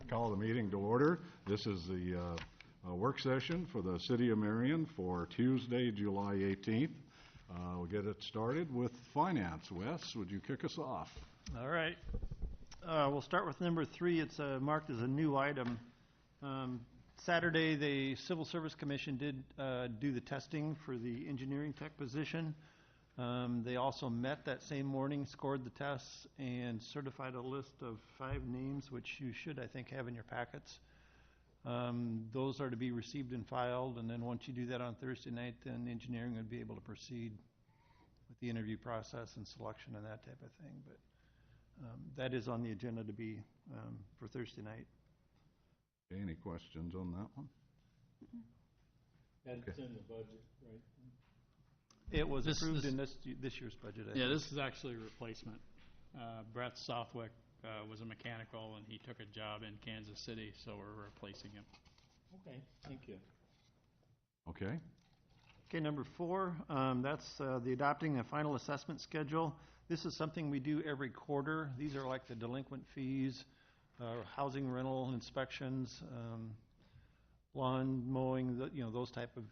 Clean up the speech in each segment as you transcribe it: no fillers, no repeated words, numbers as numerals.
Call the meeting to order. This is the work session for the City of Marion for Tuesday, July 18th. We'll get it started with finance. Wes, would you kick us off? All right. We'll start with number 3. It's marked as a new item. Saturday, the Civil Service Commission did do the testing for the engineering tech position. They also met that same morning, scored the tests, and certified a list of 5 names, which you should, I think, have in your packets. Those are to be received and filed, and then once you do that on Thursday night, then engineering would be able to proceed with the interview process and selection and that type of thing. But that is on the agenda to be for Thursday night. Any questions on that one? And it's in the budget, right? It was approved in this year's budget. Yeah, this is actually a replacement. Brett Southwick was a mechanical, and he took a job in Kansas City, so we're replacing him. Okay, thank you. Okay. Okay, number 4, that's the adopting a final assessment schedule. This is something we do every quarter. These are like the delinquent fees, housing rental inspections, lawn mowing, those type of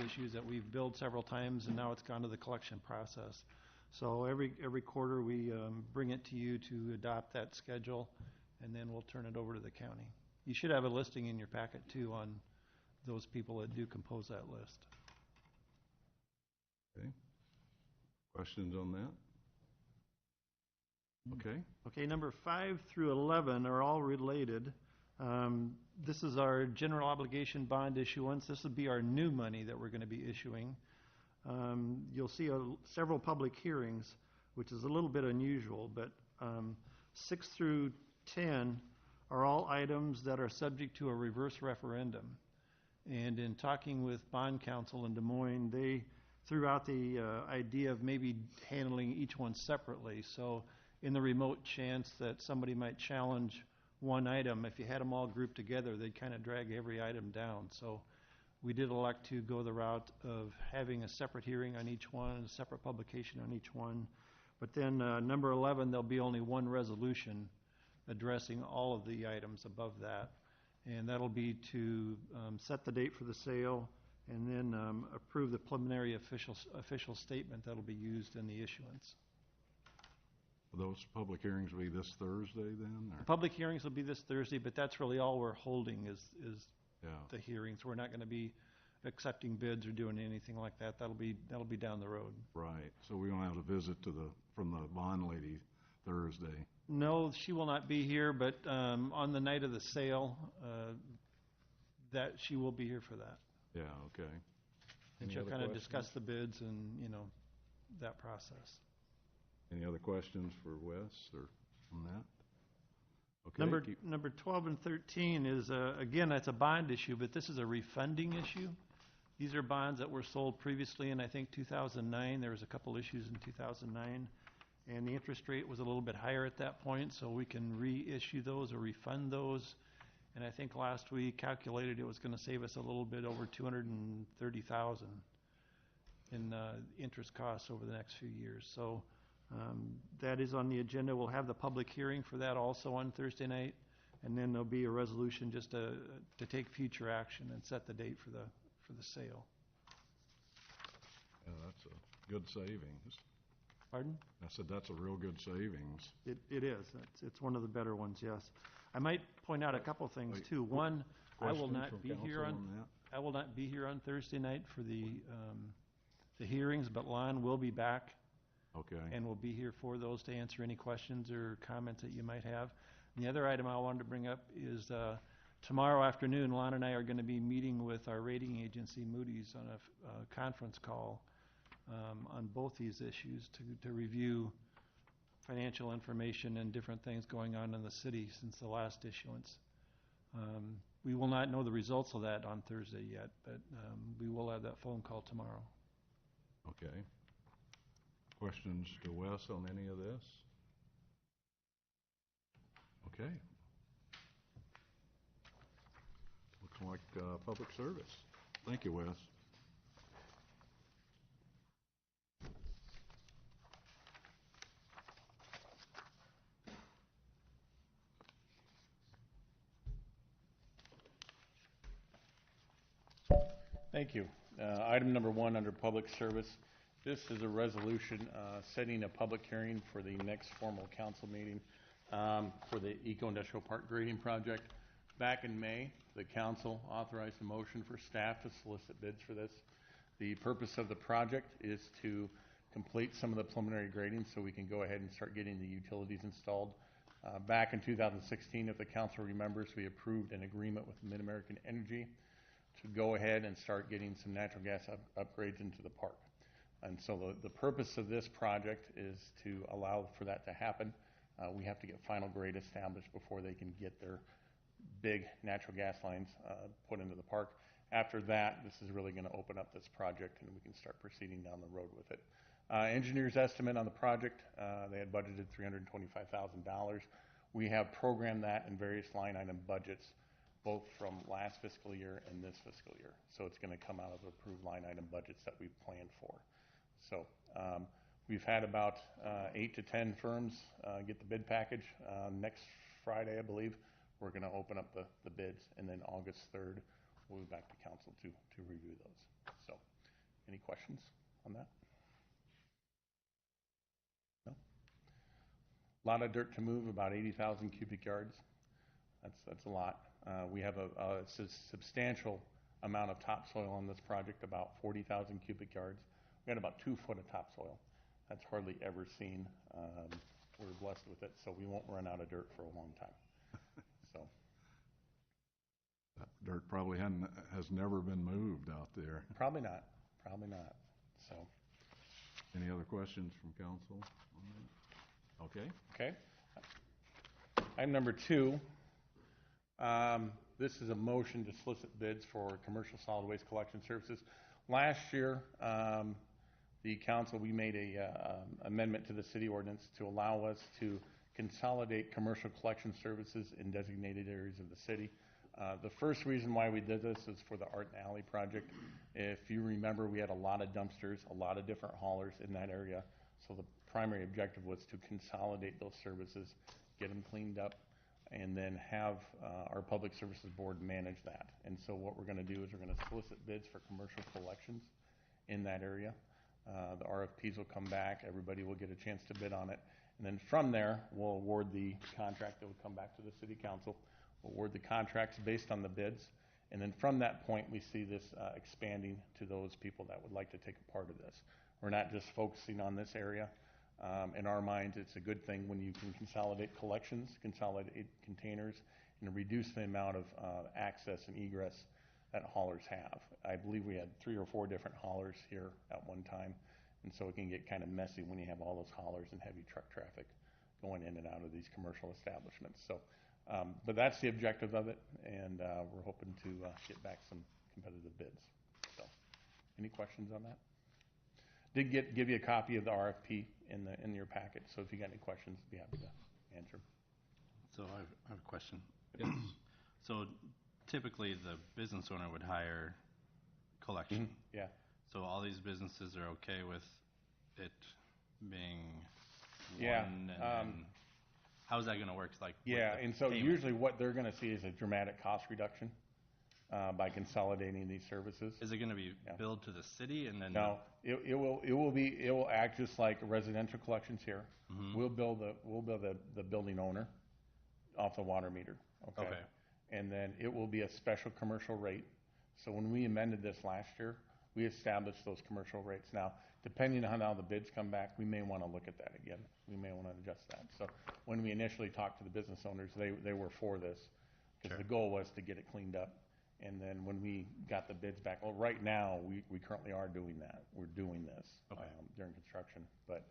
issues that we've billed several times, and now it's gone to the collection process. So every quarter we bring it to you to adopt that schedule, and then we'll turn it over to the county. You should have a listing in your packet too on those people that do compose that list. Okay. Questions on that? Okay. Okay, number 5 through 11 are all related. This is our general obligation bond issuance. This will be our new money that we're going to be issuing. You'll see several public hearings, which is a little bit unusual, but 6 through 10 are all items that are subject to a reverse referendum. And in talking with bond counsel in Des Moines, they threw out the idea of maybe handling each one separately. So in the remote chance that somebody might challenge one item, if you had them all grouped together, they'd kind of drag every item down. So we did elect to go the route of having a separate hearing on each one, a separate publication on each one. But then number 11, there'll be only one resolution addressing all of the items above that. And that'll be to set the date for the sale and then approve the preliminary official statement that'll be used in the issuance. Those public hearings will be this Thursday then? Or? The public hearings will be this Thursday, but that's really all we're holding is the hearings. We're not going to be accepting bids or doing anything like that. That'll be down the road. Right. So we won't have a visit from the bond lady Thursday. No, she will not be here, but on the night of the sale, that she will be here for that. Yeah. Okay. And she'll kind of discuss the bids and that process. Any other questions for Wes or on that? Okay. Number 12 and 13 is, again, that's a bond issue, but this is a refunding issue. These are bonds that were sold previously in, I think, 2009. There was a couple issues in 2009, and the interest rate was a little bit higher at that point, so we can reissue those or refund those. And I think last we calculated it was going to save us a little bit over $230,000 in interest costs over the next few years. So that is on the agenda. We'll have the public hearing for that also on Thursday night, and then there'll be a resolution just to take future action and set the date for the sale. Yeah, that's a good savings. Pardon? I said that's a real good savings. It is. It's one of the better ones, yes. I might point out a couple things too. One, I will not be here on Thursday night for the hearings, but Lon will be back. Okay. And we'll be here for those to answer any questions or comments that you might have. And the other item I wanted to bring up is tomorrow afternoon, Lon and I are going to be meeting with our rating agency, Moody's, on a conference call on both these issues to review financial information and different things going on in the city since the last issuance. We will not know the results of that on Thursday yet, but we will have that phone call tomorrow. Okay. Questions to Wes on any of this? Okay. Looks like public service. Thank you, Wes. Thank you. Item number 1 under public service. This is a resolution setting a public hearing for the next formal council meeting for the Eco-Industrial Park grading project. Back in May, the council authorized a motion for staff to solicit bids for this. The purpose of the project is to complete some of the preliminary grading so we can go ahead and start getting the utilities installed. Back in 2016, if the council remembers, we approved an agreement with Mid-American Energy to go ahead and start getting some natural gas upgrades into the park. And so the purpose of this project is to allow for that to happen. We have to get final grade established before they can get their big natural gas lines put into the park. After that, this is really going to open up this project and we can start proceeding down the road with it. Engineer's estimate on the project, they had budgeted $325,000. We have programmed that in various line item budgets, both from last fiscal year and this fiscal year. So it's going to come out of approved line item budgets that we've planned for. So we've had about 8 to 10 firms get the bid package. Next Friday, I believe, we're going to open up the bids, and then August 3rd, we'll be back to council to review those. So any questions on that? No? A lot of dirt to move, about 80,000 cubic yards. That's a lot. We have a substantial amount of topsoil on this project, about 40,000 cubic yards. We got about 2 foot of topsoil. That's hardly ever seen. We're blessed with it, so we won't run out of dirt for a long time. So That dirt probably has never been moved out there. probably not. Probably not. So Any other questions from council on that? Okay. okay. Item number 2. This is a motion to solicit bids for commercial solid waste collection services. Last year, the council, we made a amendment to the city ordinance to allow us to consolidate commercial collection services in designated areas of the city. The first reason why we did this is for the Art and Alley project. If you remember, we had a lot of dumpsters, a lot of different haulers in that area. So the primary objective was to consolidate those services, get them cleaned up, and then have our Public Services Board manage that. And so what we're going to do is we're going to solicit bids for commercial collections in that area. The RFPs will come back. Everybody will get a chance to bid on it. And then from there, we'll award the contract that will come back to the City Council. We'll award the contracts based on the bids. And then from that point, we see this expanding to those people that would like to take a part of this. We're not just focusing on this area. In our minds, it's a good thing when you can consolidate collections, consolidate containers, and reduce the amount of access and egress that haulers have. I believe we had 3 or 4 different haulers here at one time, and so it can get kind of messy when you have all those haulers and heavy truck traffic going in and out of these commercial establishments. So, but that's the objective of it, and we're hoping to get back some competitive bids. So, any questions on that? Did give you a copy of the RFP in your packet, so if you got any questions, I'd be happy to answer. So I have a question. So typically the business owner would hire collection. Yeah. So all these businesses are okay with it being Yeah, one, and then how is that going to work? Like with Yeah, the and so payment? usually what they're going to see is a dramatic cost reduction by consolidating these services. Is it going to be Yeah. billed to the city and then? No, it will act just like residential collections here. Mhm. We'll bill the building owner off the water meter. Okay. And then it will be a special commercial rate. So when we amended this last year, we established those commercial rates. Now, depending on how the bids come back, we may want to look at that again. We may want to adjust that. So when we initially talked to the business owners, they were for this because Sure. the goal was to get it cleaned up. And then when we got the bids back, well, right now, we currently are doing that. We're doing this Okay. During construction. But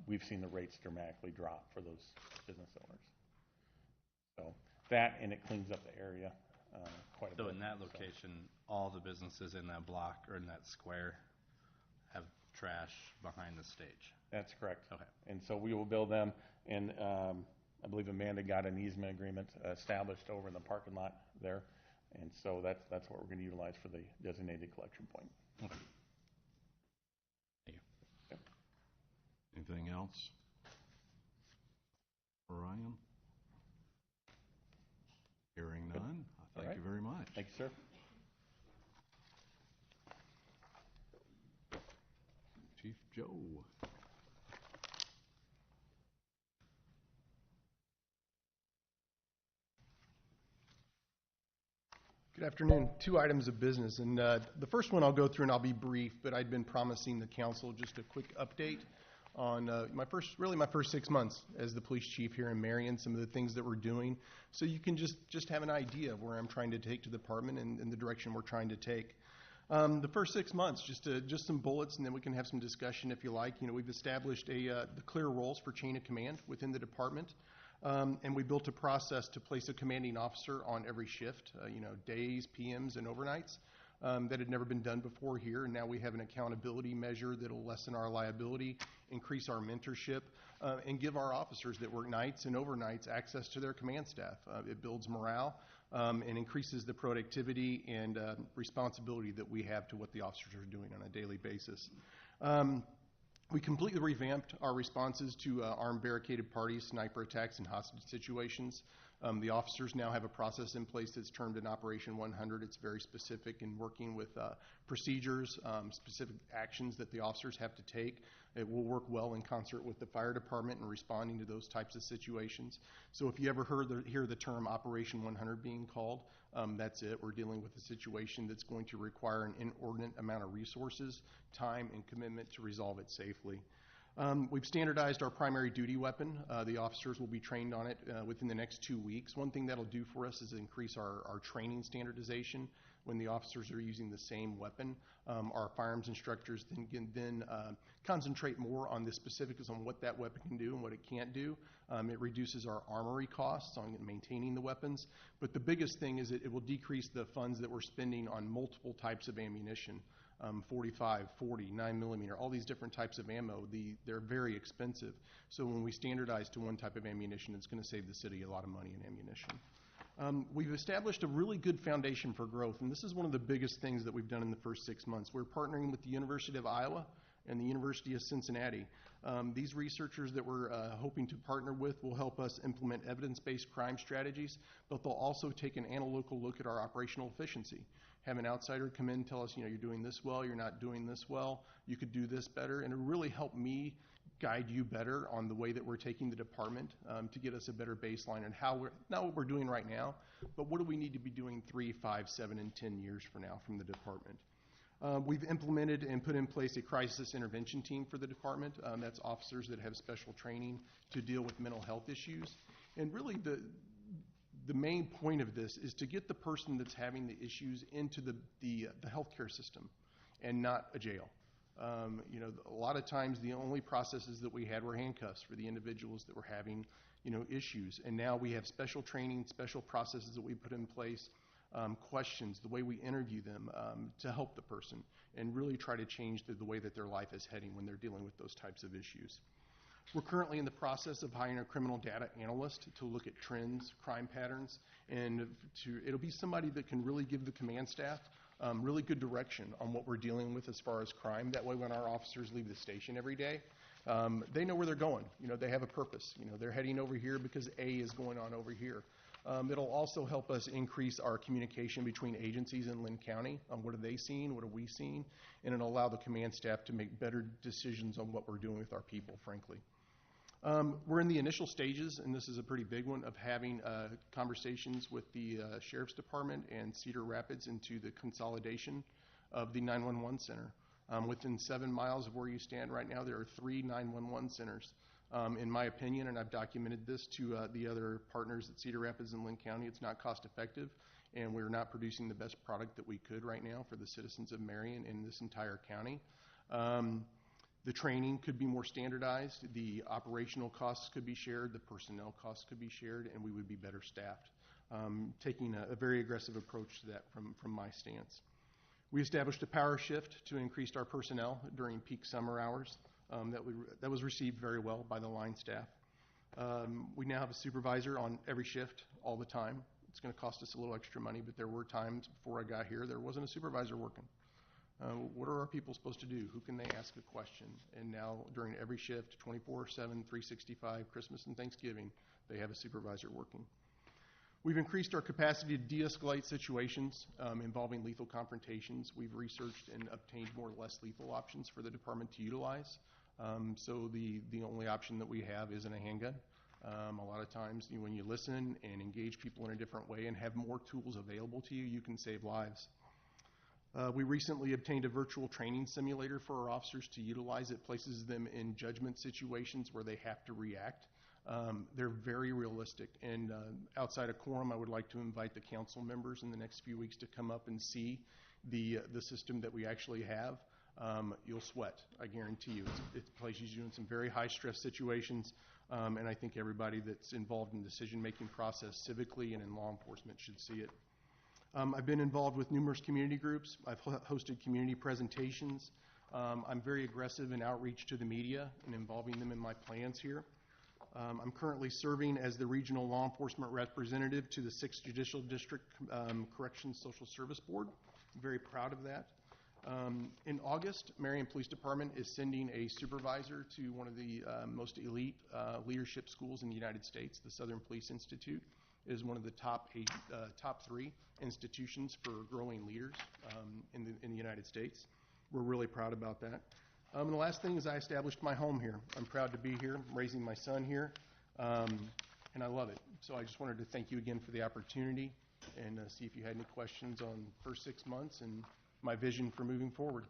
we've seen the rates dramatically drop for those business owners. So that, and it cleans up the area quite a bit. So in that So, location, all the businesses in that block or in that square have trash behind the stage. that's correct. Okay. And so we will bill them, and I believe Amanda got an easement agreement established over in the parking lot there. And so that's what we're going to utilize for the designated collection point. Okay. Thank you. Anything else? Orion? Hearing none. All Thank you right. very much. Thank you, sir. Good afternoon. 2 items of business, and the first one I'll go through and I'll be brief, but I'd been promising the council just a quick update on my first 6 months as the police chief here in Marion, some of the things that we're doing, so you can just have an idea of where I'm trying to take the department and the direction we're trying to take. The first 6 months, just some bullets, and then we can have some discussion if you like. You know, we've established the clear roles for chain of command within the department. And we built a process to place a commanding officer on every shift, days, PMs, and overnights. That had never been done before here, and now we have an accountability measure that will lessen our liability, increase our mentorship, and give our officers that work nights and overnights access to their command staff. It builds morale and increases the productivity and responsibility that we have to what the officers are doing on a daily basis. We completely revamped our responses to armed barricaded parties, sniper attacks, and hostage situations. The officers now have a process in place that's termed an Operation 100. It's very specific in working with procedures, specific actions that the officers have to take. It will work well in concert with the fire department in responding to those types of situations. So if you ever hear the term Operation 100 being called, that's it. We're dealing with a situation that's going to require an inordinate amount of resources, time, and commitment to resolve it safely. We've standardized our primary duty weapon. The officers will be trained on it within the next 2 weeks. One thing that'll do for us is increase our training standardization. When the officers are using the same weapon, our firearms instructors can then concentrate more on the specifics on what that weapon can do and what it can't do. It reduces our armory costs on maintaining the weapons. But the biggest thing is it will decrease the funds that we're spending on multiple types of ammunition. 45, 40, 9mm, all these different types of ammo, they're very expensive. So when we standardize to one type of ammunition, it's going to save the city a lot of money in ammunition. We've established a really good foundation for growth, and this is one of the biggest things that we've done in the first 6 months. We're partnering with the University of Iowa and the University of Cincinnati. These researchers that we're hoping to partner with will help us implement evidence-based crime strategies, but they'll also take an analytical look at our operational efficiency. Have an outsider come in and tell us, you're doing this well, you're not doing this well, you could do this better, and it'll really help me guide you better on the way that we're taking the department to get us a better baseline on how not what we're doing right now, but what do we need to be doing 3, 5, 7, and 10 years from now from the department. We've implemented and put in place a crisis intervention team for the department. That's officers that have special training to deal with mental health issues. And really the main point of this is to get the person that's having the issues into the healthcare system and not a jail. A lot of times the only processes that we had were handcuffs for the individuals that were having, issues. And now we have special training, special processes that we put in place, questions, the way we interview them to help the person and really try to change the way that their life is heading when they're dealing with those types of issues. We're currently in the process of hiring a criminal data analyst to look at trends, crime patterns, and it'll be somebody that can really give the command staff really good direction on what we're dealing with as far as crime. That way when our officers leave the station every day, they know where they're going. They have a purpose. They're heading over here because A is going on over here. It'll also help us increase our communication between agencies in Lynn County on what are they seeing, what are we seeing, and it'll allow the command staff to make better decisions on what we're doing with our people, frankly. We're in the initial stages, and this is a pretty big one, of having conversations with the Sheriff's Department and Cedar Rapids into the consolidation of the 911 center. Within 7 miles of where you stand right now, there are 3 911 centers. In my opinion, and I've documented this to the other partners at Cedar Rapids and Lynn County, it's not cost effective, and we're not producing the best product that we could right now for the citizens of Marion and this entire county. The training could be more standardized, the operational costs could be shared, the personnel costs could be shared, and we would be better staffed. Taking a very aggressive approach to that from my stance. We established a power shift to increase our personnel during peak summer hours. That was received very well by the line staff. We now have a supervisor on every shift all the time. It's going to cost us a little extra money, but there were times before I got here there wasn't a supervisor working. What are our people supposed to do? Who can they ask a question? And now during every shift, 24/7, 365, Christmas and Thanksgiving, they have a supervisor working. We've increased our capacity to de-escalate situations involving lethal confrontations. We've researched and obtained more less lethal options for the department to utilize. So the only option that we have isn't a handgun. A lot of times, when you listen and engage people in a different way and have more tools available to you, you can save lives. We recently obtained a virtual training simulator for our officers to utilize. It places them in judgment situations where they have to react. They're very realistic. And outside of quorum, I would like to invite the council members in the next few weeks to come up and see the system that we actually have. You'll sweat, I guarantee you. It places you in some very high-stress situations, and I think everybody that's involved in the decision-making process civically and in law enforcement should see it. I've been involved with numerous community groups. I've hosted community presentations. I'm very aggressive in outreach to the media and involving them in my plans here. I'm currently serving as the regional law enforcement representative to the 6th Judicial District Corrections Social Service Board. I'm very proud of that. In August, Marion Police Department is sending a supervisor to one of the most elite leadership schools in the United States, the Southern Police Institute. It is one of the top 3 institutions for growing leaders in the United States. We're really proud about that. And the last thing is I established my home here. I'm proud to be here. I'm raising my son here, and I love it. So I just wanted to thank you again for the opportunity and see if you had any questions on the first 6 months and my vision for moving forward.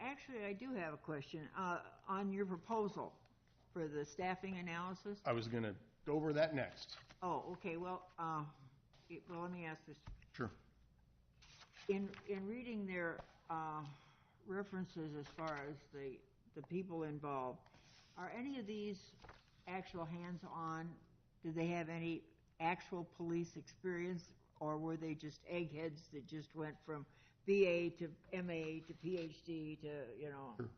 Actually, I do have a question. On your proposal for the staffing analysis? I was going to go over that next. Oh, okay. Well, let me ask this. Sure. In reading their references as far as the people involved, are any of these actual hands-on? Do they have any actual police experience, or were they just eggheads that just went from BA to MA to PhD to, Sure.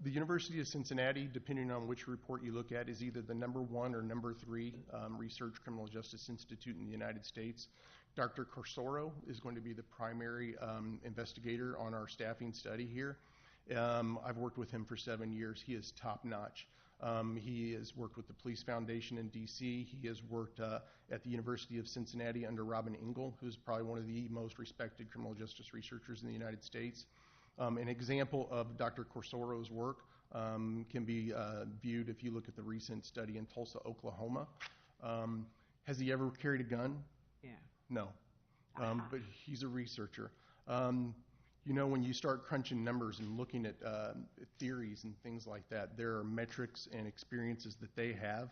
The University of Cincinnati, depending on which report you look at, is either the #1 or #3 research criminal justice institute in the United States. Dr. Corsoro is going to be the primary investigator on our staffing study here. I've worked with him for 7 years. He is top-notch. He has worked with the Police Foundation in D.C. He has worked at the University of Cincinnati under Robin Engel, who's probably one of the most respected criminal justice researchers in the United States. An example of Dr. Corsoro's work can be viewed if you look at the recent study in Tulsa, Oklahoma. Has he ever carried a gun? yeah. No, but he's a researcher. When you start crunching numbers and looking at theories and things like that, there are metrics and experiences that they have.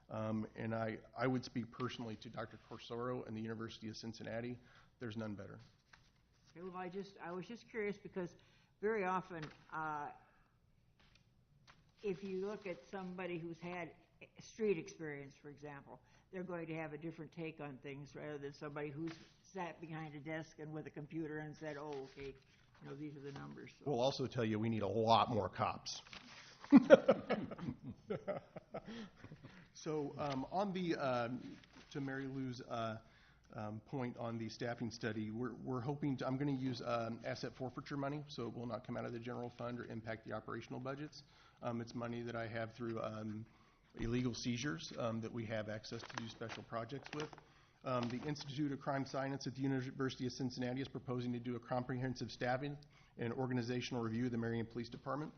And I would speak personally to Dr. Corsoro and the University of Cincinnati. There's none better. Okay, well, I was just curious because very often, if you look at somebody who's had street experience, for example, they're going to have a different take on things rather than somebody who's sat behind a desk and with a computer and said, oh, okay, these are the numbers. So. We'll also tell you we need a lot more cops. So on the, to Mary Lou's point on the staffing study, we're hoping I'm going to use asset forfeiture money, so it will not come out of the general fund or impact the operational budgets. It's money that I have through illegal seizures that we have access to do special projects with. The Institute of Crime Science at the University of Cincinnati is proposing to do a comprehensive staffing and organizational review of the Marion Police Department.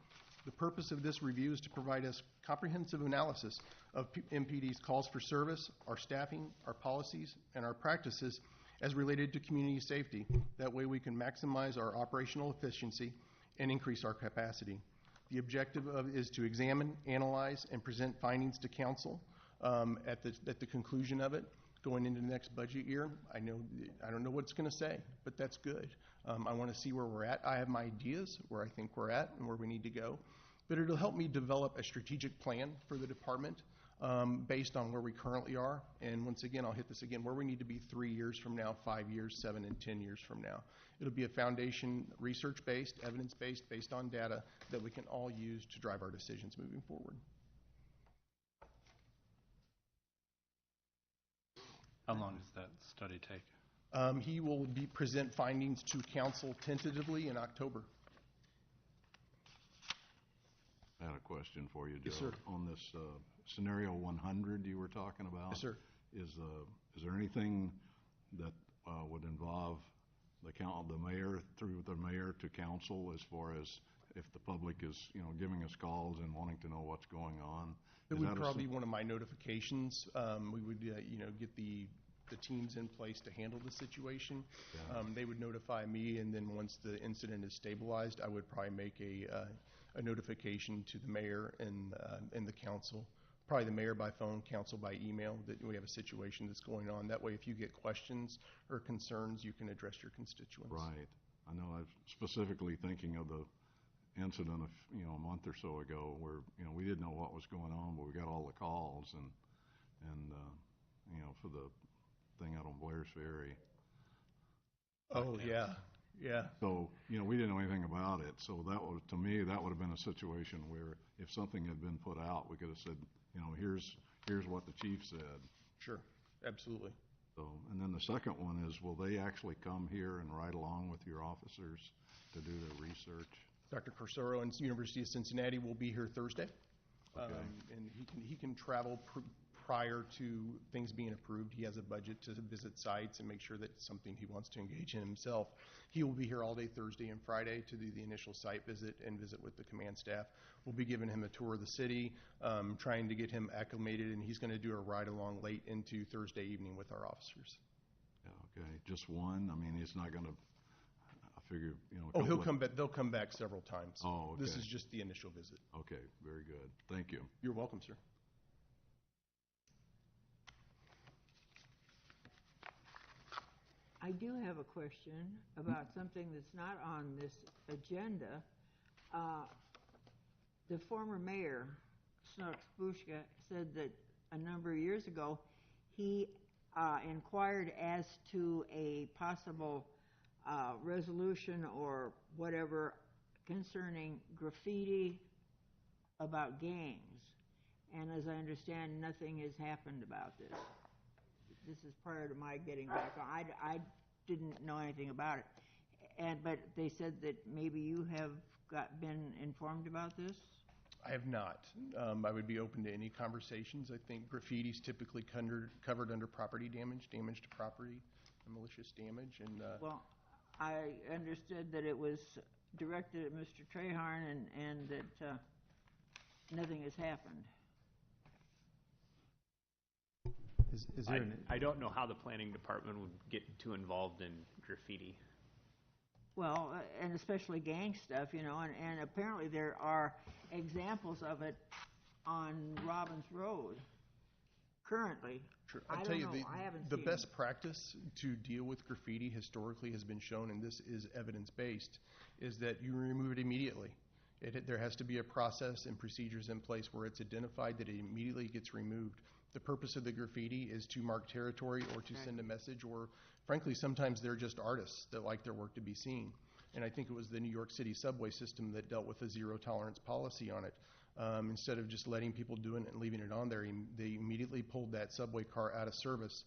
The purpose of this review is to provide us comprehensive analysis of MPD's calls for service, our staffing, our policies, and our practices as related to community safety. That way we can maximize our operational efficiency and increase our capacity. The objective is to examine, analyze, and present findings to council at the conclusion of it. Going into the next budget year, I don't know what it's going to say, but that's good. I want to see where we're at. I have my ideas where I think we're at and where we need to go, but it'll help me develop a strategic plan for the department based on where we currently are. And once again, I'll hit this again, where we need to be 3 years from now, 5 years, 7 and 10 years from now. It'll be a foundation, research-based, evidence-based, based on data that we can all use to drive our decisions moving forward. How long does that study take? He will present findings to council tentatively in October. I had a question for you, Joe. Yes, sir. On this scenario 100 you were talking about. Yes, sir. Is there anything that would involve the mayor, through the mayor to council, as far as if the public is, giving us calls and wanting to know what's going on? It Is would that a probably be one of my notifications. We would, get the teams in place to handle the situation. Yeah. They would notify me, and then once the incident is stabilized, I would probably make a notification to the mayor and the council. Probably the mayor by phone, council by email, that we have a situation that's going on. That way, if you get questions or concerns, you can address your constituents. Right. I know I was specifically thinking of the incident a month or so ago where, we didn't know what was going on, but we got all the calls and for the thing out on Blair's Ferry. Oh, yeah, yeah. So, we didn't know anything about it. So to me, that would have been a situation where if something had been put out, we could have said, here's what the chief said. Sure, absolutely. So, and then the second one is, will they actually come here and ride along with your officers to do their research? Dr. Corsaro and University of Cincinnati will be here Thursday. Okay. And he can travel prior to things being approved. He has a budget to visit sites and make sure that it's something he wants to engage in himself. He will be here all day Thursday and Friday to do the initial site visit and visit with the command staff. We'll be giving him a tour of the city, trying to get him acclimated, and he's going to do a ride along late into Thursday evening with our officers. Yeah, okay. Just one? I mean, he's not going to, I figure, Oh, he'll come back. They'll come back several times. Oh, okay. This is just the initial visit. Okay, very good. Thank you. You're welcome, sir. I do have a question about something that's not on this agenda. The former mayor, Snooks-Bushka, said that a number of years ago he inquired as to a possible resolution or whatever concerning graffiti about gangs. And as I understand, nothing has happened about this. This is prior to my getting back on. I didn't know anything about it. But they said that maybe you have been informed about this? I have not. I would be open to any conversations. I think graffiti is typically covered under property damage to property, and malicious damage. And well, I understood that it was directed at Mr. Treharn and that nothing has happened. Is there I don't know how the planning department would get too involved in graffiti. Well, and especially gang stuff, and apparently there are examples of it on Robbins Road currently. Sure. I tell you, don't know. I haven't the seen best practice to deal with graffiti historically has been shown, and this is evidence-based, is that you remove it immediately. There has to be a process and procedures in place where it's identified that it immediately gets removed. The purpose of the graffiti is to mark territory or to send a message, or frankly, sometimes they're just artists that like their work to be seen. And I think it was the New York City subway system that dealt with a zero-tolerance policy on it. Instead of just letting people do it and leaving it on there, they immediately pulled that subway car out of service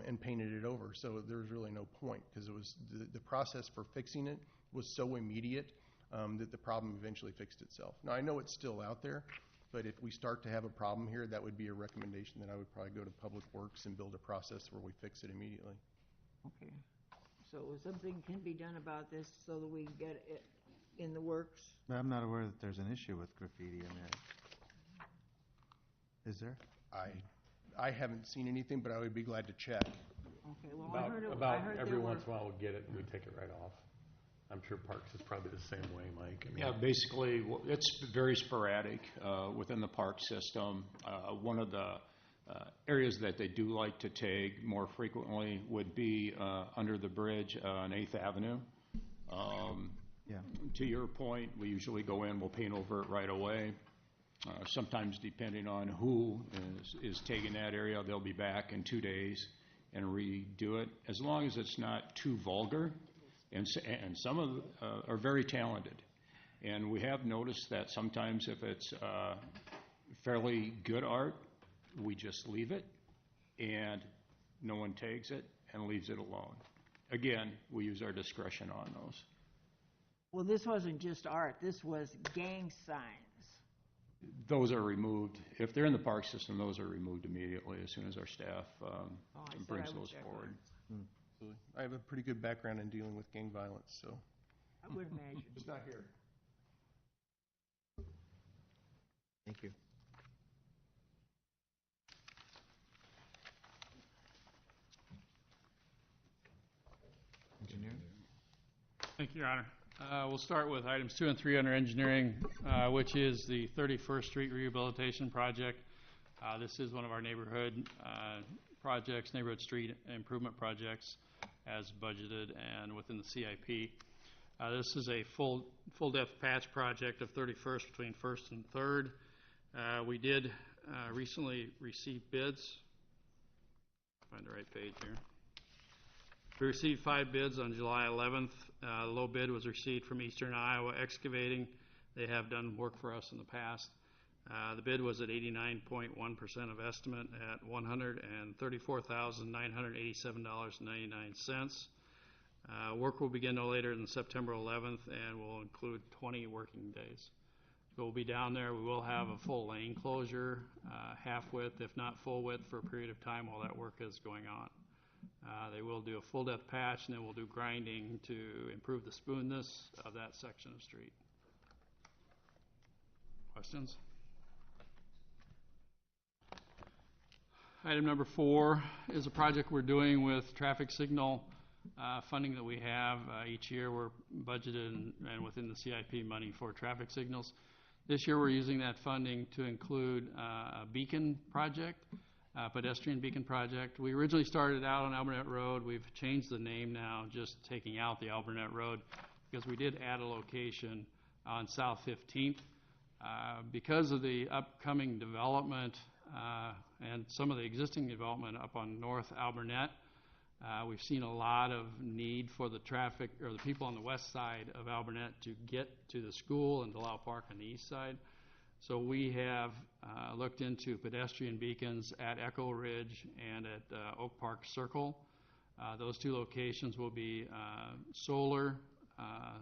and painted it over. So there's really no point, because it was the process for fixing it was so immediate that the problem eventually fixed itself. Now, I know it's still out there, but if we start to have a problem here, that would be a recommendation that I would probably go to Public Works and build a process where we fix it immediately. Okay. So something can be done about this so that we can get it in the works? I'm not aware that there's an issue with graffiti in there. Is there? I haven't seen anything, but I would be glad to check. Okay, well, I heard Every there once were, in a while we'll get it and we take it right off. I'm sure Parks is probably the same way, Mike. I mean, Yeah, basically, it's very sporadic within the park system. One of the areas that they do like to take more frequently would be under the bridge on 8th Avenue. Yeah. To your point, we usually go in, we'll paint over it right away. Sometimes, depending on who is taking that area, they'll be back in 2 days and redo it, as long as it's not too vulgar. And some of are very talented. And we have noticed that sometimes if it's fairly good art, we just leave it and no one tags it and leaves it alone. Again, we use our discretion on those. well, this wasn't just art, this was gang signs. Those are removed. If they're in the park system, those are removed immediately as soon as our staff brings those forward. Absolutely. I have a pretty good background in dealing with gang violence, so. I would imagine. It's not here. Thank you. Engineer? Thank you, Your Honor. We'll start with items 2 and 3 under engineering, which is the 31st Street Rehabilitation Project. This is one of our neighborhood projects, neighborhood street improvement projects, as budgeted and within the CIP. This is a full-depth patch project of 31st between 1st and 3rd. We did recently receive bids. Find the right page here. We received 5 bids on July 11th. The low bid was received from Eastern Iowa Excavating. They have done work for us in the past. The bid was at 89.1% of estimate at $134,987.99. Work will begin no later than September 11th and will include 20 working days. We'll be down there. We will have a full lane closure, half width, if not full width, for a period of time while that work is going on. They will do a full depth patch, and then we'll do grinding to improve the smoothness of that section of street. Questions? Item number 4 is a project we're doing with traffic signal funding that we have. Each year we're budgeted and within the CIP money for traffic signals. This year we're using that funding to include a beacon project, pedestrian beacon project. We originally started out on Alburnett Road. We've changed the name now, just taking out the Alburnett Road, because we did add a location on South 15th. Because of the upcoming development and some of the existing development up on North Alburnett, we've seen a lot of need for the traffic, or the people on the west side of Alburnett, to get to the school and Delisle Park on the east side. So we have looked into pedestrian beacons at Echo Ridge and at Oak Park Circle. Those 2 locations will be solar,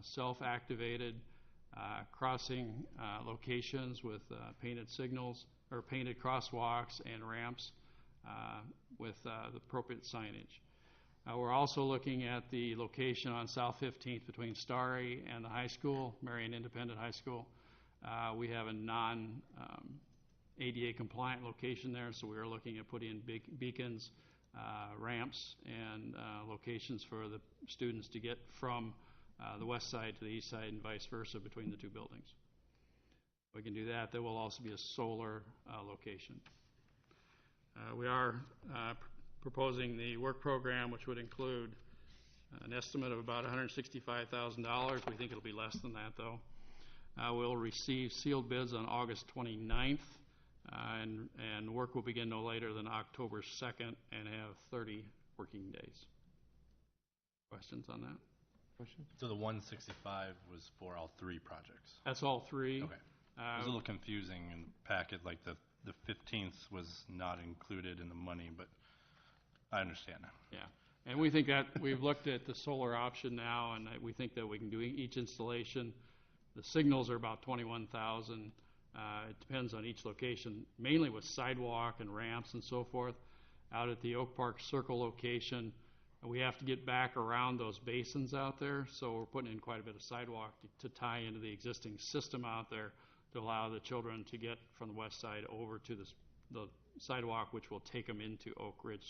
self-activated crossing locations with painted signals or painted crosswalks and ramps with the appropriate signage. We're also looking at the location on South 15th between Starry and the high school, Marion Independent High School. We have a non-ADA compliant location there, so we are looking at putting in beacons, ramps, and locations for the students to get from the west side to the east side and vice versa between the 2 buildings. We can do that. There will also be a solar location. We are proposing the work program, which would include an estimate of about $165,000. We think it'll be less than that, though. We'll receive sealed bids on August 29th, and work will begin no later than October 2nd and have 30 working days. Questions on that? Questions? So the 165 was for all 3 projects? That's all 3. Okay. It was a little confusing in the packet, like the 15th was not included in the money, but I understand now. Yeah, and we think that we've looked at the solar option now, and we think that we can do each installation. The signals are about $21,000. It depends on each location, mainly with sidewalk and ramps and so forth. Out at the Oak Park Circle location, we have to get back around those basins out there, so we're putting in quite a bit of sidewalk to tie into the existing system out there to allow the children to get from the west side over to the sidewalk, which will take them into Oak Ridge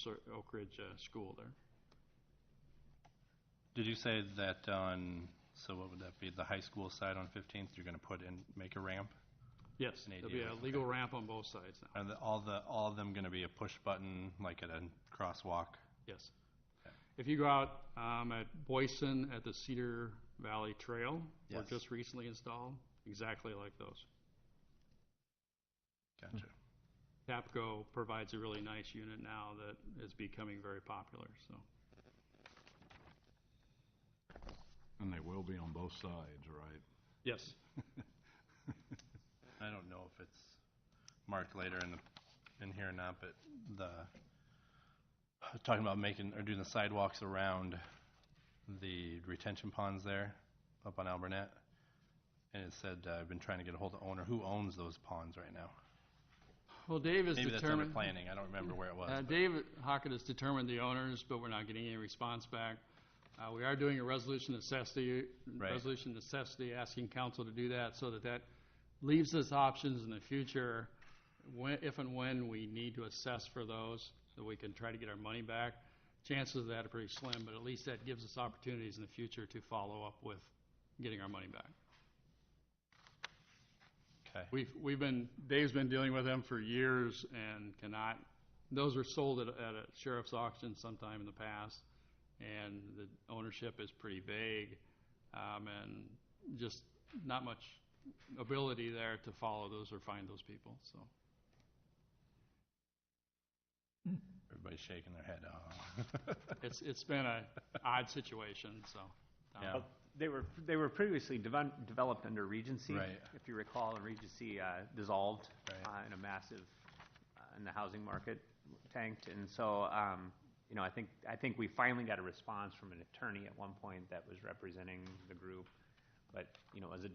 School there. Did you say that on, so what would that be, the high school side on 15th, you're going to make a ramp? Yes, there'll be a legal ramp on both sides now. Are all of them going to be a push button, like at a crosswalk? Yes. Okay. If you go out at Boyson at the Cedar Valley Trail, yes, were just recently installed, exactly like those. Gotcha. TAPCO provides a really nice unit now that is becoming very popular. So. And they will be on both sides, right? Yes. I don't know if it's marked later in here or not, but talking about doing the sidewalks around the retention ponds there up on Alburnett, and it said I've been trying to get a hold of the owner. Who owns those ponds right now? Well, Dave is Maybe determined. That's under planning. I don't remember where it was. Dave Hockett has determined the owners, but we're not getting any response back. We are doing a resolution necessity, right, asking council to do that so that leaves us options in the future if and when we need to assess for those, so we can try to get our money back. Chances of that are pretty slim, but at least that gives us opportunities in the future to follow up with getting our money back. Okay. Dave's been dealing with them for years and cannot. Those were sold at a sheriff's auction sometime in the past, and the ownership is pretty vague, and just not much ability there to follow those or find those people. So Everybody's shaking their head. it's been an odd situation. So Yeah. They were previously developed under Regency. Right. If you recall, and Regency dissolved Right. in a massive, in the housing market tanked. And so, I think we finally got a response from an attorney at one point that was representing the group. But, as a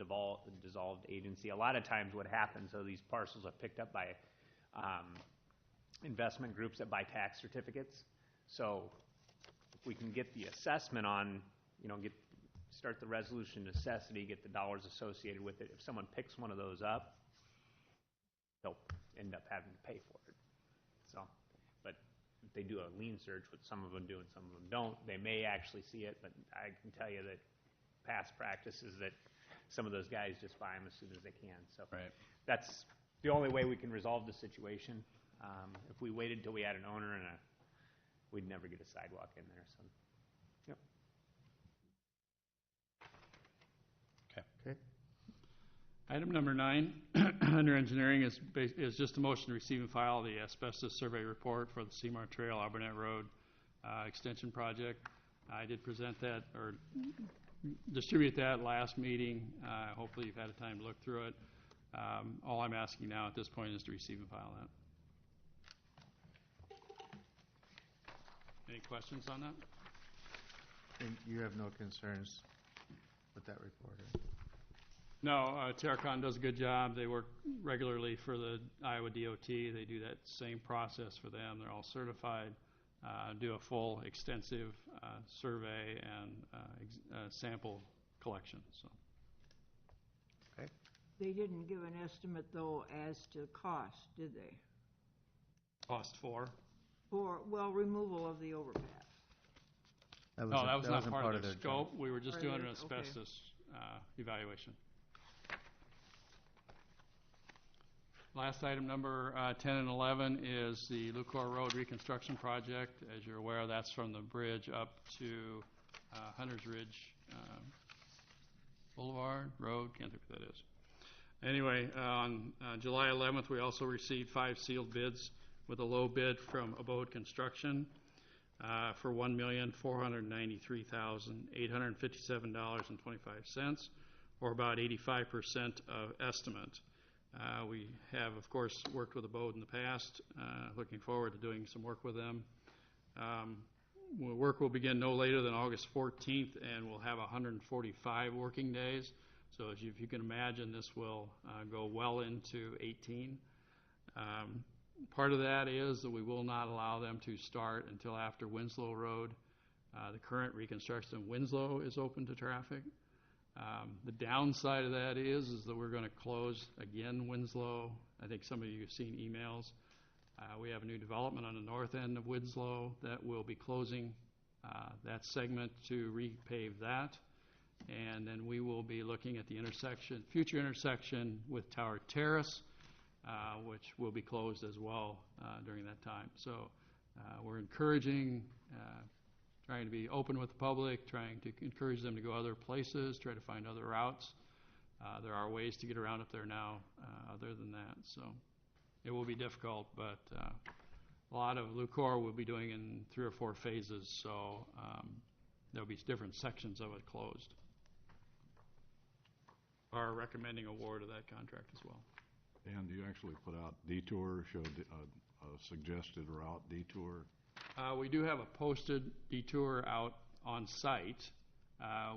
dissolved agency, a lot of times what happens, so these parcels are picked up by investment groups that buy tax certificates. So if we can get the assessment on, start the resolution of necessity, get the dollars associated with it. If someone picks one of those up, they'll end up having to pay for it. So, but if they do a lien search, which some of them do and some of them don't, they may actually see it. But I can tell you that past practice is that some of those guys just buy them as soon as they can. So Right. that's the only way we can resolve the situation. If we waited till we had an owner we'd never get a sidewalk in there. So, yep. Okay. item number 9 under engineering is just a motion to receive and file the asbestos survey report for the Seymour Trail Alburnett Road extension project. I did present that or distribute that last meeting. Hopefully you've had a time to look through it. All I'm asking now at this point is to receive and file that. Any questions on that? And you have no concerns with that report? Right? No, Terracon does a good job. They work regularly for the Iowa DOT. They do that same process for them. They're all certified, do a full, extensive survey and sample collection. So. Okay. They didn't give an estimate, though, as to cost, did they? Cost for? For, removal of the overpass. That was not part of their scope. job. We were just doing an Okay. asbestos evaluation. Last item, number 10 and 11, is the Lucor Road reconstruction project. As you're aware, that's from the bridge up to Hunter's Ridge Boulevard Road. Can't think what that is. Anyway, on July 11th, we also received 5 sealed bids with a low bid from Abode Construction for $1,493,857.25, or about 85% of estimate. We have, of course, worked with Abode in the past, looking forward to doing some work with them. Work will begin no later than August 14th, and we'll have 145 working days. So if you can imagine, this will go well into 18. Part of that is that we will not allow them to start until after Winslow Road. The current reconstruction of Winslow is open to traffic. The downside of that is that we're going to close again Winslow. I think some of you have seen emails. We have a new development on the north end of Winslow that will be closing that segment to repave that. And then we will be looking at the future intersection with Tower Terrace, which will be closed as well during that time. So we're encouraging, trying to be open with the public, trying to encourage them to go other places, try to find other routes. There are ways to get around up there now other than that. So it will be difficult, but a lot of Lucor will be doing in 3 or 4 phases, so there'll be different sections of it closed. Are recommending award of that contract as well. And you actually put out detour, showed a suggested route detour. We do have a posted detour out on site.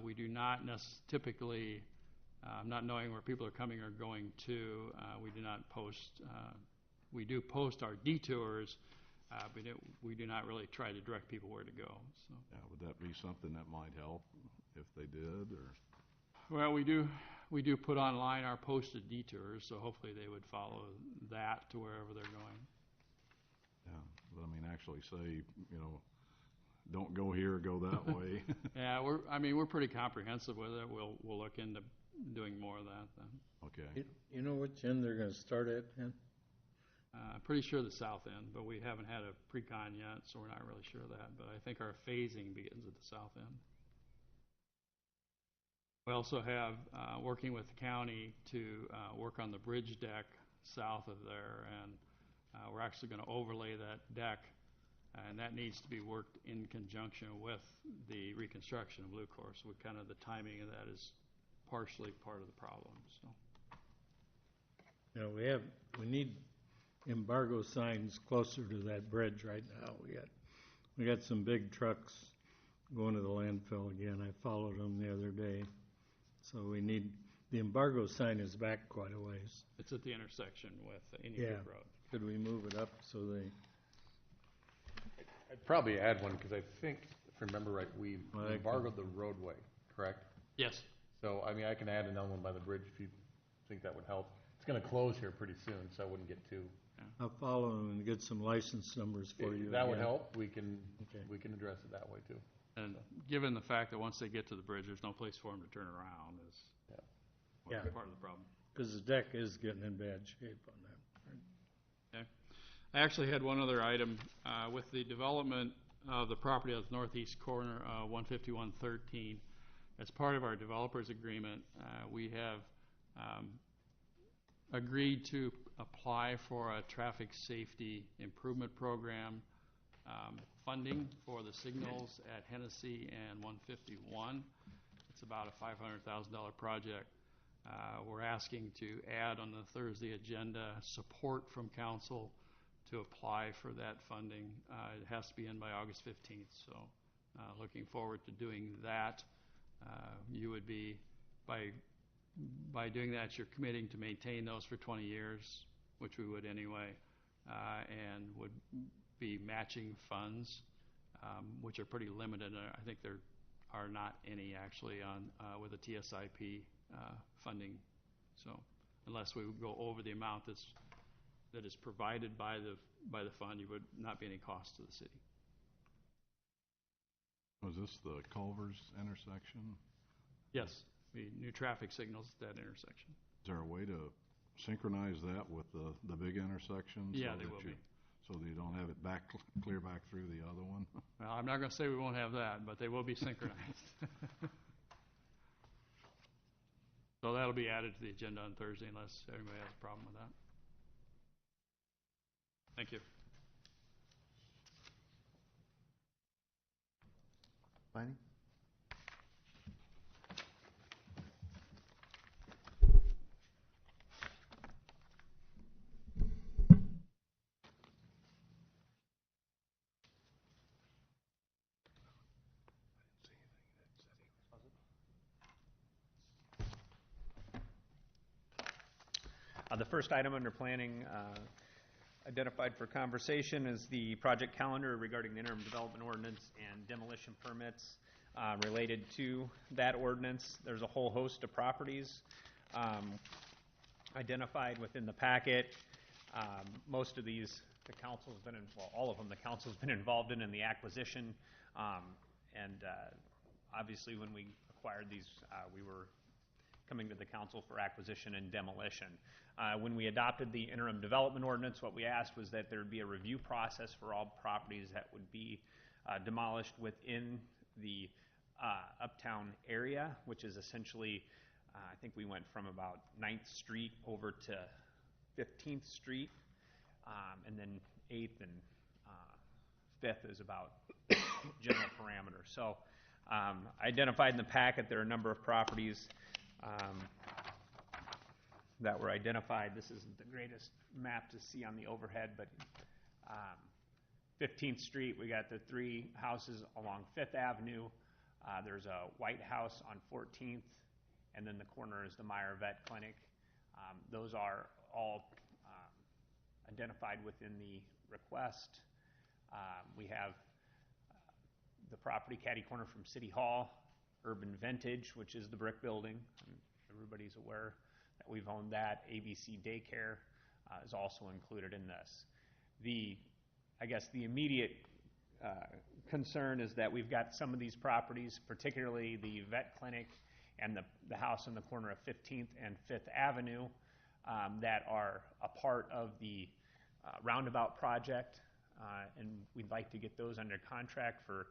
We do not typically, not knowing where people are coming or going to, we do not post. We do post our detours, but we do not really try to direct people where to go. So. Yeah, would that be something that might help if they did? Or? Well, we do we do put online our posted detours, so hopefully they would follow that to wherever they're going. Yeah, but I mean, actually say, don't go here, go that way. Yeah, we're pretty comprehensive with it. We'll look into doing more of that then. Okay. You know which end they're gonna start at, Ken? Pretty sure the south end, but we haven't had a pre-con yet, so we're not really sure of that. But I think our phasing begins at the south end. We also have, working with the county to work on the bridge deck south of there, and we're actually going to overlay that deck, and that needs to be worked in conjunction with the reconstruction of Blue Course. So the timing of that is partially part of the problem. So. We need embargo signs closer to that bridge right now. We got some big trucks going to the landfill again. I followed them the other day. So we need, the embargo sign is back quite a ways. It's at the intersection with Indian Road. Could we move it up so they? I'd probably add one, because I think, if I remember right, we embargoed the roadway, correct? Yes. So, I mean, I can add another one by the bridge if you think that would help. It's going to close here pretty soon, so I wouldn't get too. I'll follow them and get some license numbers for you. That would help. We can address it that way too. And given the fact that once they get to the bridge, there's no place for them to turn around is part of the problem. Because the deck is getting in bad shape on that. Okay. I actually had one other item with the development of the property at the northeast corner, 15113. As part of our developers agreement, we have agreed to apply for a traffic safety improvement program funding for the signals at Hennessy and 151. It's about a $500,000 project. We're asking to add on the Thursday agenda support from council to apply for that funding. It has to be in by August 15th, so looking forward to doing that. You would be, by doing that, you're committing to maintain those for 20 years, which we would anyway, and would be matching funds, which are pretty limited. I think there are not any actually on with the TSIP funding. So unless we would go over the amount that is provided by the fund, you would not be any cost to the city. Was this the Culver's intersection? Yes, the new traffic signals at that intersection. Is there a way to synchronize that with the big intersection? Yeah, they will be. So that you don't have it clear back through the other one? Well, I'm not going to say we won't have that, but they will be synchronized. So that'll be added to the agenda on Thursday unless anybody has a problem with that. Thank you. Planning? The first item under planning identified for conversation is the project calendar regarding the interim development ordinance and demolition permits related to that ordinance. There's a whole host of properties identified within the packet. Most of these, the council's been, all of them, the council's been involved in the acquisition. And obviously when we acquired these, we were coming to the council for acquisition and demolition. When we adopted the interim development ordinance, what we asked was that there would be a review process for all properties that would be demolished within the uptown area, which is essentially, I think we went from about 9th Street over to 15th Street, and then 8th and 5th is about general parameter. So identified in the packet, there are a number of properties that were identified. This isn't the greatest map to see on the overhead, but 15th Street, we got the 3 houses along 5th Avenue. There's a White House on 14th, and then the corner is the Meyer Vet Clinic. Those are all identified within the request. We have the property catty corner from City Hall, Urban Vintage, which is the brick building. everybody's aware that we've owned that. ABC Daycare is also included in this. I guess the immediate concern is that we've got some of these properties, particularly the vet clinic and the house in the corner of 15th and 5th Avenue, that are a part of the roundabout project, and we'd like to get those under contract for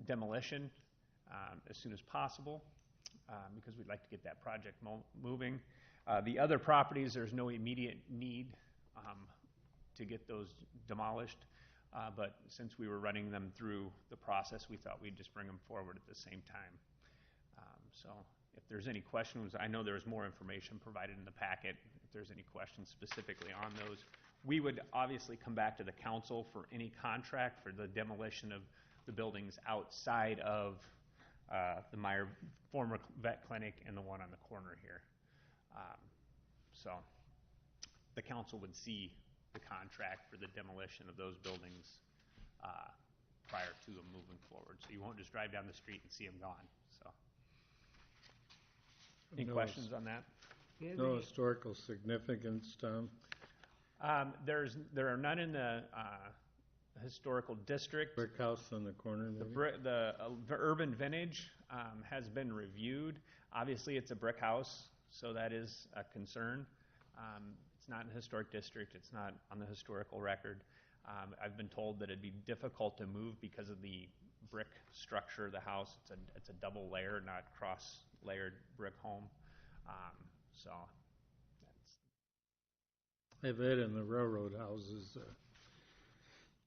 demolition as soon as possible, because we'd like to get that project moving. The other properties, there's no immediate need to get those demolished, but since we were running them through the process, we thought we'd just bring them forward at the same time. So if there's any questions, I know there's more information provided in the packet. If there's any questions specifically on those, we would obviously come back to the council for any contract for the demolition of the buildings outside of the Meyer former vet clinic and the one on the corner here. So the council would see the contract for the demolition of those buildings prior to them moving forward. So you won't just drive down the street and see them gone. So, any questions on that? No historical significance, Tom? There are none in the historical district. Brick house on the corner, maybe? The urban vintage has been reviewed. Obviously, it's a brick house, so that is a concern. It's not in the historic district. It's not on the historical record. I've been told that it'd be difficult to move because of the brick structure of the house. It's a double layer, not cross-layered brick home. So I've had in the railroad houses,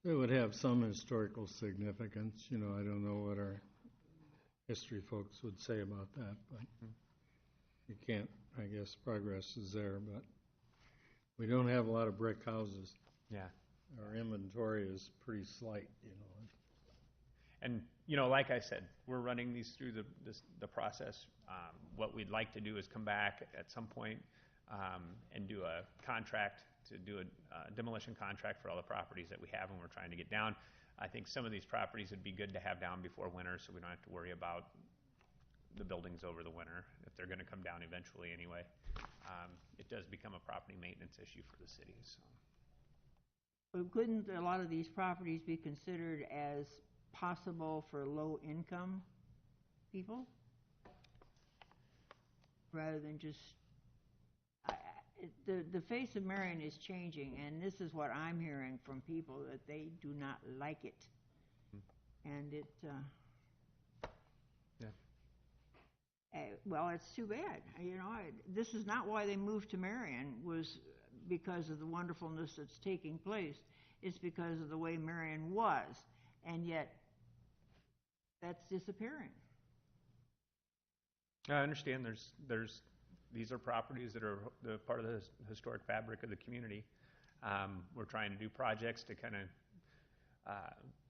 they would have some historical significance. You know, I don't know what our history folks would say about that, but you can't, I guess progress is there, but we don't have a lot of brick houses. yeah. Our inventory is pretty slight, you know. And, you know, like I said, we're running these through the process. What we'd like to do is come back at some point and do a contract, to do a demolition contract for all the properties that we have and we're trying to get down. I think some of these properties would be good to have down before winter, so we don't have to worry about the buildings over the winter, if they're going to come down eventually anyway. It does become a property maintenance issue for the city. So. But couldn't a lot of these properties be considered as possible for low-income people? Rather than just, the face of Marion is changing, and this is what I'm hearing from people, that they do not like it. And it, well, it's too bad. You know, this is not why they moved to Marion, was because of the wonderfulness that's taking place. It's because of the way Marion was, and yet that's disappearing. I understand these are properties that are the part of the historic fabric of the community. We're trying to do projects to kind of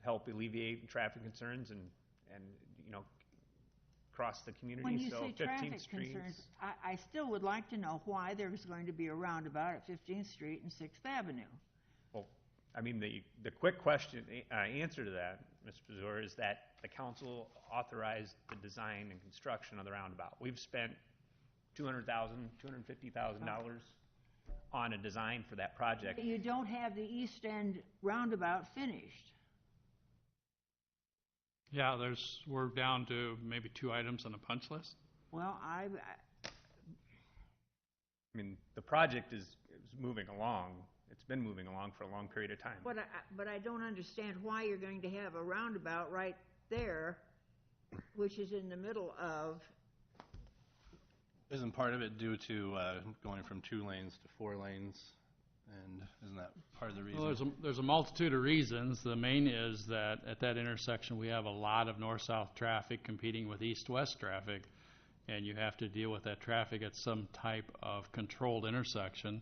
help alleviate traffic concerns and you know, across the community. When you so say 15th traffic Street, concerns, I still would like to know why there's going to be a roundabout at 15th Street and 6th Avenue. well, I mean, the quick answer to that, Mr. Pazur, is that the council authorized the design and construction of the roundabout. We've spent $250,000 on a design for that project. You don't have the East End roundabout finished. Yeah, we're down to maybe 2 items on the punch list. Well, I mean, the project is moving along. It's been moving along for a long period of time. but I don't understand why you're going to have a roundabout right there, which is in the middle of. Isn't part of it due to going from 2 lanes to 4 lanes? And isn't that part of the reason? Well, there's a multitude of reasons. The main is that at that intersection we have a lot of north-south traffic competing with east-west traffic, and you have to deal with that traffic at some type of controlled intersection.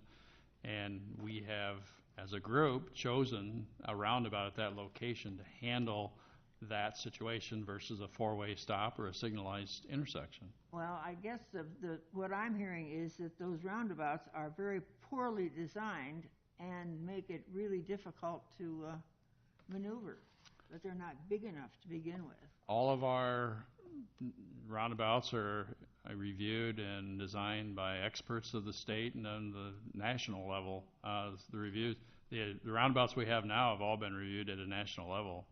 And we have, as a group, chosen a roundabout at that location to handle that situation versus a 4-way stop or a signalized intersection. Well, I guess what I'm hearing is that those roundabouts are very poorly designed and make it really difficult to maneuver. but they're not big enough to begin with. All of our roundabouts are reviewed and designed by experts of the state and on the national level. The reviews, the roundabouts we have now have all been reviewed at a national level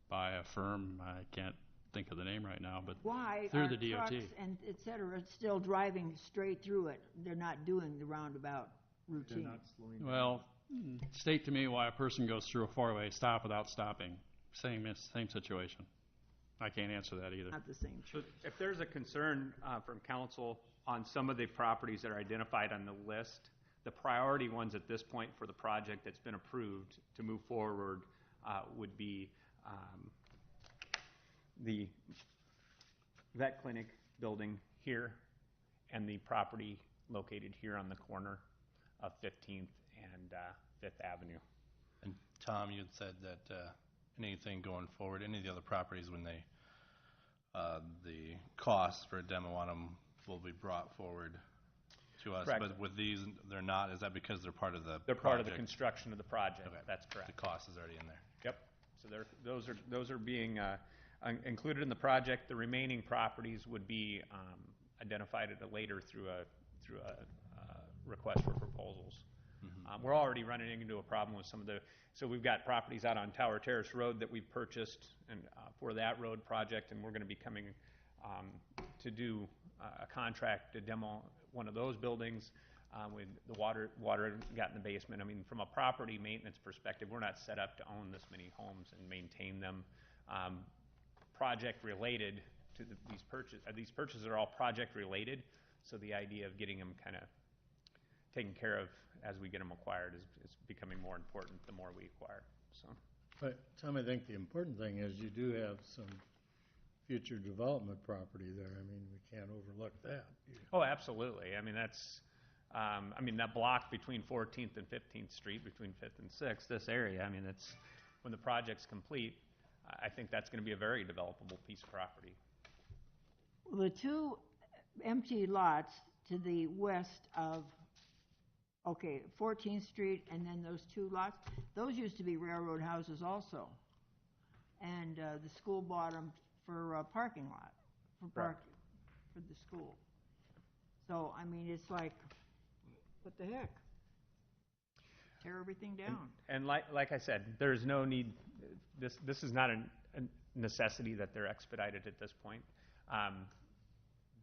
by a firm. I can't think of the name right now, but Why through are the DOT. trucks and et cetera still driving straight through it? They're not doing the roundabout routine. Well, state to me why a person goes through a four-way stop without stopping. Same situation. I can't answer that either. Not the same. So if there's a concern from council on some of the properties that are identified on the list, the priority ones at this point for the project that's been approved to move forward would be the vet clinic building here and the property located here on the corner of 15th and 5th Avenue. And Tom, you had said that anything going forward, any of the other properties, when they, the costs for a demo on them will be brought forward to us. Correct. But with these, they're not. Is that because they're part of the They're part of the project? construction of the project. Okay. That's correct. The cost is already in there. Yep. So those are being included in the project. The remaining properties would be identified at a later through a request for proposals. We're already running into a problem with some of the. So we've got properties out on Tower Terrace Road that we've purchased and for that road project, and we're going to be coming to do a contract to demo one of those buildings. With the water got in the basement. I mean, from a property maintenance perspective, we're not set up to own this many homes and maintain them. Project related to these purchases. These purchases are all project related, so the idea of getting them kind of taken care of as we get them acquired is becoming more important the more we acquire. So, But Tom, I think the important thing is you do have some future development property there. I mean, we can't overlook that. oh, absolutely. I mean, that's. That block between 14th and 15th Street, between 5th and 6th, this area, I mean, it's, when the project's complete, I think that's going to be a very developable piece of property. Well, the two empty lots to the west of, 14th Street and then those two lots, those used to be railroad houses also. And the school bought them for a parking lot, for the school. So, I mean, it's like, what the heck? Tear everything down. And like I said, there's no need, this is not a necessity that they're expedited at this point.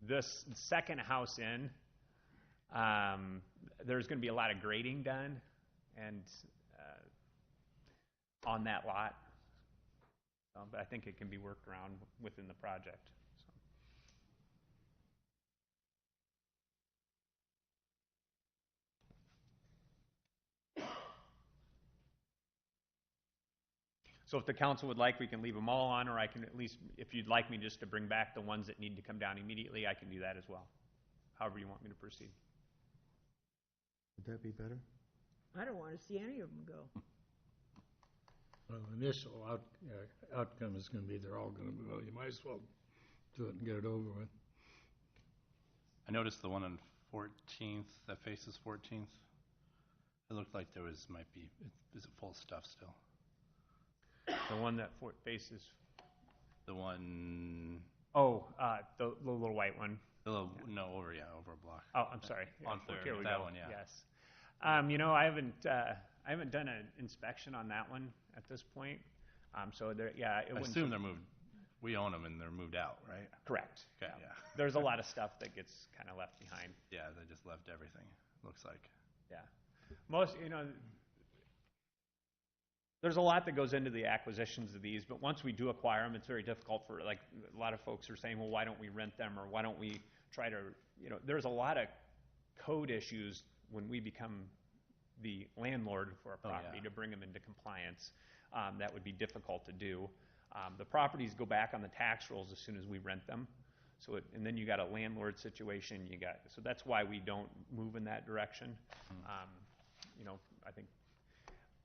This second house in, there's going to be a lot of grading done and on that lot. But I think it can be worked around within the project. So if the council would like, we can leave them all on, or I can at least, if you'd like me just to bring back the ones that need to come down immediately, I can do that as well. However you want me to proceed. Would that be better? I don't want to see any of them go. Well, the initial outcome is going to be they're all going to go. You might as well do it and get it over with. I noticed the one on 14th, that faces 14th. It looked like there was, is it full of stuff still? The one that faces. The one. Oh, the little white one. The little, no, over a block. Oh, I'm sorry. On Yeah, third, here we that go. one, yeah. Yes. I haven't done an inspection on that one at this point. So there, yeah. I assume they're moved. We own them and they're moved out, right? Correct. Okay, Yeah. yeah. There's a lot of stuff that gets kind of left behind. Yeah, they just left everything. Looks like. Yeah. Most, there's a lot that goes into the acquisitions of these, but once we do acquire them, it's very difficult for, like, a lot of folks are saying, well, why don't we rent them, or why don't we try to, there's a lot of code issues when we become the landlord for a property to bring them into compliance. That would be difficult to do. The properties go back on the tax rolls as soon as we rent them. So and then you got a landlord situation. So that's why we don't move in that direction. I think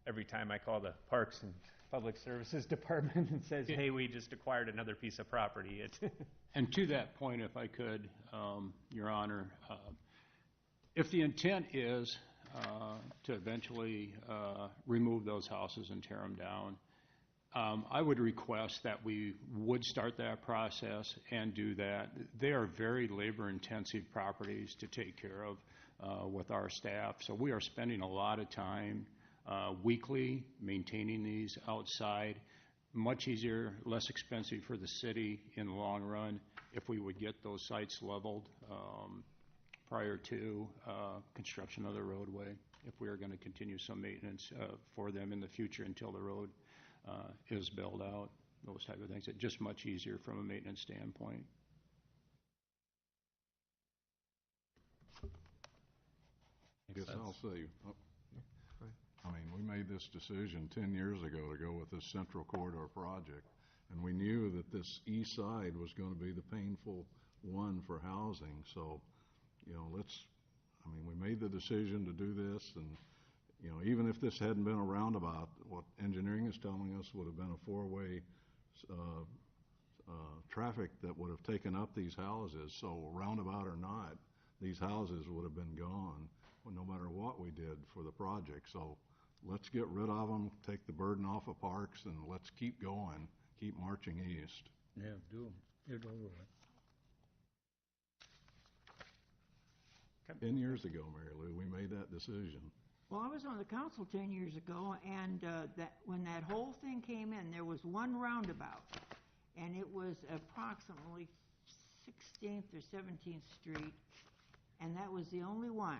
every time I call the Parks and Public Services Department and says, hey, we just acquired another piece of property. And to that point, if I could, Your Honor, if the intent is to eventually remove those houses and tear them down, I would request that we would start that process and do that. They are very labor-intensive properties to take care of with our staff, so we are spending a lot of time weekly maintaining these outside. Much easier, less expensive for the city in the long run if we would get those sites leveled prior to construction of the roadway, if we are going to continue some maintenance for them in the future until the road is built out, those type of things. It's just much easier from a maintenance standpoint. I guess I'll say, I mean, we made this decision 10 years ago to go with this Central Corridor project, and we knew that this east side was going to be the painful one for housing. So, you know, we made the decision to do this, and, you know, even if this hadn't been a roundabout, what engineering is telling us would have been a four-way traffic that would have taken up these houses. So roundabout or not, these houses would have been gone no matter what we did for the project. So let's get rid of them, take the burden off of parks, and let's keep going, keep marching east. Yeah, do them. Get over it. 10 years ago, Mary Lou, we made that decision. Well, I was on the council 10 years ago, and when that whole thing came in, there was one roundabout, and it was approximately 16th or 17th Street, and that was the only one.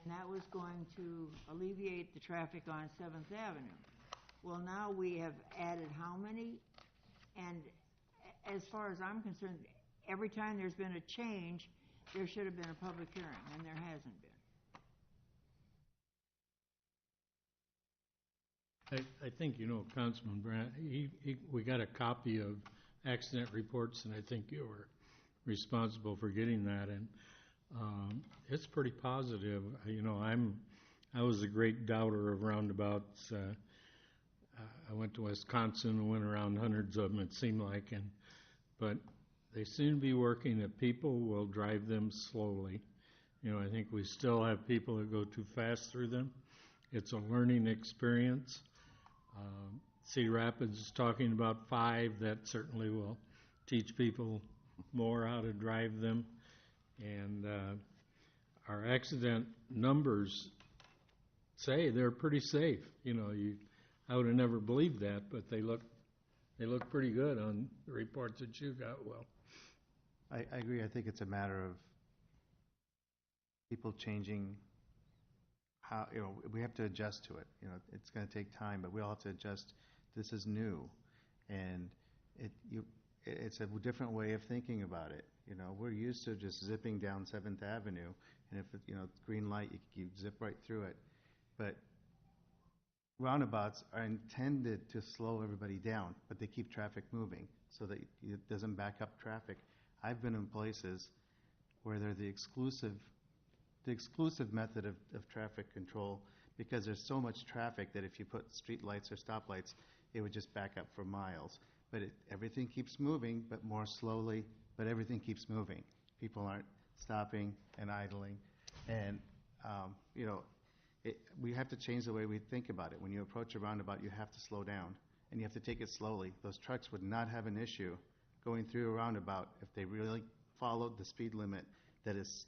And that was going to alleviate the traffic on 7th Avenue. Well, now we have added how many? And as far as I'm concerned, every time there's been a change, there should have been a public hearing, and there hasn't been. I think, you know, Councilman Brandt, we got a copy of accident reports, and I think you were responsible for getting that, and it's pretty positive. You know, I was a great doubter of roundabouts. I went to Wisconsin and went around hundreds of them, it seemed like, but they seem to be working that people will drive them slowly. You know, I think we still have people that go too fast through them. It's a learning experience. Cedar Rapids is talking about 5. That certainly will teach people more how to drive them. And our accident numbers say they're pretty safe. You know, I would have never believed that, but they look pretty good on the reports that you got, Will. I agree. I think it's a matter of people changing how, you know, we have to adjust to it. You know, it's going to take time, but we all have to adjust. This is new, and it's a different way of thinking about it. You know, we're used to just zipping down 7th Avenue, and if it's green light, you zip right through it. But roundabouts are intended to slow everybody down, but they keep traffic moving so that it doesn't back up traffic. I've been in places where they're the exclusive method of traffic control, because there's so much traffic that if you put street lights or stoplights, it would just back up for miles. But everything keeps moving, but more slowly, but everything keeps moving. People aren't stopping and idling. And, we have to change the way we think about it. When you approach a roundabout, you have to slow down, and you have to take it slowly. Those trucks would not have an issue going through a roundabout if they really followed the speed limit that is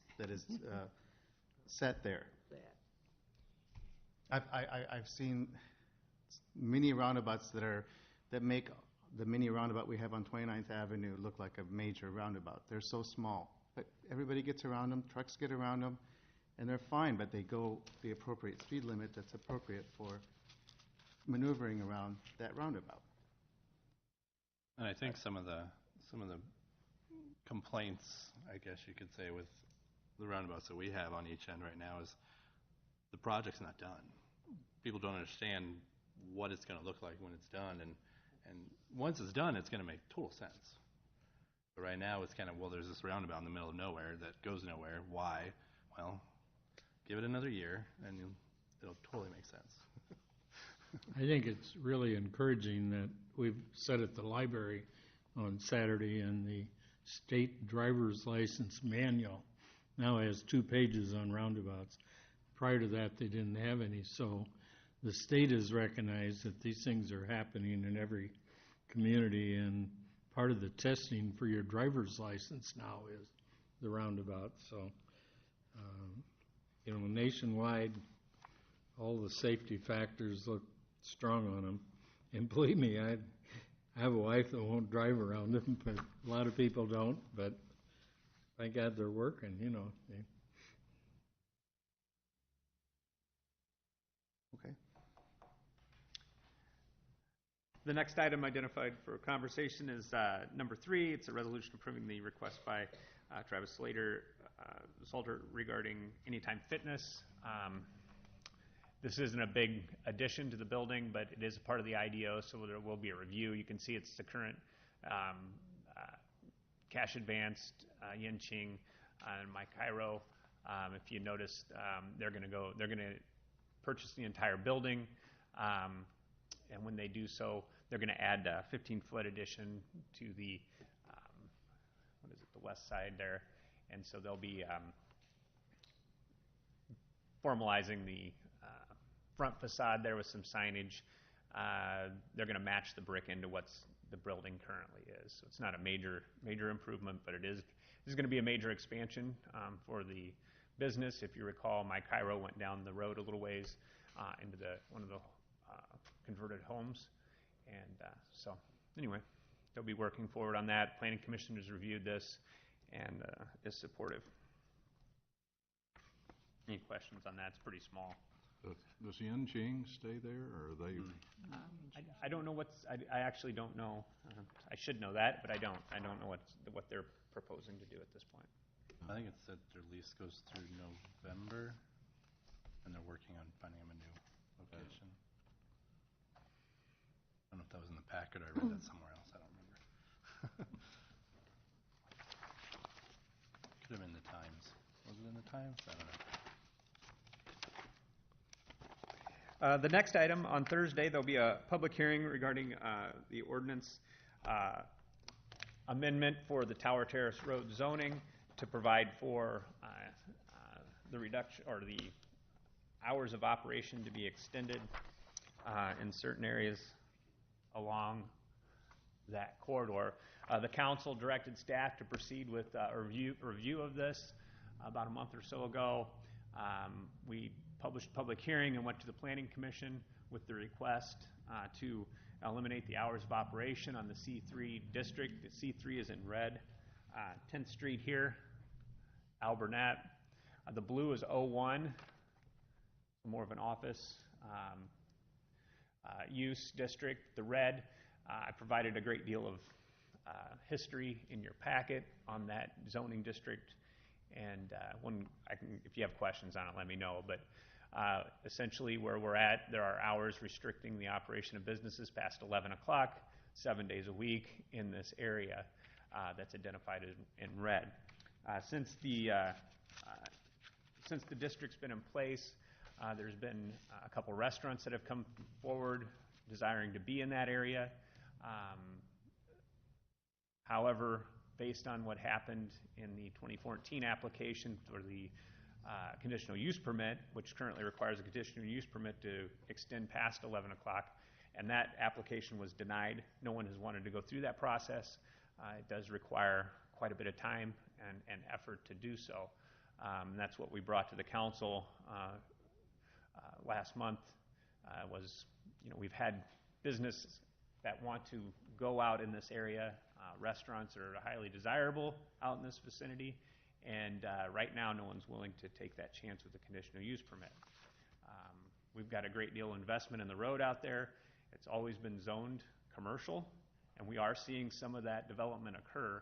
set there. I've seen mini roundabouts that make the mini roundabout we have on 29th Avenue look like a major roundabout. They're so small, but everybody gets around them, trucks get around them, and they're fine, but they go the appropriate speed limit that's appropriate for maneuvering around that roundabout. And I think some of the complaints, I guess you could say, with the roundabouts that we have on each end right now is the project's not done. People don't understand what it's going to look like when it's done, and once it's done, it's going to make total sense. But right now, it's kind of, well, there's this roundabout in the middle of nowhere that goes nowhere. Why? Well, give it another year, and it'll totally make sense. I think it's really encouraging that we've said at the library on Saturday, and the state driver's license manual now has 2 pages on roundabouts. Prior to that, they didn't have any, so the state has recognized that these things are happening in every community, and part of the testing for your driver's license now is the roundabout. So, nationwide, all the safety factors look strong on them. And believe me, I have a wife that won't drive around them, but a lot of people don't. But thank God they're working, Okay. The next item identified for conversation is number 3. It's a resolution approving the request by Travis Salter regarding Anytime Fitness. This isn't a big addition to the building, but it is a part of the IDO, so there will be a review. You can see it's the current cash advanced Yin Ching and My Cairo. If you noticed, they're going to purchase the entire building, and when they do so, they're going to add a 15-foot addition to the the west side there, and so they'll be formalizing the front facade there with some signage. They're going to match the brick into what's the building currently is. So it's not a major improvement, but this is going to be a major expansion for the business. If you recall, My Cairo went down the road a little ways into one of the converted homes, and so anyway, they'll be working forward on that. Planning Commission has reviewed this and is supportive. Any questions on that? It's pretty small. Does Yin Ching stay there, or are they? I don't know I actually don't know. I should know that, but I don't. I don't know what they're proposing to do at this point. I think it said their lease goes through November, and they're working on finding them a new location. I don't know if that was in the packet or I read that somewhere else. I don't remember. Could have been the Times. Was it in the Times? I don't know. The next item on Thursday, there'll be a public hearing regarding the ordinance amendment for the Tower Terrace Road zoning to provide for the reduction or the hours of operation to be extended in certain areas along that corridor. The council directed staff to proceed with a review of this about a month or so ago. We published a public hearing and went to the Planning Commission with the request to eliminate the hours of operation on the C3 district. The C3 is in red. 10th Street here, Alburnett. The blue is 01, more of an office use district. The red, I provided a great deal of history in your packet on that zoning district, and if you have questions on it, let me know. But essentially where we're at, there are hours restricting the operation of businesses past 11 o'clock, 7 days a week in this area that's identified in red. Since the district's been in place, there's been a couple restaurants that have come forward desiring to be in that area. However, based on what happened in the 2014 application for the conditional use permit, which currently requires a conditional use permit to extend past 11 o'clock, and that application was denied. No one has wanted to go through that process. It does require quite a bit of time and effort to do so. That's what we brought to the council last month. We've had businesses that want to go out in this area. Restaurants are highly desirable out in this vicinity, and right now no one's willing to take that chance with a conditional use permit. We've got a great deal of investment in the road out there. It's always been zoned commercial, and we are seeing some of that development occur.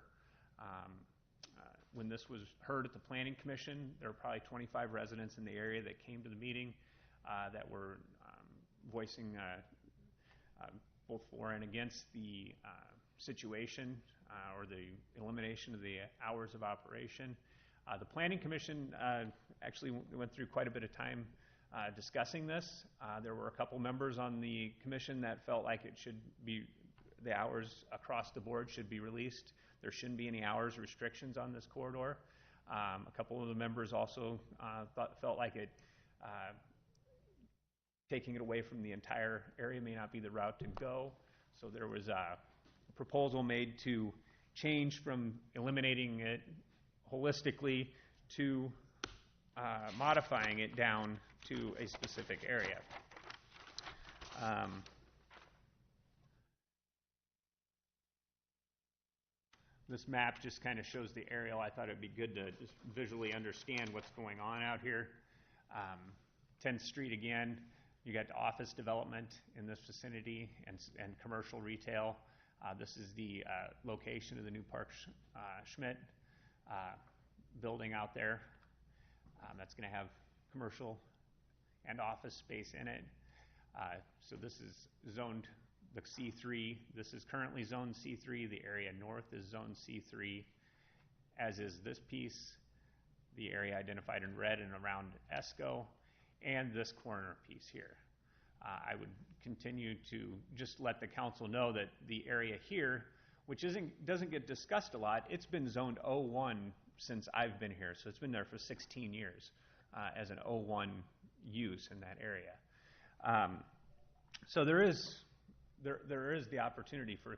When this was heard at the Planning Commission, there were probably 25 residents in the area that came to the meeting that were voicing both for and against the situation or the elimination of the hours of operation. The Planning Commission actually went through quite a bit of time discussing this. There were a couple members on the commission that felt like the hours across the board should be released. There shouldn't be any hours restrictions on this corridor. A couple of the members also felt like taking it away from the entire area may not be the route to go. So there was a proposal made to change from eliminating it holistically to modifying it down to a specific area. This map just kind of shows the aerial. I thought it'd be good to just visually understand what's going on out here. 10th Street again, you got office development in this vicinity and commercial retail. This is the location of the new Park Schmidt building out there. That's going to have commercial and office space in it. So this is zoned the C3. This is currently zoned C3. The area north is zoned C3, as is this piece, the area identified in red and around ESCO, and this corner piece here. I would continue to just let the council know that the area here, which doesn't get discussed a lot, it's been zoned O1 since I've been here, so it's been there for 16 years as an O1 use in that area. So there is the opportunity for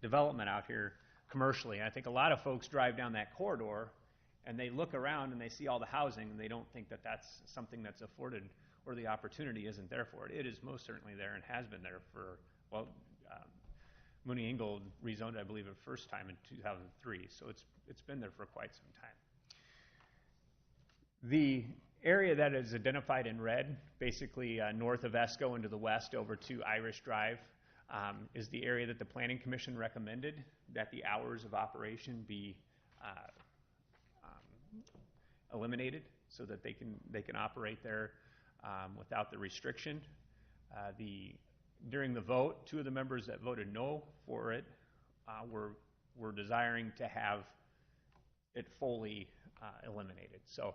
development out here commercially. I think a lot of folks drive down that corridor and they look around and they see all the housing and they don't think that that's something that's afforded or the opportunity isn't there for it. It is most certainly there and has been there for, well, Mooney Ingold rezoned, I believe, the first time in 2003, so it's been there for quite some time. The area that is identified in red, basically north of ESCO and to the west over to Irish Drive, is the area that the Planning Commission recommended that the hours of operation be eliminated so that they can operate there without the restriction. During the vote, two of the members that voted no for it were desiring to have it fully eliminated. So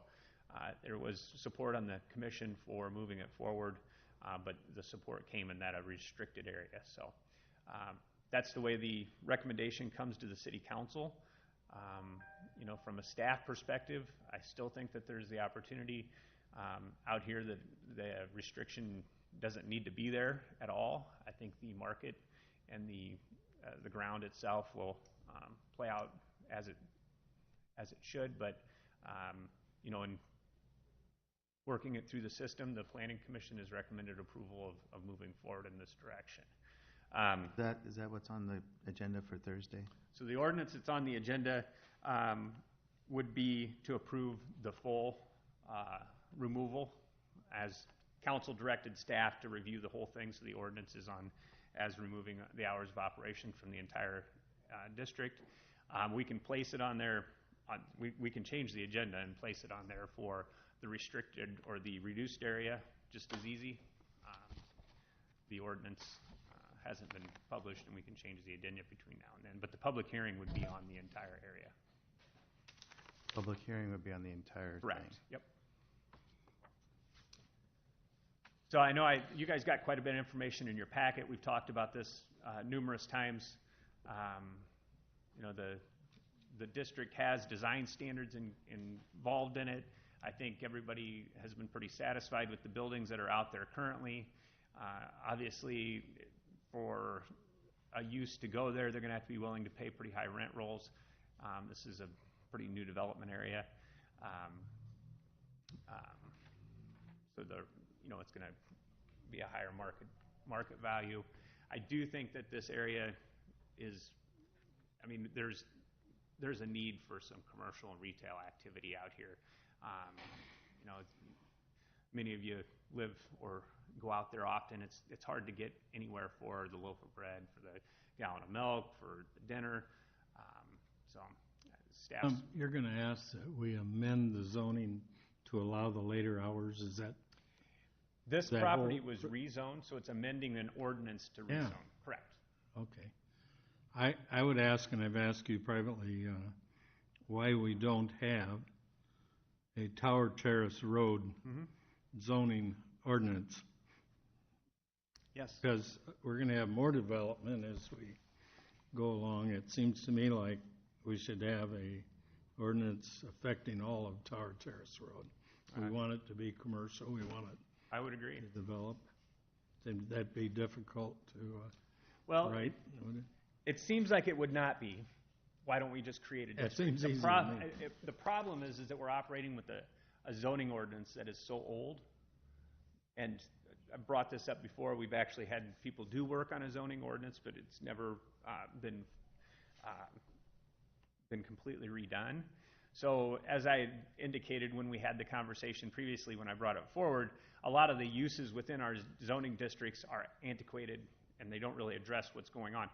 there was support on the commission for moving it forward, but the support came in that a restricted area. So that's the way the recommendation comes to the city council. You know, from a staff perspective, I still think that there's the opportunity out here that the restriction doesn't need to be there at all. I think the market and the ground itself will play out as it should. But you know, in working it through the system, the Planning Commission has recommended approval of moving forward in this direction. Is that what's on the agenda for Thursday? So the ordinance that's on the agenda would be to approve the full removal, as council directed staff to review the whole thing, so the ordinance is on as removing the hours of operation from the entire district. We can place it on there, we can change the agenda and place it on there for the restricted or the reduced area, just as easy. The ordinance hasn't been published and we can change the agenda between now and then, but the public hearing would be on the entire area. Public hearing would be on the entire Correct. thing. Yep. So I know you guys got quite a bit of information in your packet. We've talked about this numerous times. You know, the district has design standards involved in it. I think everybody has been pretty satisfied with the buildings that are out there currently. Obviously, for a use to go there, they're going to have to be willing to pay pretty high rent rolls. This is a pretty new development area. So you know, it's going to be a higher market value. I do think that this area is, I mean, there's a need for some commercial and retail activity out here. You know, many of you live or go out there often. It's hard to get anywhere for the loaf of bread, for the gallon of milk, for the dinner. So staff. You're going to ask that we amend the zoning to allow the later hours, is that? This property was rezoned, so it's amending an ordinance to rezone. Yeah. Correct. Okay. I would ask, and I've asked you privately, why we don't have a Tower Terrace Road zoning ordinance. Yes. Because we're going to have more development as we go along. It seems to me like we should have a ordinance affecting all of Tower Terrace Road. We want it to be commercial. We want it I would agree. to develop. Seems that'd be difficult to Well, write, wouldn't it seems like it would not be. Why don't we just create a That district? seems easy to me. The problem is that we're operating with a zoning ordinance that is so old. And I brought this up before. We've actually had people do work on a zoning ordinance, but it's never been completely redone. So as I indicated when we had the conversation previously, when I brought it forward, a lot of the uses within our zoning districts are antiquated and they don't really address what's going on.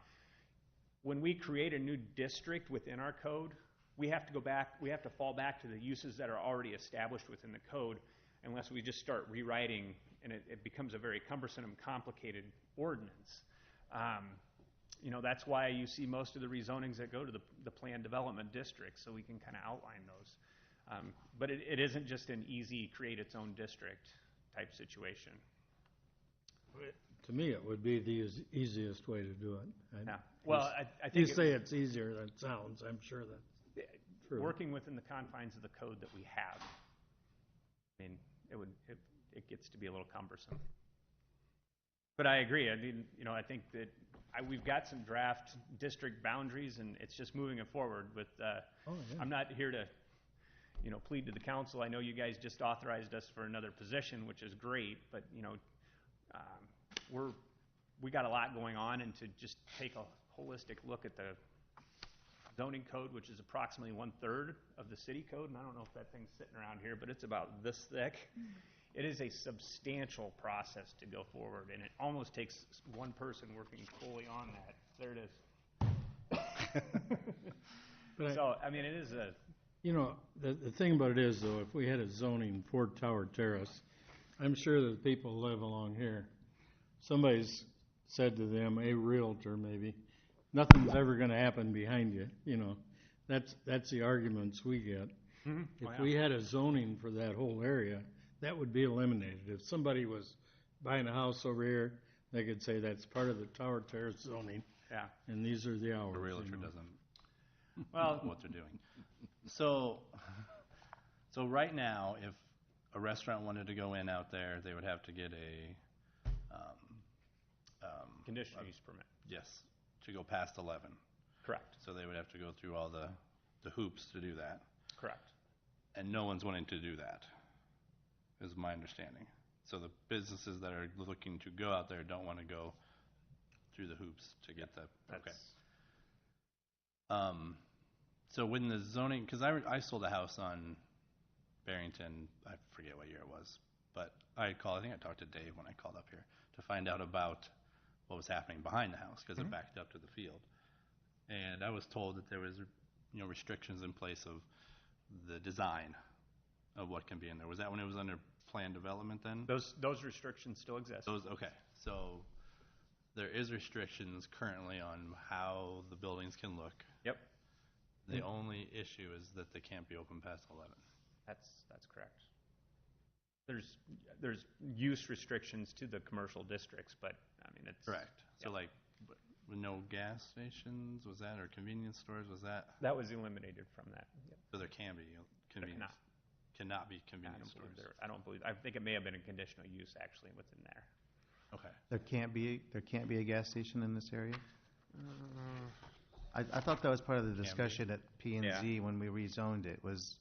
When we create a new district within our code, we have to fall back to the uses that are already established within the code, unless we just start rewriting, and it becomes a very cumbersome and complicated ordinance. That's why you see most of the rezonings that go to the planned development district, so we can kind of outline those. But it isn't just an easy create its own district type situation. To me, it would be the easiest way to do it. Yeah. Well, I think You say it's easier than it sounds, I'm sure that's true. working within the confines of the code that we have, I mean, it gets to be a little cumbersome. But I agree. I mean, I think that we've got some draft district boundaries, and it's just moving it forward. With I'm not here to, plead to the council. I know you guys just authorized us for another position, which is great. But we got a lot going on, and to just take a holistic look at the zoning code, which is approximately 1/3 of the city code, and I don't know if that thing's sitting around here, but it's about this thick. It is a substantial process to go forward, and it almost takes one person working fully on that. There it is. So, I mean, it is a... The thing about it is, though, if we had a zoning for Tower Terrace, I'm sure that people who live along here, somebody's said to them, a realtor maybe, nothing's ever going to happen behind you, That's the arguments we get. Mm-hmm. If we had a zoning for that whole area, that would be eliminated. If somebody was buying a house over here, they could say that's part of the Tower Terrace zoning, Yeah. and these are the hours. The realtor doesn't Well, know what they're doing. So right now, if a restaurant wanted to go in out there, they would have to get a conditional use permit. yes, to go past 11. Correct. So they would have to go through all the hoops to do that. Correct. And no one's wanting to do that, is my understanding. So the businesses that are looking to go out there don't want to go through the hoops to get the, okay. So when the zoning, because I sold a house on Barrington, I forget what year it was, but I think I talked to Dave when I called up here to find out about what was happening behind the house, because it backed up to the field. And I was told that there was, restrictions in place of the design of what can be in there. Was that when it was under planned development then? Those restrictions still exist. Okay. So there is restrictions currently on how the buildings can look. Yep. The only issue is that they can't be open past 11. That's correct. There's use restrictions to the commercial districts, but I mean it's Correct. So yeah. like with no gas stations, was that, or convenience stores, was that? That was eliminated from that. Yep. So there can be convenience. Cannot be convenience stores. I think it may have been a conditional use actually within there. Okay. There can't be a gas station in this area? I thought that was part of the discussion at P&Z when we rezoned it, was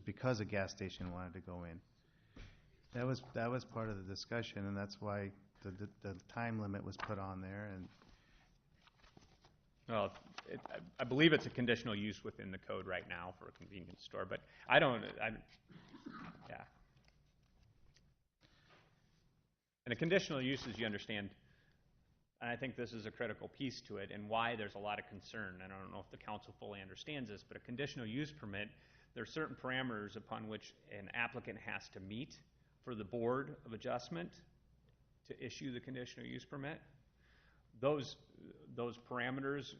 because a gas station wanted to go in. That was part of the discussion, and that's why the time limit was put on there. And Well, I believe it's a conditional use within the code right now for a convenience store, but yeah. And a conditional use, as you understand, and I think this is a critical piece to it and why there's a lot of concern, and I don't know if the council fully understands this, but a conditional use permit, there are certain parameters upon which an applicant has to meet for the Board of Adjustment to issue the conditional use permit. Those parameters,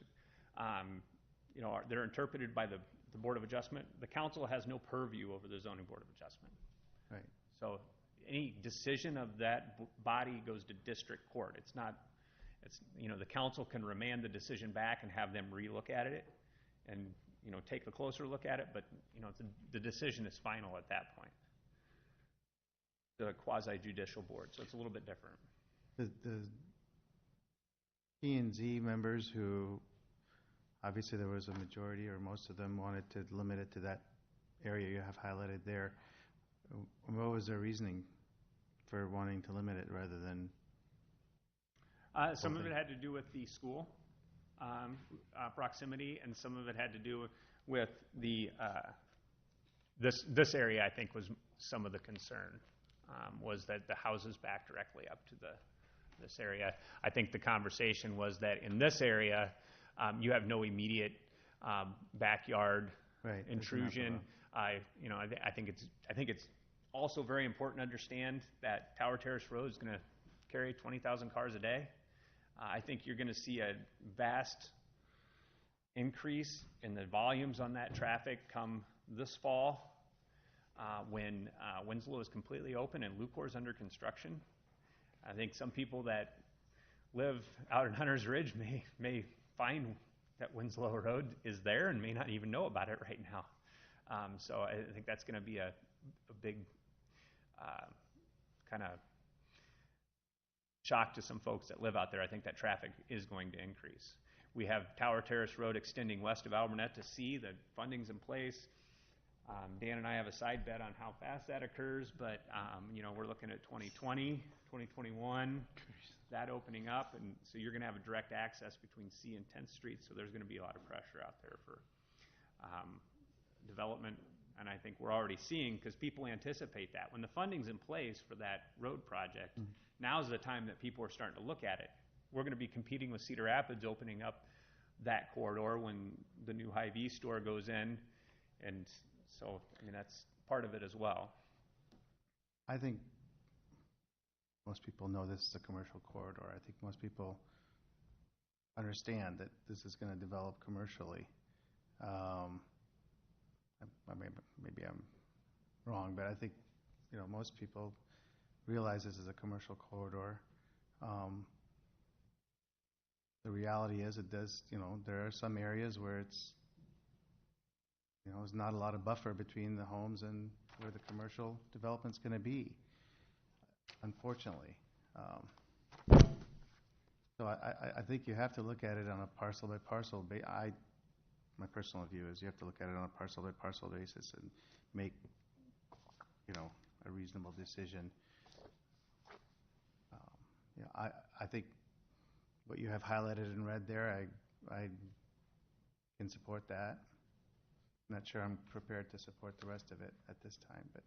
they're interpreted by the Board of Adjustment. The council has no purview over the Zoning Board of Adjustment. right. So any decision of that body goes to district court. The council can remand the decision back and have them relook at it and, take a closer look at it, but, the decision is final at that point. the quasi-judicial board, so it's a little bit different. The P and Z members who, obviously there was a majority, or most of them wanted to limit it to that area you have highlighted there. What was their reasoning for wanting to limit it rather than? Some of it had to do with the school proximity, and some of it had to do with the this area. I think was some of the concern was that the houses back directly up to this area. I think the conversation was that in this area you have no immediate backyard intrusion. I think it's also very important to understand that Tower Terrace Road is going to carry 20,000 cars a day. I think you're going to see a vast increase in the volumes on that traffic come this fall when Winslow is completely open and Lucor is under construction. I think some people that live out in Hunter's Ridge may find that Winslow Road is there and may not even know about it right now. So I think that's going to be a big kind of shock to some folks that live out there. I think that traffic is going to increase. We have Tower Terrace Road extending west of Albernet to C. The funding's in place. Dan and I have a side bet on how fast that occurs, but we're looking at 2020, 2021, that opening up, and so you're going to have a direct access between C and 10th Street, so there's going to be a lot of pressure out there for development, and I think we're already seeing, because people anticipate that. When the funding's in place for that road project, now's the time that people are starting to look at it. We're going to be competing with Cedar Rapids opening up that corridor when the new Hy-Vee store goes in, and so, that's part of it as well. I think most people know this is a commercial corridor. I think most people understand that this is going to develop commercially. Maybe I'm wrong, but I think most people realize this is a commercial corridor. The reality is, it does. There are some areas where it's there's not a lot of buffer between the homes and where the commercial development's going to be, unfortunately. So I think you have to look at it on a parcel by parcel. My personal view is you have to look at it on a parcel by parcel basis and make a reasonable decision. I think what you have highlighted in red there, I can support that. I'm not sure I'm prepared to support the rest of it at this time, but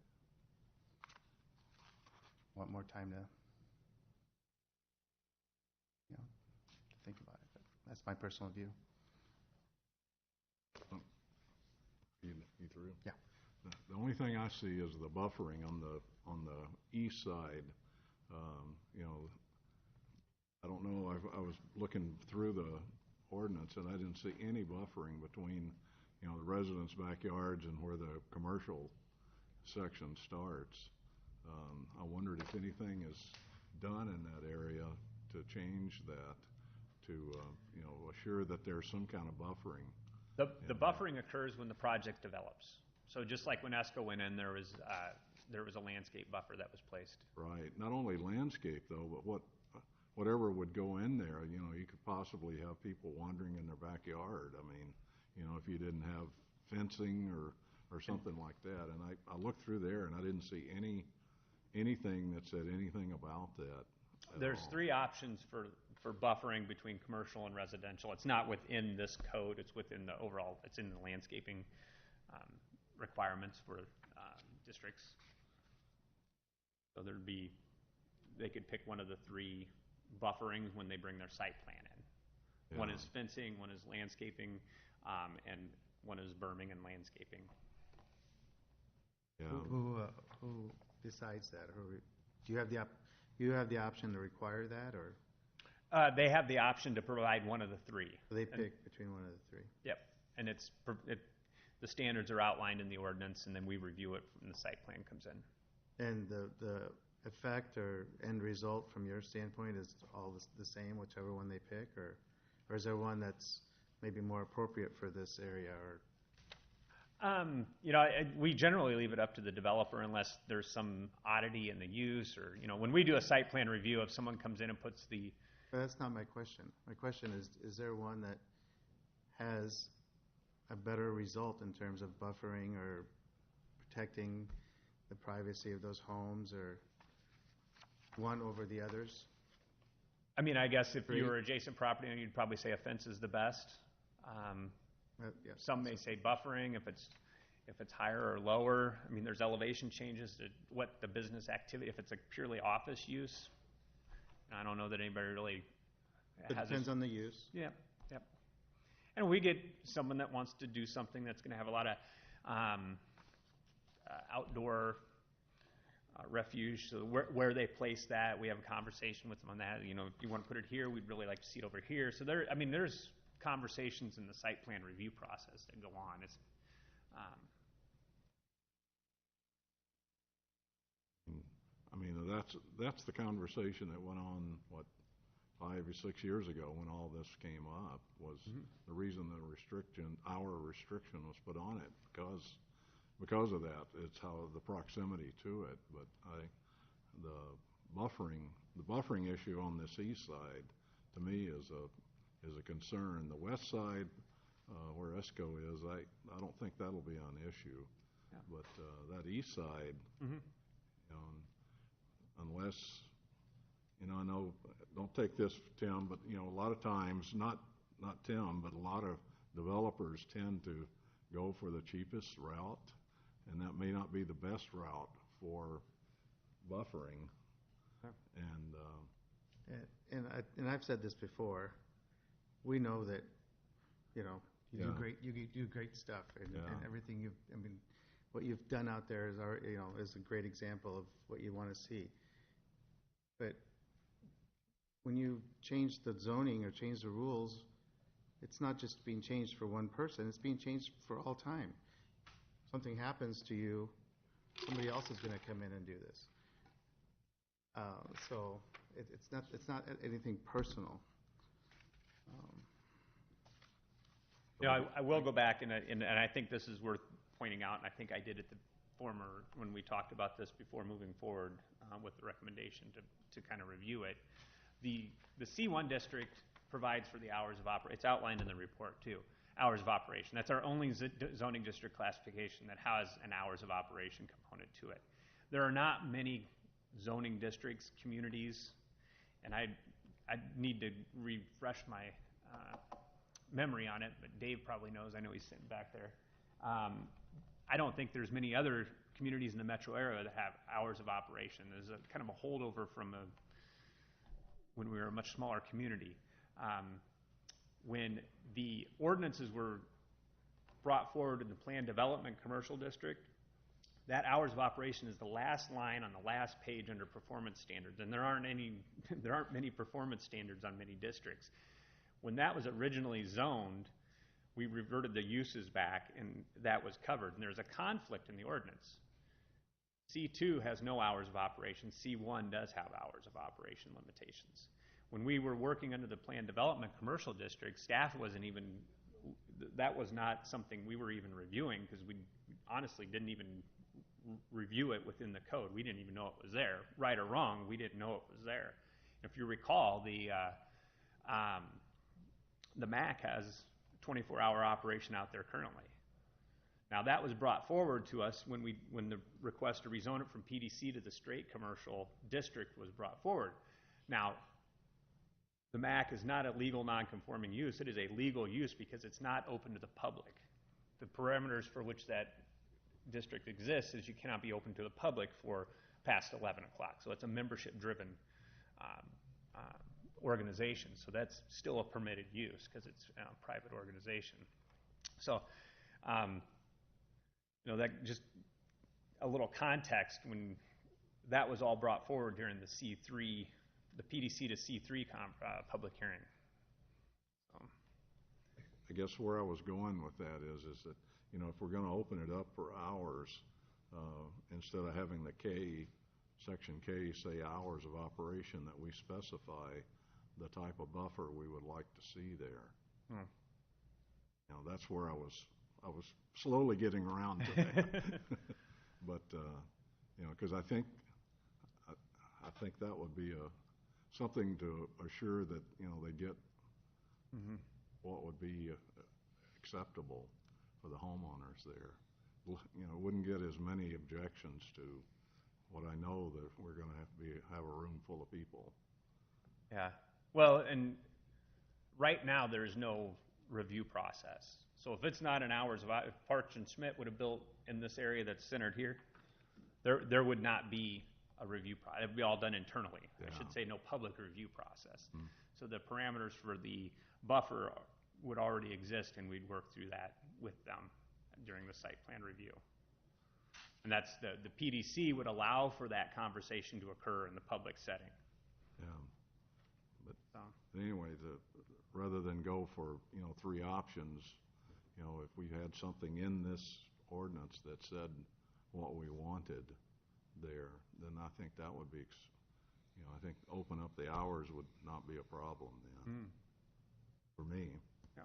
want more time to think about it. But that's my personal view. You through? Yeah. The only thing I see is the buffering on the east side. I don't know. I was looking through the ordinance and I didn't see any buffering between the residents' backyards and where the commercial section starts. I wondered if anything is done in that area to change that, to assure that there's some kind of buffering. The buffering occurs when the project develops. So just like when ESCO went in, there was a landscape buffer that was placed. Right. Not only landscape though, but whatever would go in there. You could possibly have people wandering in their backyard. If you didn't have fencing or something like that. And I looked through there and I didn't see anything that said anything about that. There's three options for buffering between commercial and residential. It's not within this code. It's within the overall. It's in the landscaping requirements for districts. So they could pick one of the three bufferings when they bring their site plan in. Yeah. One is fencing, one is landscaping, and one is berming and landscaping. Yeah. Who decides that? Do you have the option to require that, or? They have the option to provide one of the three. So they pick between one of the three. Yep, and the standards are outlined in the ordinance, and then we review it when the site plan comes in. And the effect or end result from your standpoint is all the same, whichever one they pick, or is there one that's maybe more appropriate for this area? Or We generally leave it up to the developer unless there's some oddity in the use or, when we do a site plan review, if someone comes in and puts the, But that's not my question. My question is there one that has a better result in terms of buffering or protecting the privacy of those homes, or one over the others? I guess if you Great. were adjacent property, you'd probably say a fence is the best. Yeah. Some may say buffering if it's higher or lower. There's elevation changes to what the business activity, if it's a purely office use. I don't know that anybody really It has depends on the use. Yep. And we get someone that wants to do something that's going to have a lot of outdoor refuge. So where they place that, we have a conversation with them on that. If you want to put it here, we'd really like to see it over here. So there's conversations in the site plan review process that go on. It's that's the conversation that went on, 5 or 6 years ago when all this came up, was the reason our restriction was put on it, because of that. It's how the proximity to it. But the buffering issue on this east side, to me, is a concern. The west side, where ESCO is, I don't think that'll be an issue. Yeah. But that east side, unless, I know, don't take this, Tim, but a lot of times, not Tim, but a lot of developers tend to go for the cheapest route, and that may not be the best route for buffering. And I've said this before. We know that, you Yeah. do great stuff, and Yeah. everything what you've done out there is a great example of what you want to see. But when you change the zoning or change the rules, it's not just being changed for one person, it's being changed for all time. Something happens to you, somebody else is going to come in and do this. So it's not anything personal. I will go back, and I think this is worth pointing out, and I think I did it when we talked about this before moving forward with the recommendation to kind of review it. The C1 district provides for the hours of operation. It's outlined in the report, too. Hours of operation. That's our only zoning district classification that has an hours of operation component to it. There are not many zoning districts, communities, and I need to refresh my memory on it, but Dave probably knows. I know he's sitting back there. I don't think there's many other communities in the metro area that have hours of operation. There's a kind of a holdover from when we were a much smaller community. When the ordinances were brought forward in the planned development commercial district, that hours of operation is the last line on the last page under performance standards, and there aren't many performance standards on many districts. When that was originally zoned, we reverted the uses back, and that was covered. And there's a conflict in the ordinance. C2 has no hours of operation. C1 does have hours of operation limitations. When we were working under the planned development commercial district, staff that was not something we were even reviewing, because we honestly didn't even review it within the code. We didn't even know it was there. Right or wrong, we didn't know it was there. If you recall, the MAC has 24-hour operation out there currently. Now, that was brought forward to us when the request to rezone it from PDC to the straight commercial district was brought forward. Now, the MAC is not a legal non-conforming use. It is a legal use because it's not open to the public. The parameters for which that district exists is you cannot be open to the public for past 11 o'clock. So it's a membership-driven organization. So that's still a permitted use because it's a private organization. So, that just a little context when that was all brought forward during the C3, the PDC to C3 public hearing. I guess where I was going with that is that, if we're going to open it up for hours, instead of having the section K say hours of operation, that we specify the type of buffer we would like to see there. That's where I was I was slowly getting around to that. But, you know, because I think that would be something to assure that, you know, they get what would be acceptable for the homeowners there. You know, wouldn't get as many objections to what I know that we're going to have a room full of people. Yeah. Well, and right now, there's no review process. So if it's not an hours of, if Parch and Schmidt would have built in this area that's centered here, there would not be a review process. It would be all done internally. Yeah. I should say no public review process. So the parameters for the buffer would already exist, and we'd work through that with them during the site plan review. And that's the PDC would allow for that conversation to occur in the public setting. Yeah. But anyway, rather than go for, you know, 3 options, you know, if we had something in this ordinance that said what we wanted there, then I think that would be, you know, I think open up the hours would not be a problem then for me. Yeah.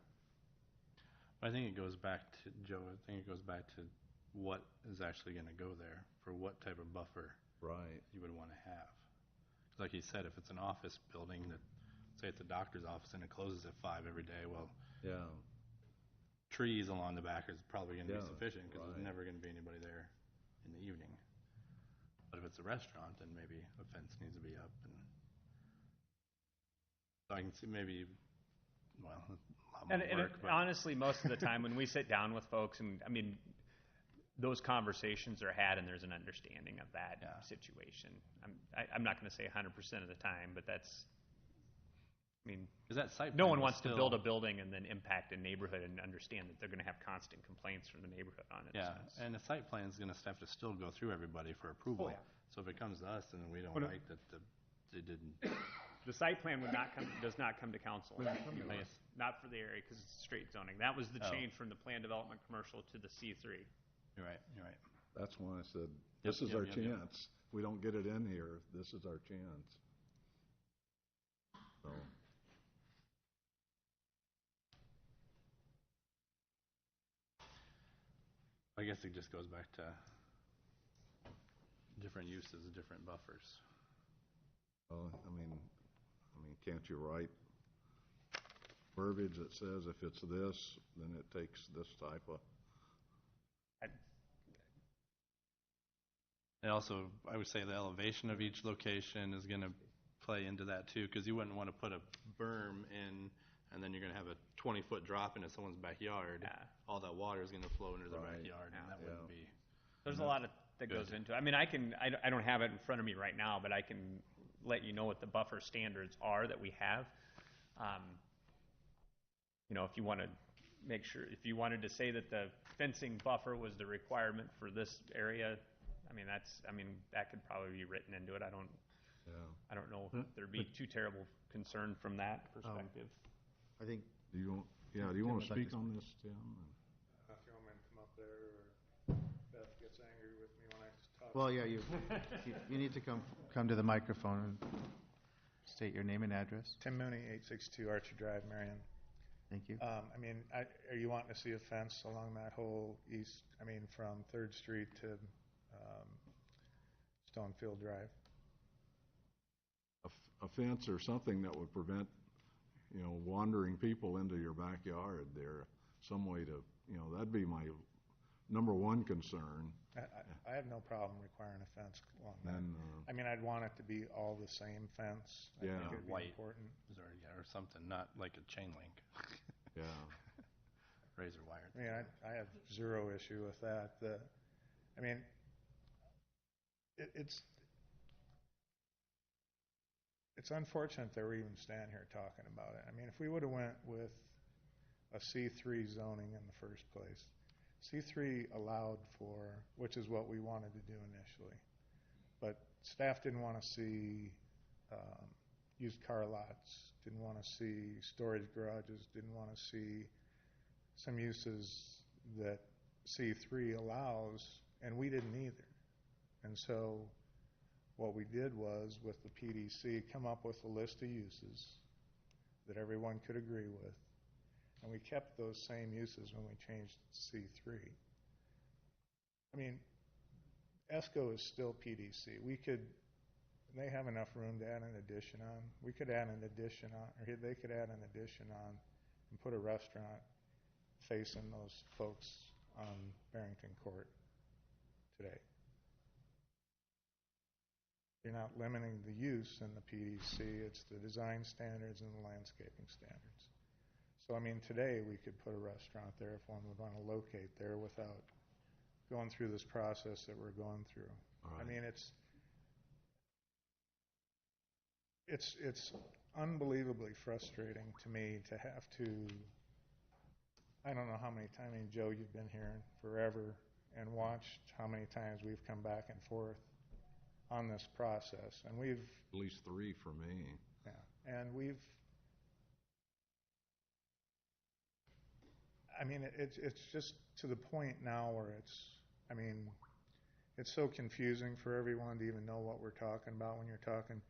I think it goes back to, Joe, I think it goes back to what is actually going to go there, for what type of buffer Right. you would want to have. 'Cause like you said, if it's an office building that, say it's a doctor's office and it closes at 5 every day, well, Yeah. trees along the back is probably going to Yeah, be sufficient because right. there's never going to be anybody there in the evening. But if it's a restaurant, then maybe a fence needs to be up. And so I can see maybe, well, a lot more And work. But honestly, most of the time when we sit down with folks, and I mean, those conversations are had and there's an understanding of that situation. I'm not going to say 100% of the time, but that's, I mean, is that site no plan one was wants to build a still- building and then impact a neighborhood and understand that they're going to have constant complaints from the neighborhood on it. Yeah, and the site plan is going to have to still go through everybody for approval. Oh, yeah. So if it comes to us and we don't Well, like that they didn't. The site plan does not come to council. Not for the area because it's straight zoning. That was the Oh. change from the planned development commercial to the C3. You're right. You're right. That's why I said, this is yep, our yep. chance. If we don't get it in here, this is our chance. So, I guess it just goes back to different uses, different buffers. I mean, can't you write verbiage that says if it's this, then it takes this type of, And also, I would say the elevation of each location is going to play into that too, because you wouldn't want to put a berm in, and then you're going to have a 20-foot drop into someone's backyard. Yeah. All that water is going to flow into their Right. backyard, and that wouldn't be. There's a lot that goes into it. I mean, I don't have it in front of me right now, but I can let you know what the buffer standards are that we have. You know, if you want to make sure, if you wanted to say that the fencing buffer was the requirement for this area, that could probably be written into it. I don't know if there'd be too terrible concern from that perspective. I think, do you want to Tim would like speak to on this, Tim? If you want me to come up there, or Beth gets angry with me when I talk. well, yeah, you need to come to the microphone and state your name and address. Tim Mooney, 862 Archer Drive, Marion. Thank you. Are you wanting to see a fence along that whole from 3rd Street to Stonefield Drive? A fence or something that would prevent, you know, wandering people into your backyard there, some way to, you know, that'd be my number one concern. I have no problem requiring a fence along that. And, I'd want it to be all the same fence. I Yeah. think it'd be White. important. Or something, not like a chain link, yeah. razor wire. I have zero issue with that. It's unfortunate that we're even standing here talking about it. If we would have went with a C3 zoning in the first place, C3 allowed for, which is what we wanted to do initially, but staff didn't want to see used car lots, didn't want to see storage garages, didn't want to see some uses that C3 allows, and we didn't either. And so what we did was, with the PDC, come up with a list of uses that everyone could agree with, and we kept those same uses when we changed to C3. I mean, ESCO is still PDC. They have enough room to add an addition on. We could add an addition on, or they could add an addition on and put a restaurant facing those folks on Barrington Court today. You're not limiting the use in the PDC, it's the design standards and the landscaping standards. So, I mean, today we could put a restaurant there if one would want to locate there without going through this process that we're going through. Right. I mean, it's unbelievably frustrating to me to have to, I don't know how many times, I mean, Joe, you've been here forever and watched how many times we've come back and forth on this process, and we've... At least 3 for me. Yeah, and we've... I mean, it's just to the point now where I mean, it's so confusing for everyone to even know what we're talking about when you're talking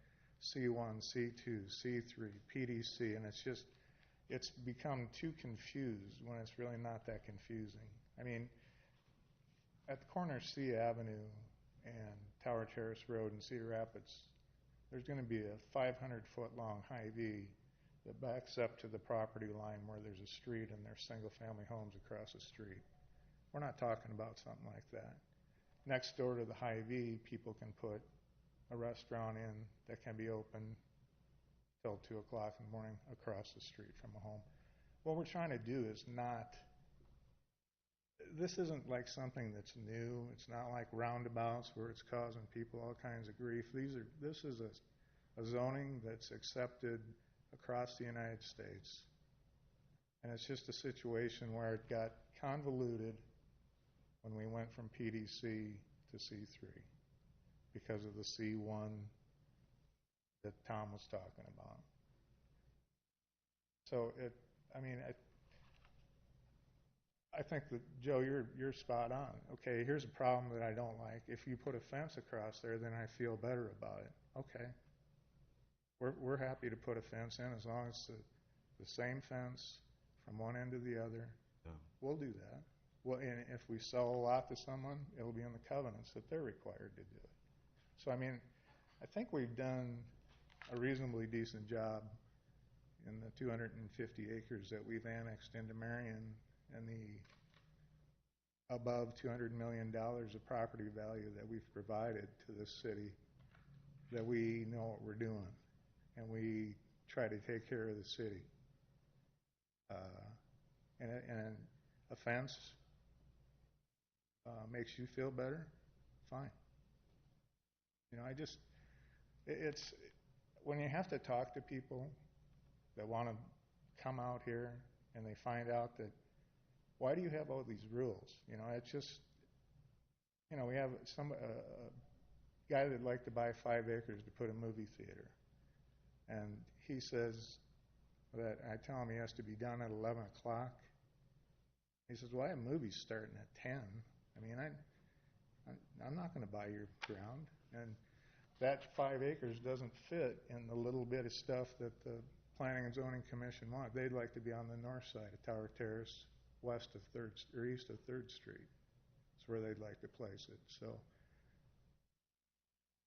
C1, C2, C3, PDC, and it's become too confused when it's really not that confusing. I mean, at the corner of C Avenue and Tower Terrace Road in Cedar Rapids, there's going to be a 500-foot long Hy-V that backs up to the property line where there's a street and there's single-family homes across the street. We're not talking about something like that. Next door to the Hy-V, people can put a restaurant in that can be open till 2 o'clock in the morning across the street from a home. What we're trying to do is not, this isn't like something that's new. It's not like roundabouts where it's causing people all kinds of grief. This is a zoning that's accepted across the United States. And it's just a situation where it got convoluted when we went from PDC to C3 because of the C1 that Tom was talking about. So I think that, Joe, you're spot on. Okay, here's a problem that I don't like. If you put a fence across there, then I feel better about it. Okay. We're happy to put a fence in as long as the same fence from one end to the other. Yeah. We'll do that. Well, and if we sell a lot to someone, it'll be in the covenants that they're required to do it. So, I mean, I think we've done a reasonably decent job in the 250 acres that we've annexed into Marion and the above $200 million of property value that we've provided to this city, that we know what we're doing and we try to take care of the city. And a fence makes you feel better, fine. You know, it's when you have to talk to people that want to come out here and they find out that, why do you have all these rules? You know, it's just, you know, we have a guy that'd like to buy 5 acres to put a movie theater. And he says that, I tell him he has to be done at 11 o'clock. He says, well, I have movies starting at 10. I mean, I'm not going to buy your ground. And that 5 acres doesn't fit in the little bit of stuff that the Planning and Zoning Commission want. They'd like to be on the north side of Tower Terrace, west of 3rd or east of 3rd Street. That's where they'd like to place it. So,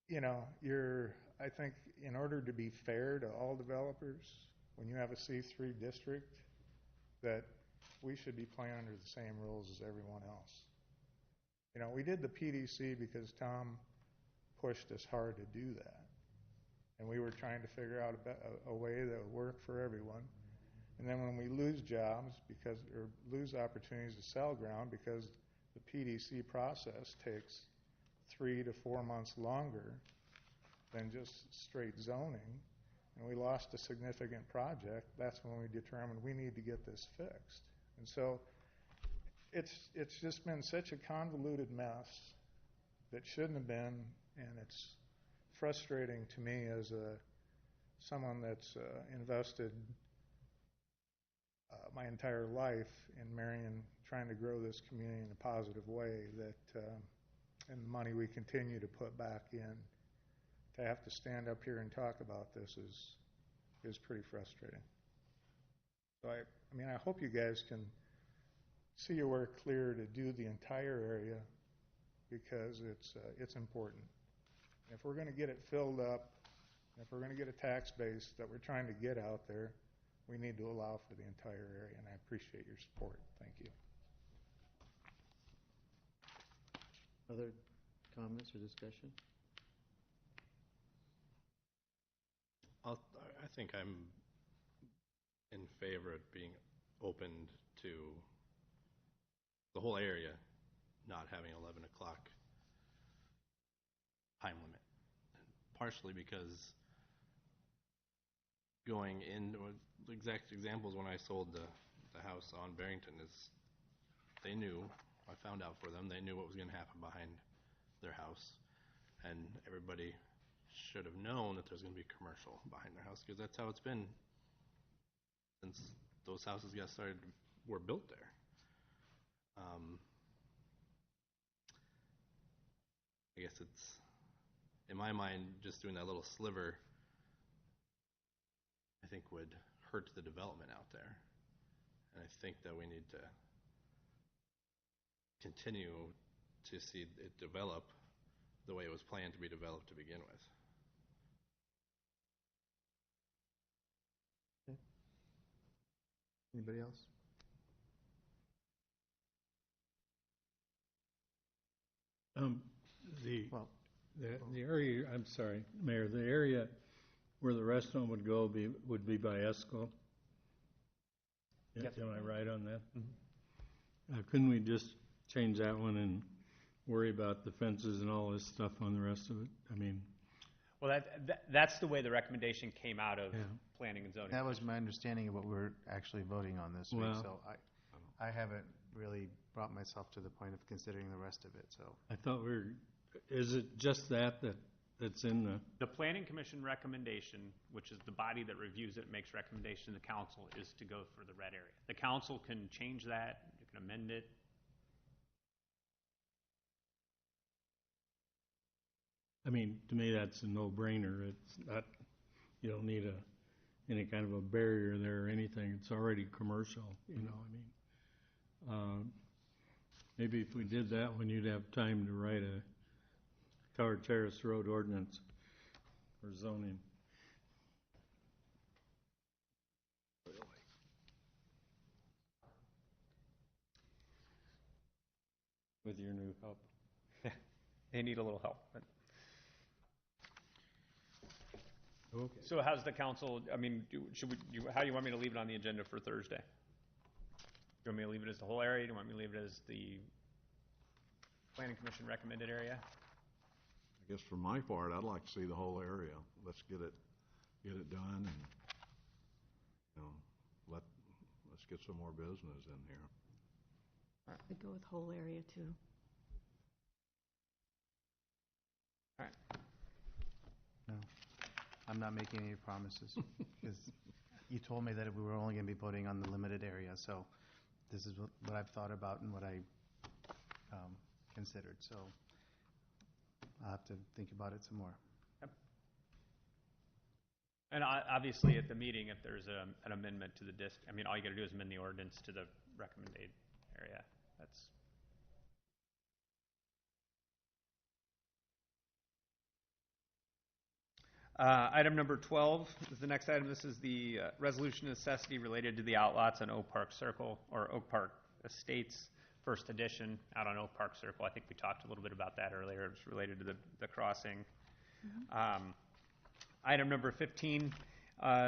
you know, I think in order to be fair to all developers, when you have a C3 district, that we should be playing under the same rules as everyone else. You know, we did the PDC because Tom pushed us hard to do that. And we were trying to figure out a way that would work for everyone. And then when we lose jobs or lose opportunities to sell ground because the PDC process takes 3 to 4 months longer than just straight zoning, and we lost a significant project, that's when we determined we need to get this fixed. And so it's just been such a convoluted mess that shouldn't have been, and it's frustrating to me as someone that's invested my entire life in Marion, trying to grow this community in a positive way, that and the money we continue to put back in, to have to stand up here and talk about this is pretty frustrating. So I mean, I hope you guys can see your work clear to do the entire area because it's important. If we're going to get it filled up, if we're going to get a tax base that we're trying to get out there, we need to allow for the entire area, and I appreciate your support. Thank you. Other comments or discussion? I think I'm in favor of being opened to the whole area not having 11 o'clock time limit. Partially because going in, the exact examples when I sold the house on Barrington is they knew, I found out for them, they knew what was going to happen behind their house. And everybody should have known that there's going to be commercial behind their house because that's how it's been since those houses got started, were built there. I guess it's, in my mind, just doing that little sliver, I think would hurt the development out there. And I think that we need to continue to see it develop the way it was planned to be developed to begin with. Okay. Anybody else? Well, The area, I'm sorry, Mayor, the area where the restaurant would go would be by ESCO? Yep. Am I right on that? Mm-hmm. Couldn't we just change that one and worry about the fences and all this stuff on the rest of it? I mean... Well, that's the way the recommendation came out of Yeah. Planning and Zoning. That was my understanding of what we're actually voting on this week, Well- so I haven't really brought myself to the point of considering the rest of it, so. I thought is it just that's in the... The Planning Commission recommendation, which is the body that reviews it, makes recommendation to the council, is to go for the red area. The council can change that, you can amend it. I mean, to me, that's a no-brainer. It's not, you don't need any kind of a barrier there or anything. It's already commercial, you know, I mean. Maybe if we did that one, you'd have time to write a Tower Terrace Road ordinance for zoning. With your new help. They need a little help. But. Okay. So how's the council, I mean, how do you want me to leave it on the agenda for Thursday? Do you want me to leave it as the whole area? Do you want me to leave it as the Planning Commission recommended area? I guess for my part, I'd like to see the whole area. Let's get it done, and you know, let's get some more business in here. I'd go with whole area too. All right. No, I'm not making any promises, because you told me that we were only going to be voting on the limited area, so this is what I've thought about and what I considered, so I'll have to think about it some more. Yep. And obviously at the meeting, if there's an amendment to the I mean, all you got to do is amend the ordinance to the recommended area. That's... item number 12 is the next item. This is the resolution of necessity related to the outlots on Oak Park Circle, or Oak Park Estates, first edition out on Oak Park Circle. I think we talked a little bit about that earlier. It's related to the crossing. Mm-hmm. Item number 15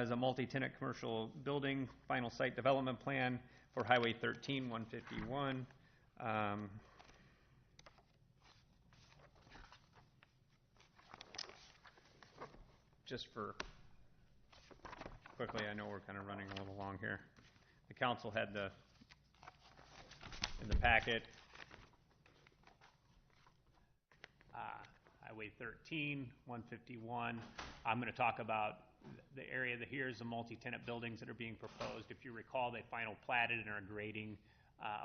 is a multi-tenant commercial building, final site development plan for Highway 13, 151. Just for quickly, I know we're kind of running a little long here. The council had in the packet Highway 13, 151. I'm going to talk about the area that here is the multi-tenant buildings that are being proposed. If you recall, they final platted and are grading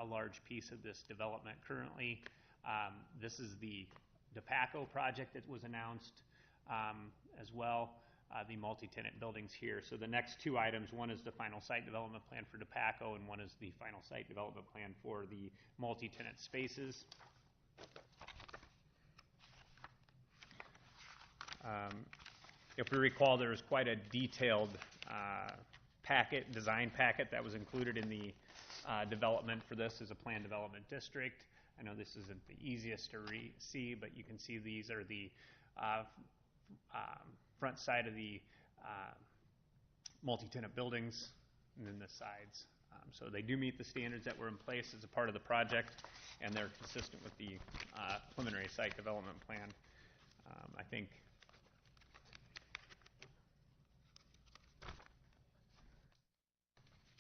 a large piece of this development currently. This is the DePaco project that was announced as well. the multi-tenant buildings here. So the next two items, one is the final site development plan for DePaco, and one is the final site development plan for the multi-tenant spaces. If we recall, there was quite a detailed design packet that was included in the development for this as a planned development district. I know this isn't the easiest to see, but you can see these are the front side of the multi-tenant buildings, and then the sides. So they do meet the standards that were in place as a part of the project, and they're consistent with the preliminary site development plan. I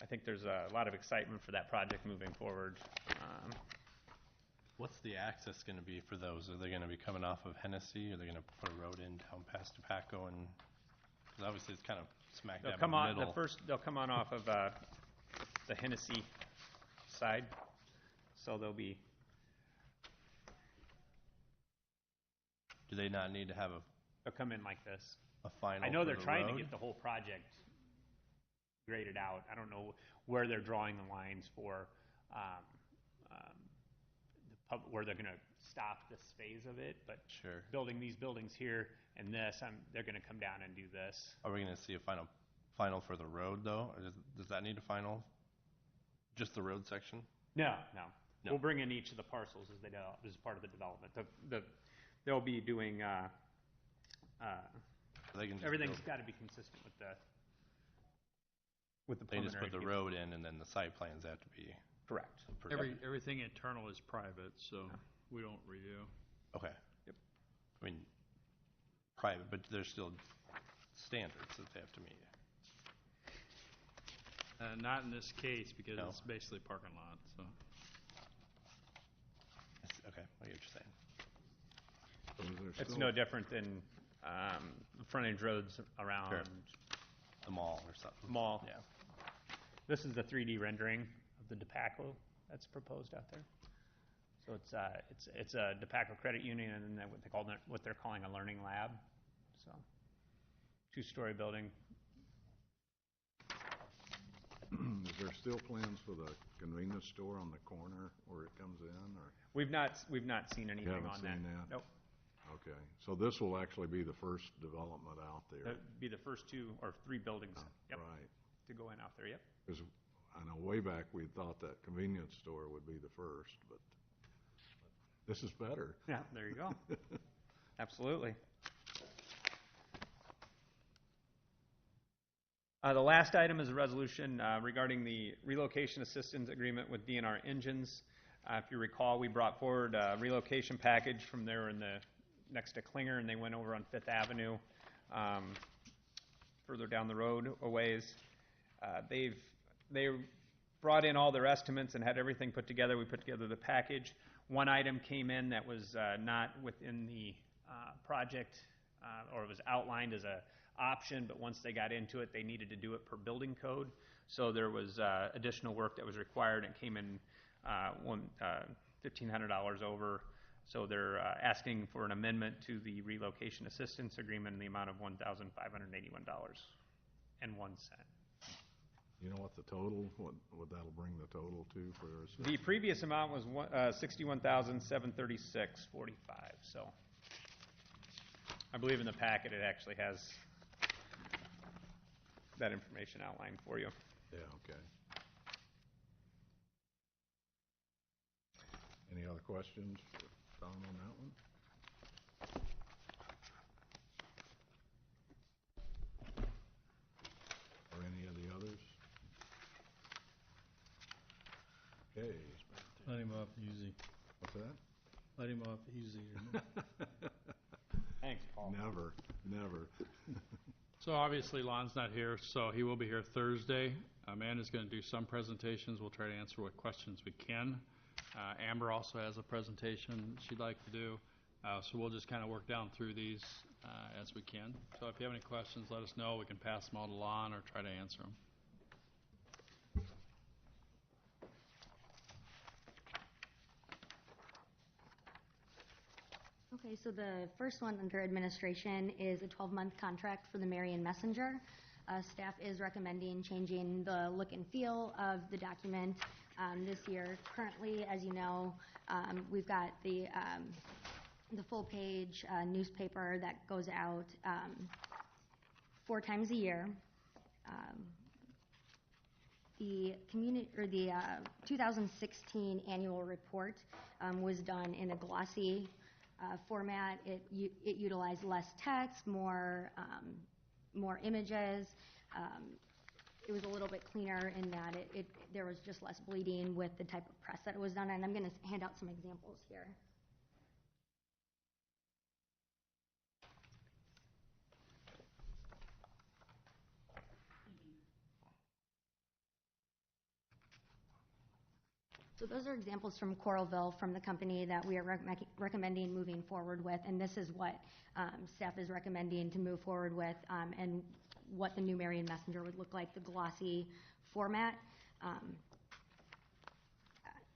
think there's a lot of excitement for that project moving forward. What's the access going to be for those? Are they going to be coming off of Hennessy? Are they going to put a road in down past DePaco? And because obviously it's kind of smack dab in the middle. They'll come on off of the Hennessy side, so they'll be. Do they not need to have They'll come in like this. a final? I know they're for the trying to road? get the whole project graded out. I don't know where they're drawing the lines for where they're going to stop this phase of it, but Sure. building these buildings here and this, they're going to come down and do this. Are we going to see a final for the road though? Or does that need a final? Just the road section? No. No. We'll bring in each of the parcels as they develop, as part of the development. They'll be doing. They can just Everything's build- got to be consistent with the They just put the preliminary. road in, and then the site plans have to be Correct. approved. Everything internal is private, so we don't review. Okay. Yep. I mean, private, but there's still standards that they have to meet. Not in this case, because No. it's basically parking lot, so. Okay, I get what you're saying. So is there It's still- no different than frontage roads around Sure. The mall or something. mall. Yeah. This is the 3D rendering of the DePaco that's proposed out there. So it's a DePaco credit union, and then what they're calling a learning lab. So 2-story building. Is there still plans for the convenience store on the corner where it comes in, or? We've not seen anything haven't on that. seen that? Nope. Okay, so this will actually be the first development out there? That'd be the first 2 or 3 buildings. Yep. Right, To go in out there. Yep. because I know way back we thought that convenience store would be the first, but this is better. Yeah. There you go. Absolutely. The last item is a resolution regarding the relocation assistance agreement with DNR Engines. If you recall, we brought forward a relocation package from there next to Klinger, and they went over on Fifth Avenue, further down the road a ways. They brought in all their estimates and had everything put together. We put together the package. One item came in that was not within the project, or it was outlined as a option, but once they got into it, they needed to do it per building code. So there was additional work that was required, and it came in $1,500 over. So they're asking for an amendment to the relocation assistance agreement in the amount of $1,581.01. You know what the total, what that'll bring the total to for us? The previous amount was $61,736.45. So I believe in the packet it actually has that information outlined for you. Yeah, okay. Any other questions for Tom on that one? Or any of the others? Okay. Let him off easy. What's that? Let him off easy. Thanks, Paul. Never. So obviously Lon's not here, so he will be here Thursday. Amanda's going to do some presentations. We'll try to answer what questions we can. Amber also has a presentation she'd like to do. So we'll just kind of work down through these as we can. So if you have any questions, let us know. We can pass them all to Lon or try to answer them. Okay, so the first one under administration is a 12-month contract for the Marion Messenger. Staff is recommending changing the look and feel of the document this year. Currently, as you know, we've got the full-page newspaper that goes out 4 times a year. The 2016 annual report was done in a glossy format. It utilized less text, more images. It was a little bit cleaner in that there was just less bleeding with the type of press that it was done, and I'm going to hand out some examples here. So those are examples from Coralville, from the company that we are recommending moving forward with, and this is what staff is recommending to move forward with, and what the new Marion Messenger would look like, the glossy format.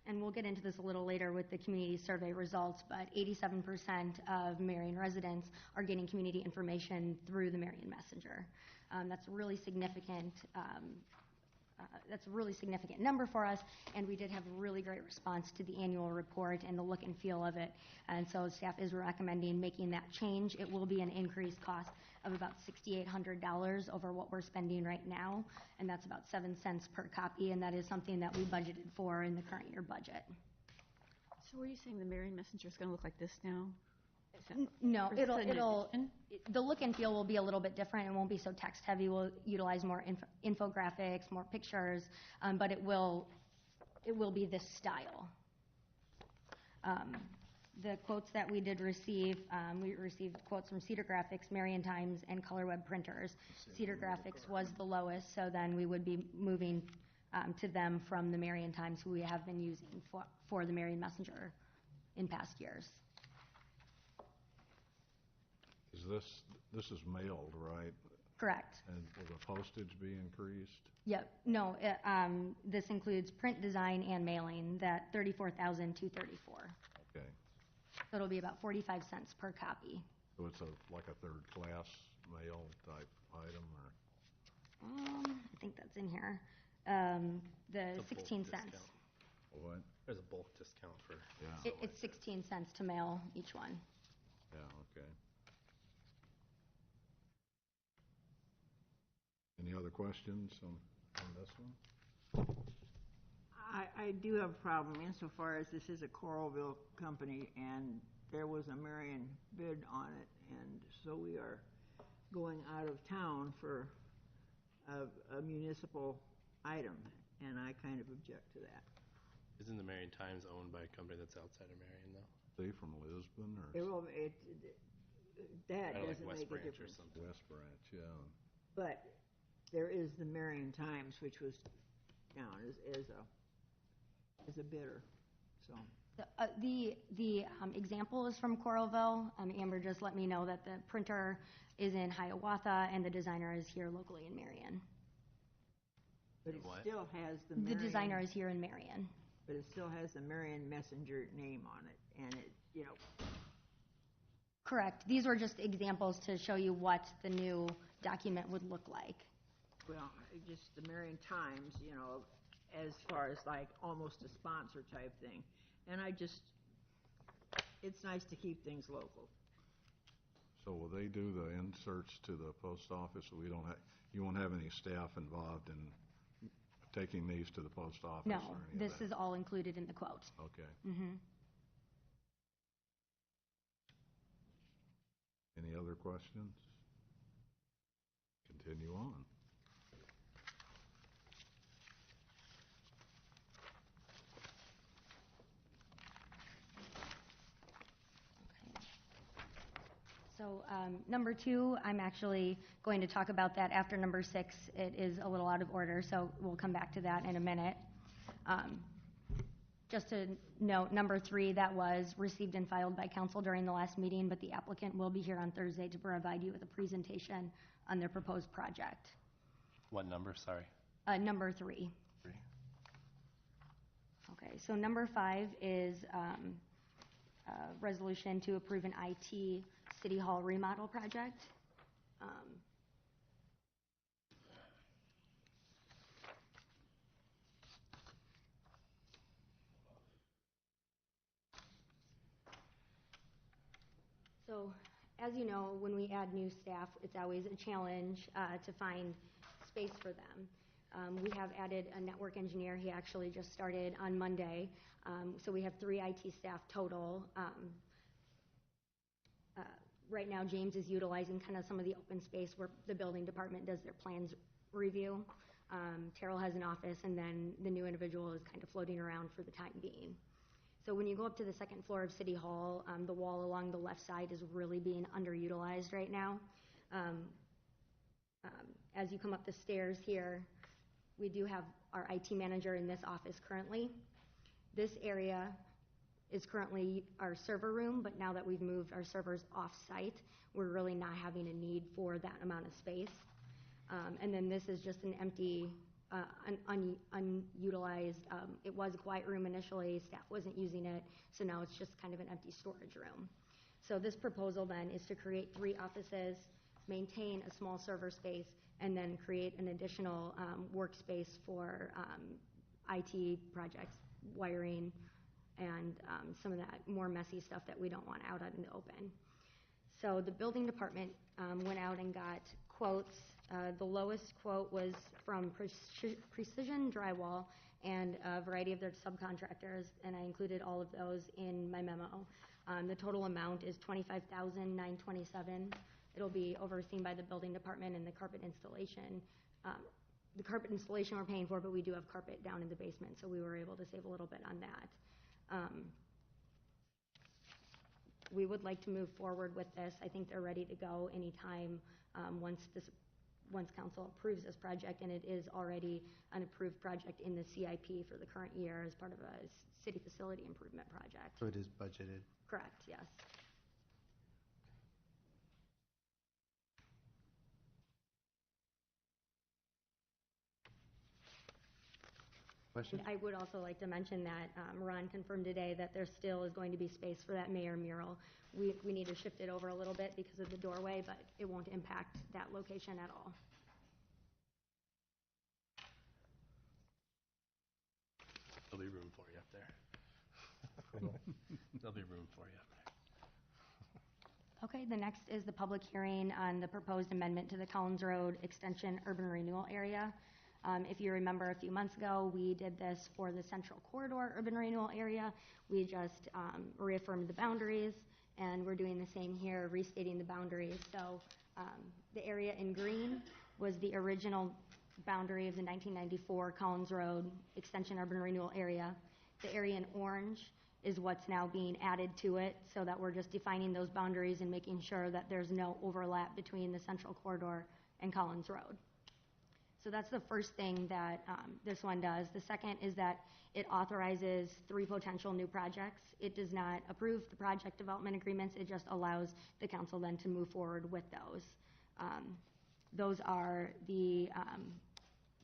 And we'll get into this a little later with the community survey results, but 87% of Marion residents are getting community information through the Marion Messenger. That's really significant. That's a really significant number for us, and we did have a really great response to the annual report and the look and feel of it, and so staff is recommending making that change. It will be an increased cost of about $6,800 over what we're spending right now, and that's about 7 cents per copy, and that is something that we budgeted for in the current year budget. So were you saying the Marion Messenger is going to look like this now? No, Or is this an addition? the look and feel will be a little bit different. It won't be so text heavy. We'll utilize more infographics, more pictures, but it will be this style. The quotes that we did receive, we received quotes from Cedar Graphics, Marion Times, and Color Web Printers. Cedar Graphics was the lowest, so then we would be moving to them from the Marion Times, who we have been using for the Marion Messenger in past years. This is mailed, right? Correct. And will the postage be increased? Yep. No, this includes print, design, and mailing, that $34,234. Okay. So it'll be about 45 cents per copy. So it's like a third-class mail type item, or? I think that's in here. The 16 cents. What? There's a bulk discount for. Yeah. It's 16 cents to mail each one. Yeah, okay. Any other questions on this one? I do have a problem insofar as this is a Coralville company, and there was a Marion bid on it, and so we are going out of town for a municipal item, and I kind of object to that. Isn't the Marion Times owned by a company that's outside of Marion, though? They from Lisbon or? That Or like doesn't West make a Branch or difference. something. West Branch, yeah. But there is the Marion Times, which was down as a bidder, so. The example is from Coralville. Amber just let me know that the printer is in Hiawatha and the designer is here locally in Marion. But it What? still has the The Marion. designer is here in Marion. But it still has the Marion Messenger name on it, and it, Correct. These were just examples to show you what the new document would look like. well, just the Marion Times, as far as like almost a sponsor type thing. And it's nice to keep things local. So will they do the inserts to the post office? So you won't have any staff involved in taking these to the post office? No, or any of this that? is all included in the quote. Okay. Mm-hmm. Any other questions? Continue on. So number 2, I'm actually going to talk about that after number 6. It is a little out of order, so we'll come back to that in a minute. Just to note, number 3, that was received and filed by council during the last meeting, but the applicant will be here on Thursday to provide you with a presentation on their proposed project. What number, sorry? Number 3. 3. Okay, so number 5 is resolution to approve an IT City Hall remodel project. So, as you know, when we add new staff, it's always a challenge to find space for them. We have added a network engineer. He actually just started on Monday. So we have 3 IT staff total. Right now, James is utilizing kind of some of the open space where the building department does their plans review. Terrell has an office, and then the new individual is kind of floating around for the time being. So when you go up to the second floor of City Hall, the wall along the left side is really being underutilized right now. As you come up the stairs here, we do have our IT manager in this office currently. This area is currently our server room, but now that we've moved our servers off-site, we're really not having a need for that amount of space. And then this is just an empty, unutilized, it was a quiet room initially, staff wasn't using it, so now it's just kind of an empty storage room. So this proposal then is to create 3 offices, maintain a small server space, and then create an additional workspace for IT projects, wiring, and some of that more messy stuff that we don't want out in the open. So the building department went out and got quotes. The lowest quote was from Precision Drywall and a variety of their subcontractors, and I included all of those in my memo. The total amount is $25,927. It'll be overseen by the building department and the carpet installation. The carpet installation we're paying for, but we do have carpet down in the basement, so we were able to save a little bit on that. We would like to move forward with this. I think they're ready to go anytime once council approves this project, and it is already an approved project in the CIP for the current year as part of a city facility improvement project. So it is budgeted? Correct, yes. Questions? I would also like to mention that Ron confirmed today that there still is going to be space for that mayor mural. We need to shift it over a little bit because of the doorway, but it won't impact that location at all. There'll be room for you up there. There'll be room for you up there. Okay, the next is the public hearing on the proposed amendment to the Collins Road Extension Urban Renewal Area. If you remember a few months ago, we did this for the Central Corridor Urban Renewal Area. We just reaffirmed the boundaries, and we're doing the same here, restating the boundaries. So the area in green was the original boundary of the 1994 Collins Road Extension Urban Renewal Area. The area in orange is what's now being added to it, so that we're just defining those boundaries and making sure that there's no overlap between the Central Corridor and Collins Road. So that's the first thing that this one does. The second is that it authorizes 3 potential new projects. It does not approve the project development agreements. It just allows the council then to move forward with those. Those are the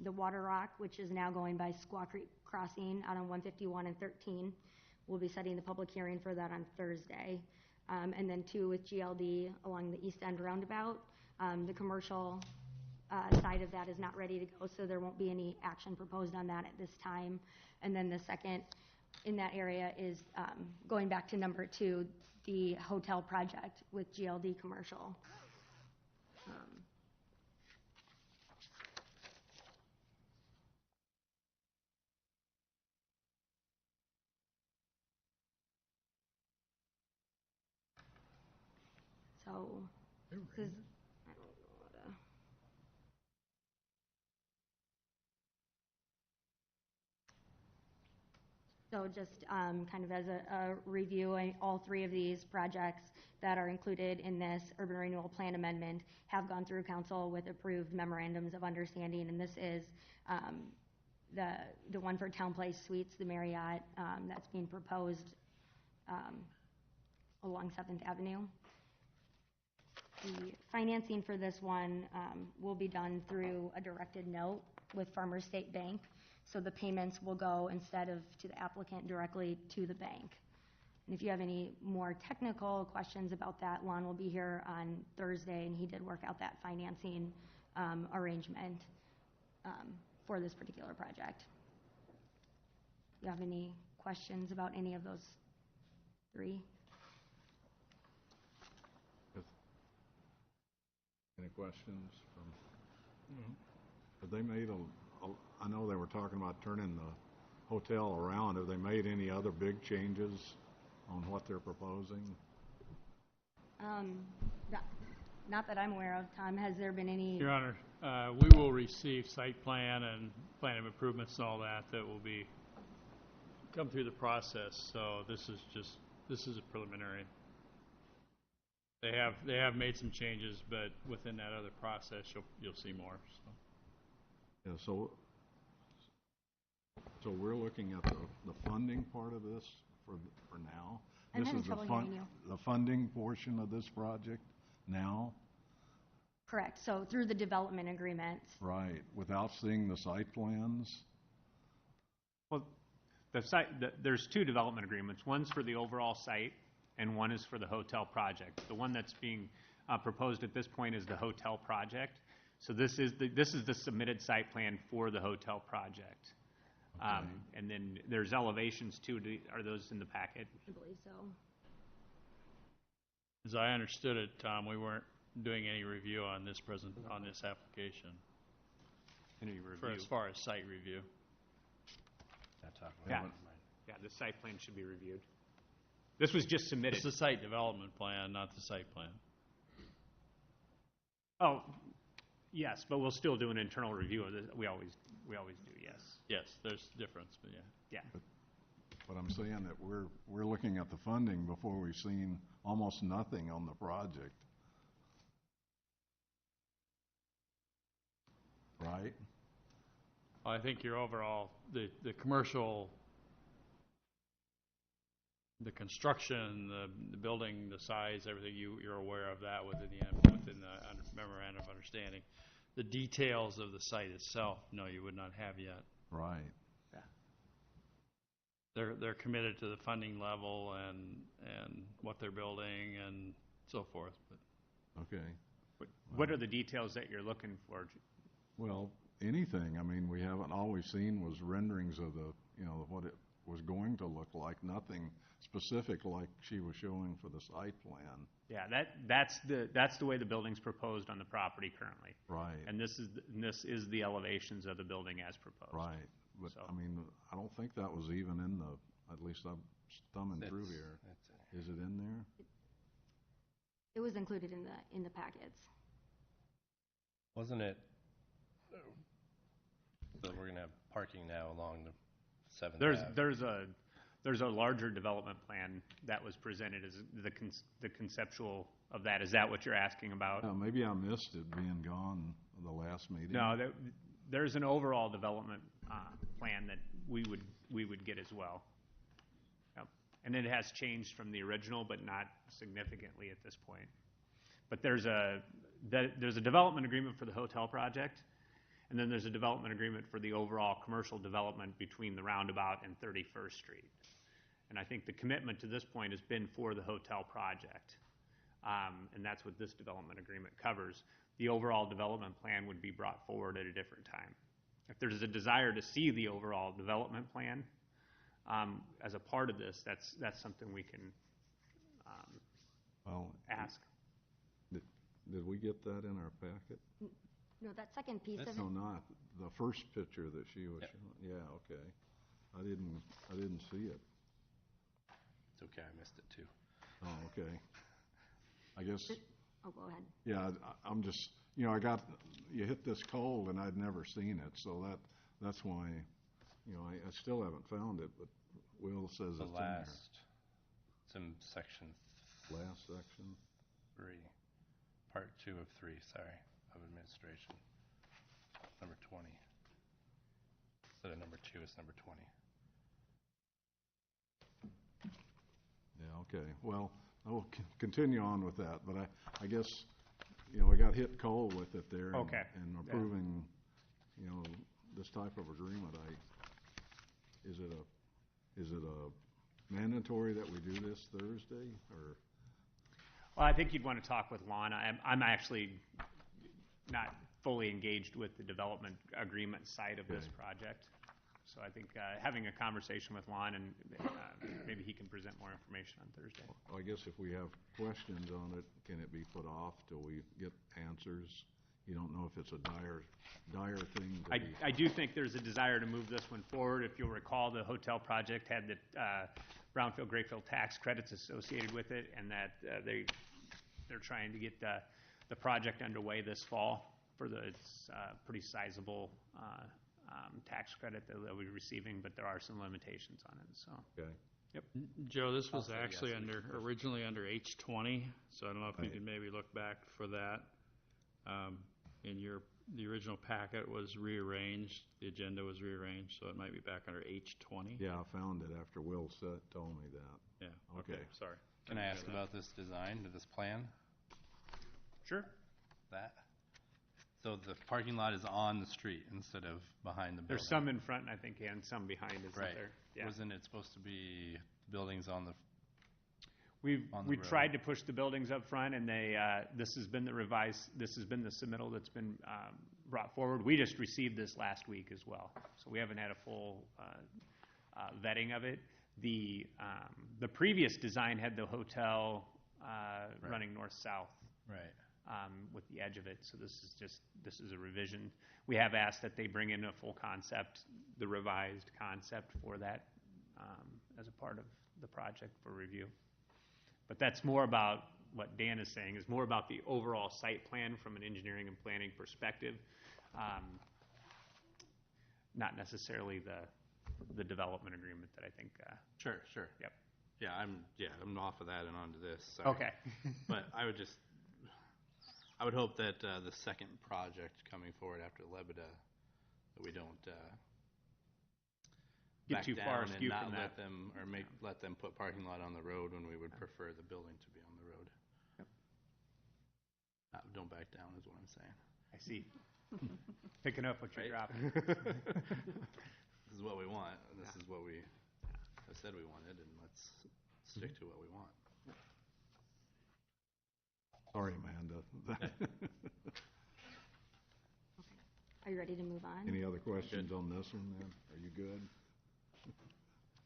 Water Rock, which is now going by Squaw Creek Crossing out on 151 and 13. We'll be setting the public hearing for that on Thursday. And then 2 with GLD along the East End roundabout. The commercial side of that is not ready to go, so there won't be any action proposed on that at this time. And then the second in that area is going back to number 2, the hotel project with GLD Commercial. So this is, I don't know what to. So just kind of as a review, all 3 of these projects that are included in this urban renewal plan amendment have gone through council with approved memorandums of understanding, and this is the one for Town Place Suites, the Marriott, that's being proposed along 7th Avenue. The financing for this one will be done through a directed note with Farmers State Bank. So the payments will go, instead of to the applicant, directly to the bank. And if you have any more technical questions about that, Lon will be here on Thursday, and he did work out that financing arrangement for this particular project. Do you have any questions about any of those three? Any questions from? Have they made I know they were talking about turning the hotel around. Have they made any other big changes on what they're proposing? Not that I'm aware of. Tom, has there been any? Your Honor, we will receive site plan and plan of improvements and all that will be come through the process. So this is a preliminary. They have made some changes, but within that other process, you'll see more. So. Yeah, so we're looking at the funding part of this for now. I'm This having is trouble hearing you. the funding portion of this project now? Correct. So through the development agreement. Right, without seeing the site plans? Well, there's two development agreements. One's for the overall site, and one is for the hotel project. The one that's being proposed at this point is the hotel project. So this is the submitted site plan for the hotel project. Okay. And then there's elevations too. Are those in the packet? I believe so. As I understood it, Tom, we weren't doing any review on this application. Any review? As far as site review. Yeah. Yeah, the site plan should be reviewed. This was just submitted. It's the site development plan, not the site plan. Oh, yes, but we'll still do an internal review of this. We always do, yes. Yes, there's difference, but yeah. Yeah. But I'm saying that we're looking at the funding before we've seen almost nothing on the project. Right? Well, I think your overall, the commercial, the construction, the building, the size, everything, you're aware of that within the memorandum of understanding. The details of the site itself, no, you would not have yet. Right. They're committed to the funding level and what they're building and so forth. But Okay. What are the details that you're looking for? Well, anything. I mean, we haven't always seen was renderings of what it was going to look like. Nothing specific like she was showing for the site plan. Yeah, that's the way the building's proposed on the property currently. Right. And this is the elevations of the building as proposed. Right. But I mean, I don't think that was even in at least I'm thumbing through here. Is it in there? It was included in the packets. Wasn't it? So we're gonna have parking now along the 7th Ave. There's a larger development plan that was presented as the conceptual of that. Is that what you're asking about? Maybe I missed it being gone the last meeting. No, there's an overall development plan that we would get as well. Yep. And it has changed from the original, but not significantly at this point. But there's a development agreement for the hotel project, and then there's a development agreement for the overall commercial development between the roundabout and 31st Street. And I think the commitment to this point has been for the hotel project, and that's what this development agreement covers. The overall development plan would be brought forward at a different time. If there's a desire to see the overall development plan as a part of this, that's something we can ask. Did we get that in our packet? No, that second piece of it. No, not the first picture that she was showing. Yeah, okay. I didn't see it. It's okay, I missed it too. Oh, okay. I guess. Oh, go ahead. Yeah, I'm just, you hit this cold and I'd never seen it, so that's why, I still haven't found it, but Will says it's in there. It's in section. Last section. 3, part 2 of 3, sorry, of administration. Number 20. Instead of number 2, it's number 20. Yeah, okay. Well, I will continue on with that, but I guess, I got hit cold with it there. Okay. And approving, this type of agreement, is it a mandatory that we do this Thursday, or? Well, I think you'd want to talk with Lon. I'm actually not fully engaged with the development agreement side of this Okay. project. So I think having a conversation with Lon, and maybe he can present more information on Thursday. I guess if we have questions on it, can it be put off till we get answers? You don't know if it's a dire thing to be. I do think there's a desire to move this one forward. If you'll recall, the hotel project had the brownfield, grayfield tax credits associated with it, and that they're trying to get the project underway this fall for the pretty sizable tax credit that they'll be receiving, but there are some limitations on it. So. Okay. Yep. Joe, this was Also, actually yes, originally under H20, so I don't know if you Right. could maybe look back for that. The original packet was rearranged, the agenda was rearranged, so it might be back under H20. Yeah, I found it after Will told me that. Yeah, Okay. sorry. Can I ask about this design, this plan? Sure. That? So the parking lot is on the street instead of behind the building? There's some in front, I think, and some behind, isn't Right. there? Yeah. Wasn't it supposed to be buildings on the, We've on the road? tried to push the buildings up front, and this has been the submittal that's been brought forward. We just received this last week as well, so we haven't had a full vetting of it. The previous design had the hotel running north-south. right? With the edge of it, so this is a revision. We have asked that they bring in a full concept, the revised concept for that as a part of the project for review. But that's more about what Dan is saying, is more about the overall site plan from an engineering and planning perspective, not necessarily the development agreement that I think. Sure. Yep. Yeah, I'm off of that and onto this. Sorry. Okay. But I would hope that the second project coming forward after Lebeda, that we don't Get back too down far and askew not from let that. them, or let them put parking lot on the road when we would prefer the building to be on the road. Yep. Don't back down is what I'm saying. I see. Picking up what you're Right? dropping. This is what we want, and this is what we have said we wanted, and let's stick to what we want. Sorry, Amanda. Are you ready to move on? Any other questions on this one, then? Are you good?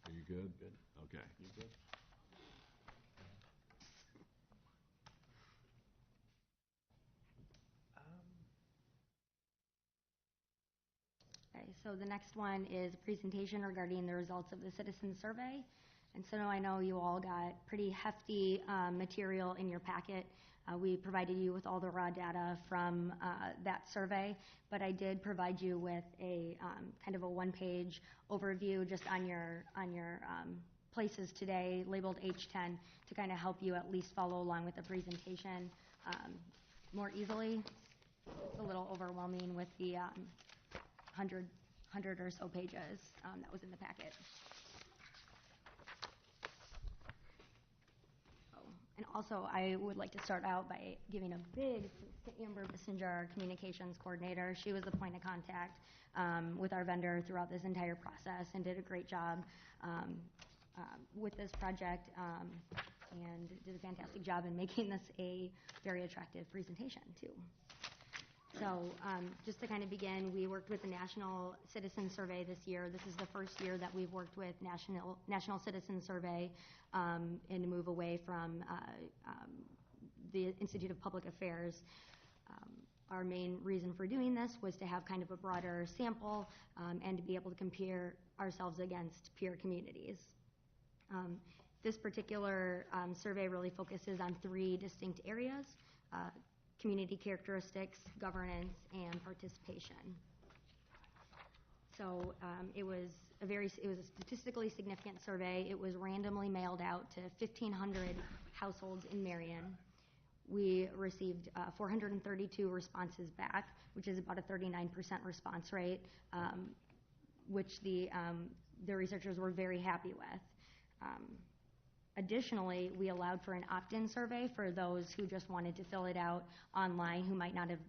Are you good? Good. Okay. You good? Okay, so the next one is a presentation regarding the results of the citizen survey. And so I know you all got pretty hefty material in your packet. We provided you with all the raw data from that survey, but I did provide you with a kind of a one-page overview just on your places today, labeled H10, to kind of help you at least follow along with the presentation more easily. It's a little overwhelming with the 100 or so pages that was in the packet. And also, I would like to start out by giving a big thanks to Amber Bissinger, our communications coordinator. She was the point of contact with our vendor throughout this entire process and did a great job with this project and did a fantastic job in making this a very attractive presentation, too. So just to kind of begin, we worked with the National Citizen Survey this year. This is the first year that we've worked with National Citizen Survey and to move away from the Institute of Public Affairs. Our main reason for doing this was to have kind of a broader sample and to be able to compare ourselves against peer communities. This particular survey really focuses on 3 distinct areas: community characteristics, governance, and participation. So it was a statistically significant survey. It was randomly mailed out to 1,500 households in Marion. We received 432 responses back, which is about a 39% response rate, which the researchers were very happy with. Additionally, we allowed for an opt-in survey for those who just wanted to fill it out online, who might not have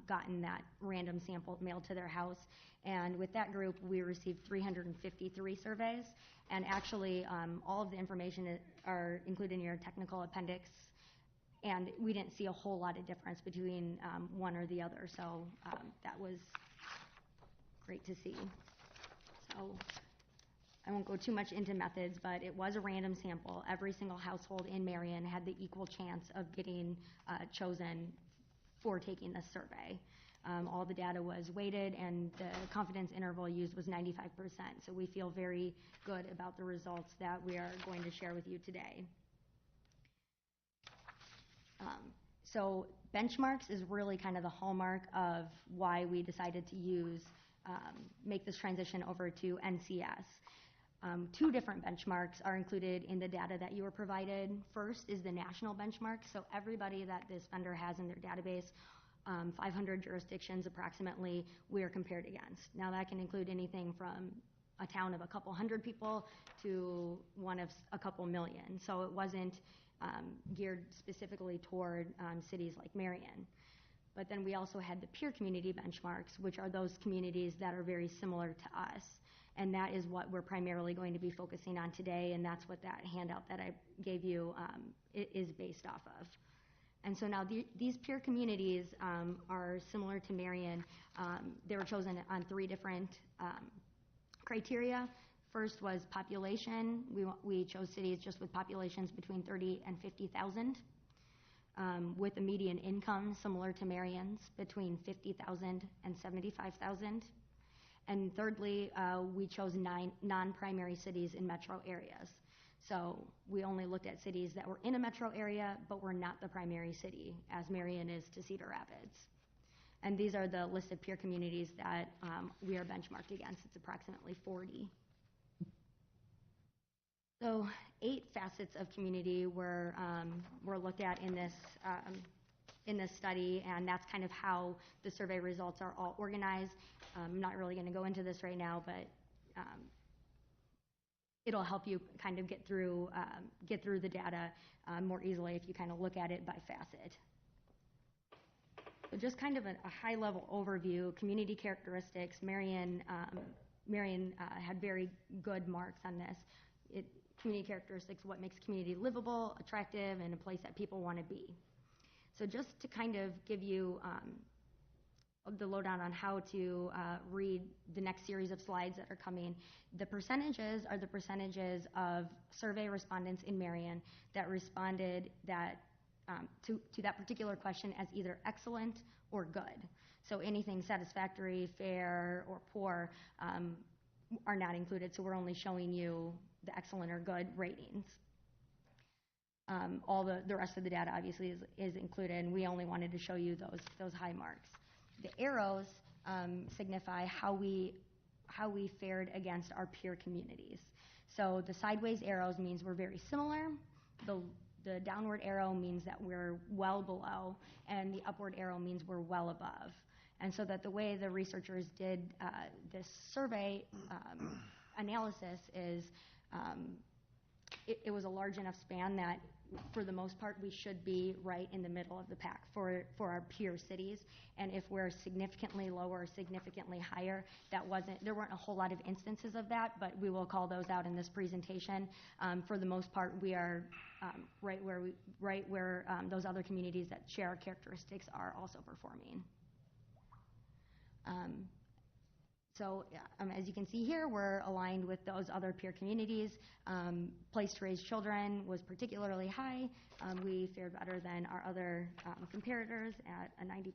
gotten that random sample mailed to their house. And with that group, we received 353 surveys. And actually, all of the information are included in your technical appendix. And we didn't see a whole lot of difference between one or the other. So that was great to see. So I won't go too much into methods, but it was a random sample. Every single household in Marion had the equal chance of getting chosen for taking this survey. All the data was weighted, and the confidence interval used was 95%. So we feel very good about the results that we are going to share with you today. So benchmarks is really kind of the hallmark of why we decided to make this transition over to NCS. Two different benchmarks are included in the data that you were provided. First is the national benchmark. So everybody that this vendor has in their database, 500 jurisdictions approximately, we are compared against. Now that can include anything from a town of a couple hundred people to one of a couple million. So it wasn't geared specifically toward cities like Marion. But then we also had the peer community benchmarks, which are those communities that are very similar to us. And that is what we're primarily going to be focusing on today, and that's what that handout that I gave you is based off of. And so now these peer communities are similar to Marion. They were chosen on 3 different criteria. First was population. We chose cities just with populations between 30 and 50,000, with a median income similar to Marion's, between 50,000 and 75,000. And thirdly, we chose 9 non-primary cities in metro areas. So we only looked at cities that were in a metro area, but were not the primary city, as Marion is to Cedar Rapids. And these are the list of peer communities that we are benchmarked against. It's approximately 40. So 8 facets of community were looked at in this study, and that's kind of how the survey results are all organized. I'm not really going to go into this right now, but it'll help you kind of get through the data more easily if you kind of look at it by facet. So just kind of a high-level overview, community characteristics. Marion had very good marks on this. Community characteristics, what makes community livable, attractive, and a place that people want to be. So just to kind of give you the lowdown on how to read the next series of slides that are coming, the percentages are the percentages of survey respondents in Marion that responded to that particular question as either excellent or good. So anything satisfactory, fair, or poor are not included, so we're only showing you the excellent or good ratings. All the rest of the data obviously is included, and we only wanted to show you those high marks. The arrows signify how we fared against our peer communities. So the sideways arrows means we're very similar. The downward arrow means that we're well below, and the upward arrow means we're well above. And so that the way the researchers did this survey analysis is it was a large enough span that for the most part we should be right in the middle of the pack for our peer cities. And if we're significantly lower or significantly higher, there weren't a whole lot of instances of that, but we will call those out in this presentation. For the most part, we are right where those other communities that share our characteristics are also performing. So as you can see here, we're aligned with those other peer communities. Place to raise children was particularly high. We fared better than our other comparators at a 90%.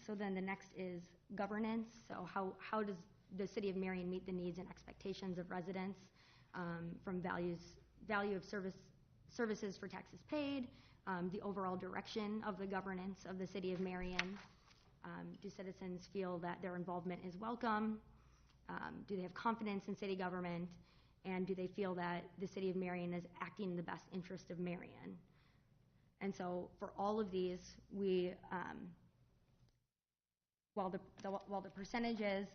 So then the next is governance. So how does the City of Marion meet the needs and expectations of residents from value of services for taxes paid, the overall direction of the governance of the City of Marion. Do citizens feel that their involvement is welcome? Do they have confidence in city government? And do they feel that the City of Marion is acting in the best interest of Marion? And so for all of these, we, while the percentages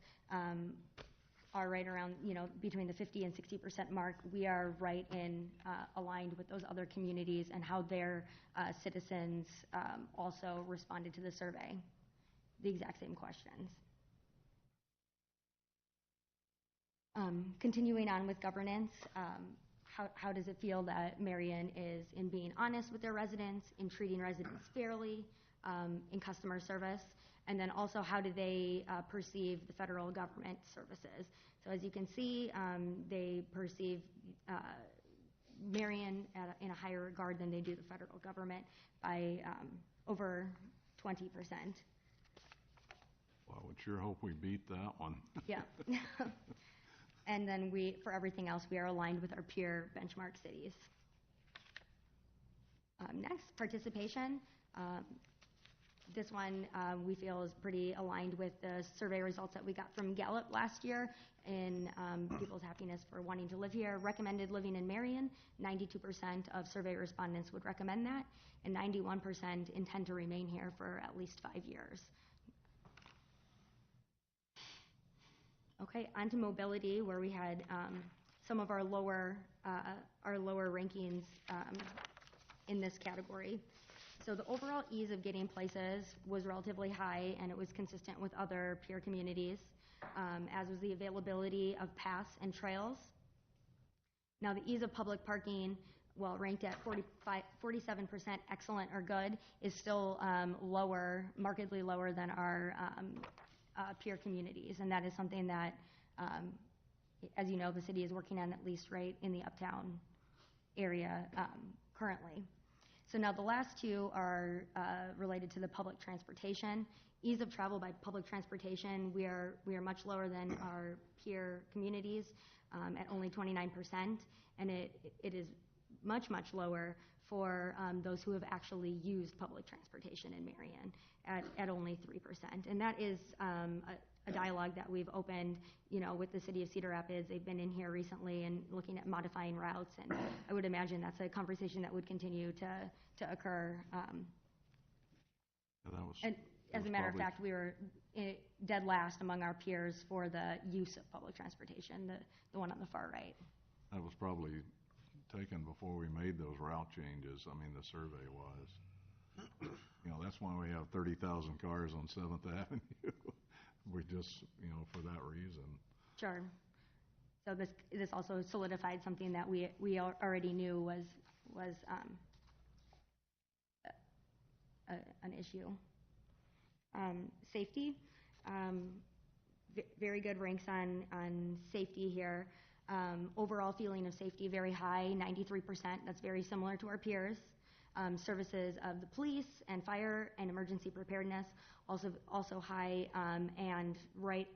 are right around, between the 50 and 60% mark. We are right in aligned with those other communities and how their citizens also responded to the survey. The exact same questions. Continuing on with governance, how does it feel that Marion is in being honest with their residents, in treating residents fairly, in customer service, and then also how do they perceive the federal government services? So as you can see, they perceive Marion in a higher regard than they do the federal government by over 20%. Well, I would sure hope we beat that one. Yeah. And then for everything else, we are aligned with our peer benchmark cities. Next, participation. This one we feel is pretty aligned with the survey results that we got from Gallup last year in people's happiness for wanting to live here. Recommended living in Marion, 92% of survey respondents would recommend that, and 91% intend to remain here for at least 5 years. Okay, on to mobility, where we had some of our lower rankings in this category. So the overall ease of getting places was relatively high, and it was consistent with other peer communities, as was the availability of paths and trails. Now, the ease of public parking, while ranked at 47% excellent or good, is still markedly lower than our peer communities, and that is something that, as you know, the city is working on, at least right in the uptown area currently. So now the last two are related to the public transportation. Ease of travel by public transportation, we are much lower than our peer communities at only 29%, and it is much, much lower for those who have actually used public transportation in Marion at only 3%. And that is a dialogue that we've opened, with the city of Cedar Rapids. They've been in here recently and looking at modifying routes, and I would imagine that's a conversation that would continue to occur. And as a matter of fact, we were dead last among our peers for the use of public transportation, the one on the far right. That was probably taken before we made those route changes. I mean, the survey was. That's why we have 30,000 cars on 7th Avenue. We just, for that reason. Sure. So this also solidified something that we already knew was an issue. Safety. Very good ranks on safety here. Overall feeling of safety very high, 93%. That's very similar to our peers. Services of the police and fire and emergency preparedness also high, and right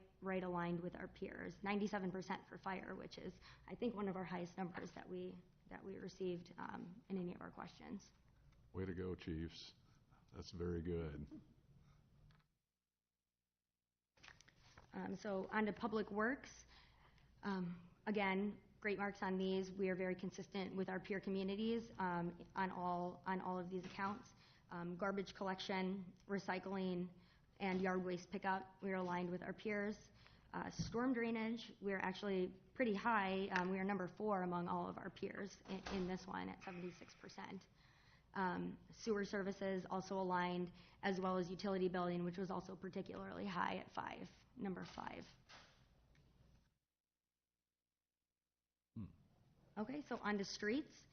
aligned with our peers. 97% for fire, which is, I think, one of our highest numbers that we received in any of our questions. Way to go, Chiefs. That's very good. So on to public works. Again, great marks on these. We are very consistent with our peer communities on all of these accounts. Garbage collection, recycling, and yard waste pickup, we are aligned with our peers. Storm drainage, we are actually pretty high. We are number 4 among all of our peers in this one at 76%. Sewer services also aligned, as well as utility billing, which was also particularly high at number 5. Okay, so on to streets.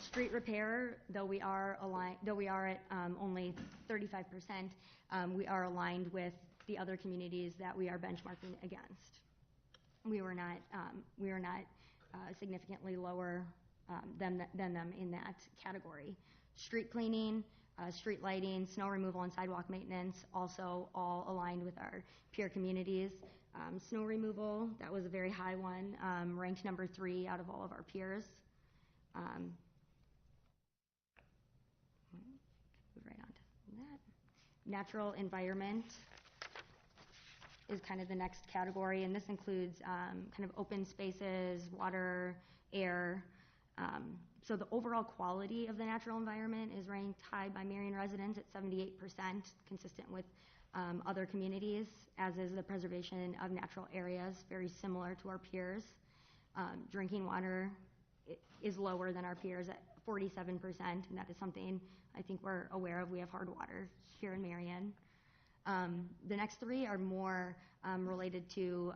Street repair, though we are at only 35%, we are aligned with the other communities that we are benchmarking against. We are not significantly lower than them in that category. Street cleaning, street lighting, snow removal, and sidewalk maintenance, also all aligned with our peer communities. Snow removal, that was a very high one, ranked number 3 out of all of our peers. Move right on to that. Natural environment is kind of the next category, and this includes kind of open spaces, water, air. So the overall quality of the natural environment is ranked high by Marion residents at 78%, consistent with other communities, as is the preservation of natural areas, very similar to our peers. Drinking water is lower than our peers at 47%, and that is something I think we're aware of. We have hard water here in Marion. The next three are more related to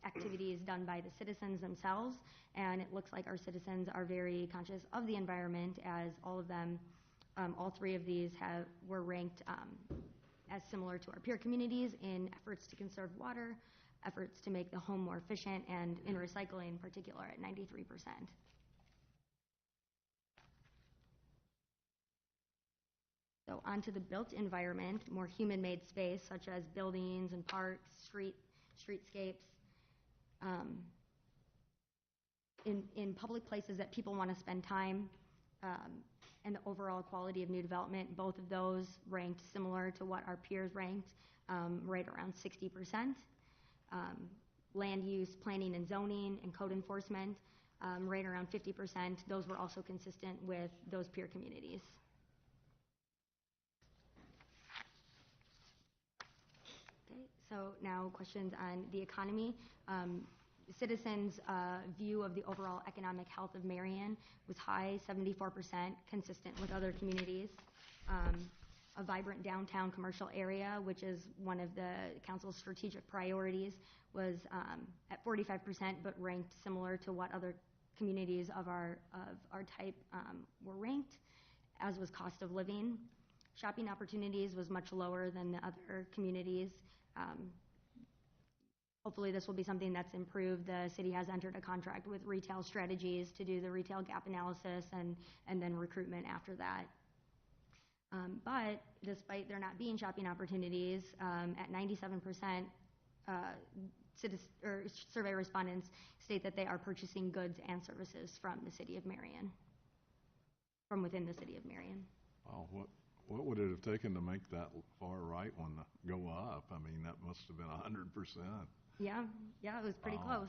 activities done by the citizens themselves, and it looks like our citizens are very conscious of the environment, as all three of these were ranked as similar to our peer communities in efforts to conserve water, efforts to make the home more efficient, and in recycling in particular at 93%. So onto the built environment, more human-made space such as buildings and parks, streetscapes, in public places that people want to spend time, and the overall quality of new development. Both of those ranked similar to what our peers ranked, right around 60%. Land use, planning and zoning, and code enforcement, right around 50%. Those were also consistent with those peer communities. Okay, so now questions on the economy. Citizens' view of the overall economic health of Marion was high, 74%, consistent with other communities. A vibrant downtown commercial area, which is one of the council's strategic priorities, was at 45%, but ranked similar to what other communities of our type were ranked, as was cost of living. Shopping opportunities was much lower than the other communities. Hopefully this will be something that's improved. The city has entered a contract with Retail Strategies to do the retail gap analysis and then recruitment after that. But despite there not being shopping opportunities, at 97%, survey respondents state that they are purchasing goods and services from the city of Marion, from within the city of Marion. Wow, what would it have taken to make that far right one go up? I mean, that must have been 100%. Yeah, it was pretty close.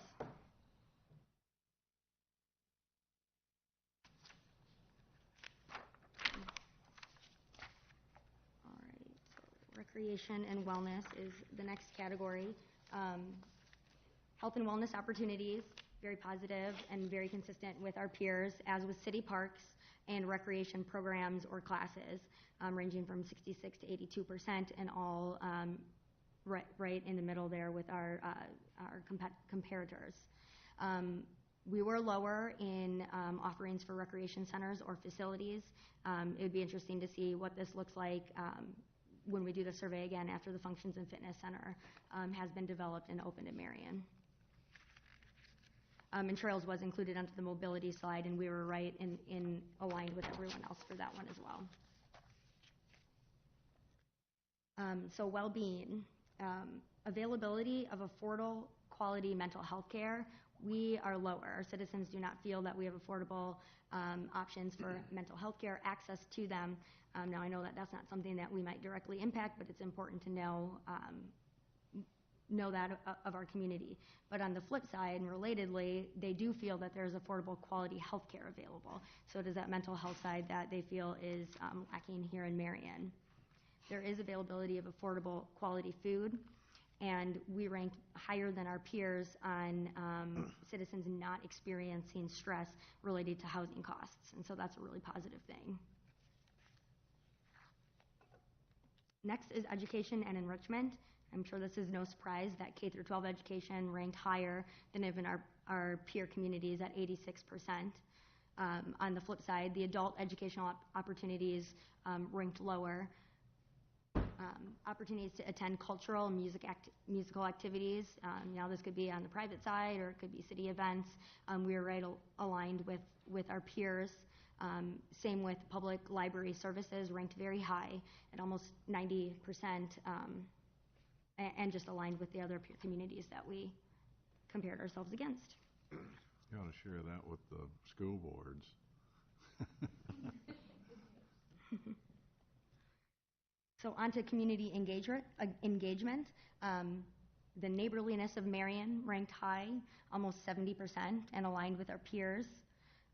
All right, so recreation and wellness is the next category. Health and wellness opportunities, very positive and very consistent with our peers, as with city parks and recreation programs or classes, ranging from 66 to 82%, and all right in the middle there with our comparators. We were lower in offerings for recreation centers or facilities. It would be interesting to see what this looks like when we do the survey again after the Functions and Fitness Center has been developed and opened in Marion. And Trails was included onto the mobility slide, and we were right in aligned with everyone else for that one as well. So well-being. Availability of affordable quality mental health care, we are lower. Our citizens do not feel that we have affordable options for mental health care, access to them. Now I know that that's not something that we might directly impact, but it's important to know that of our community. But on the flip side, and relatedly, they do feel that there's affordable quality health care available. So it is that mental health side that they feel is lacking here in Marion. There is availability of affordable quality food, and we ranked higher than our peers on citizens not experiencing stress related to housing costs, and so that's a really positive thing. Next is education and enrichment. I'm sure this is no surprise that K through 12 education ranked higher than even our peer communities at 86%. On the flip side, the adult educational opportunities ranked lower. Opportunities to attend cultural and musical activities. Now this could be on the private side or it could be city events. We are right aligned with our peers. Same with public library services, ranked very high at almost 90%, and just aligned with the other peer communities that we compared ourselves against. You ought to share that with the school boards. So on to community engagement. The neighborliness of Marion ranked high, almost 70%, and aligned with our peers.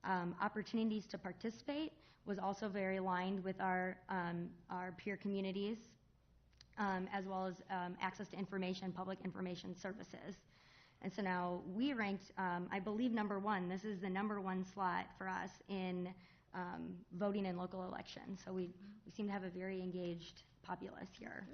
Opportunities to participate was also very aligned with our peer communities, as well as access to information, public information services. And so now we ranked, I believe, number one. This is the number one slot for us in voting in local elections. So we seem to have a very engaged populace here.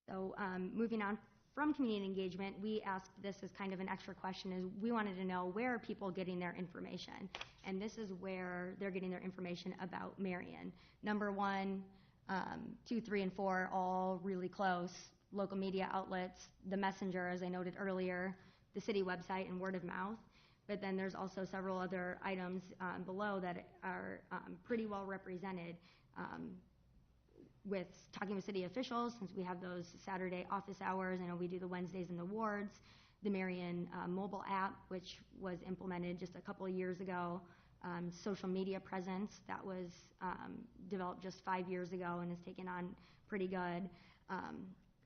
So moving on from community engagement, we asked this as kind of an extra question, is we wanted to know where are people getting their information? And this is where they're getting their information about Marion. Number 1, 2, 3, and 4, all really close. Local media outlets, the messenger, as I noted earlier, the city website, and word of mouth. But then there's also several other items below that are pretty well represented. With talking with city officials, since we have those Saturday office hours. I know we do the Wednesdays in the wards. The Marion mobile app, which was implemented just a couple of years ago. Social media presence that was developed just 5 years ago and has taken on pretty good.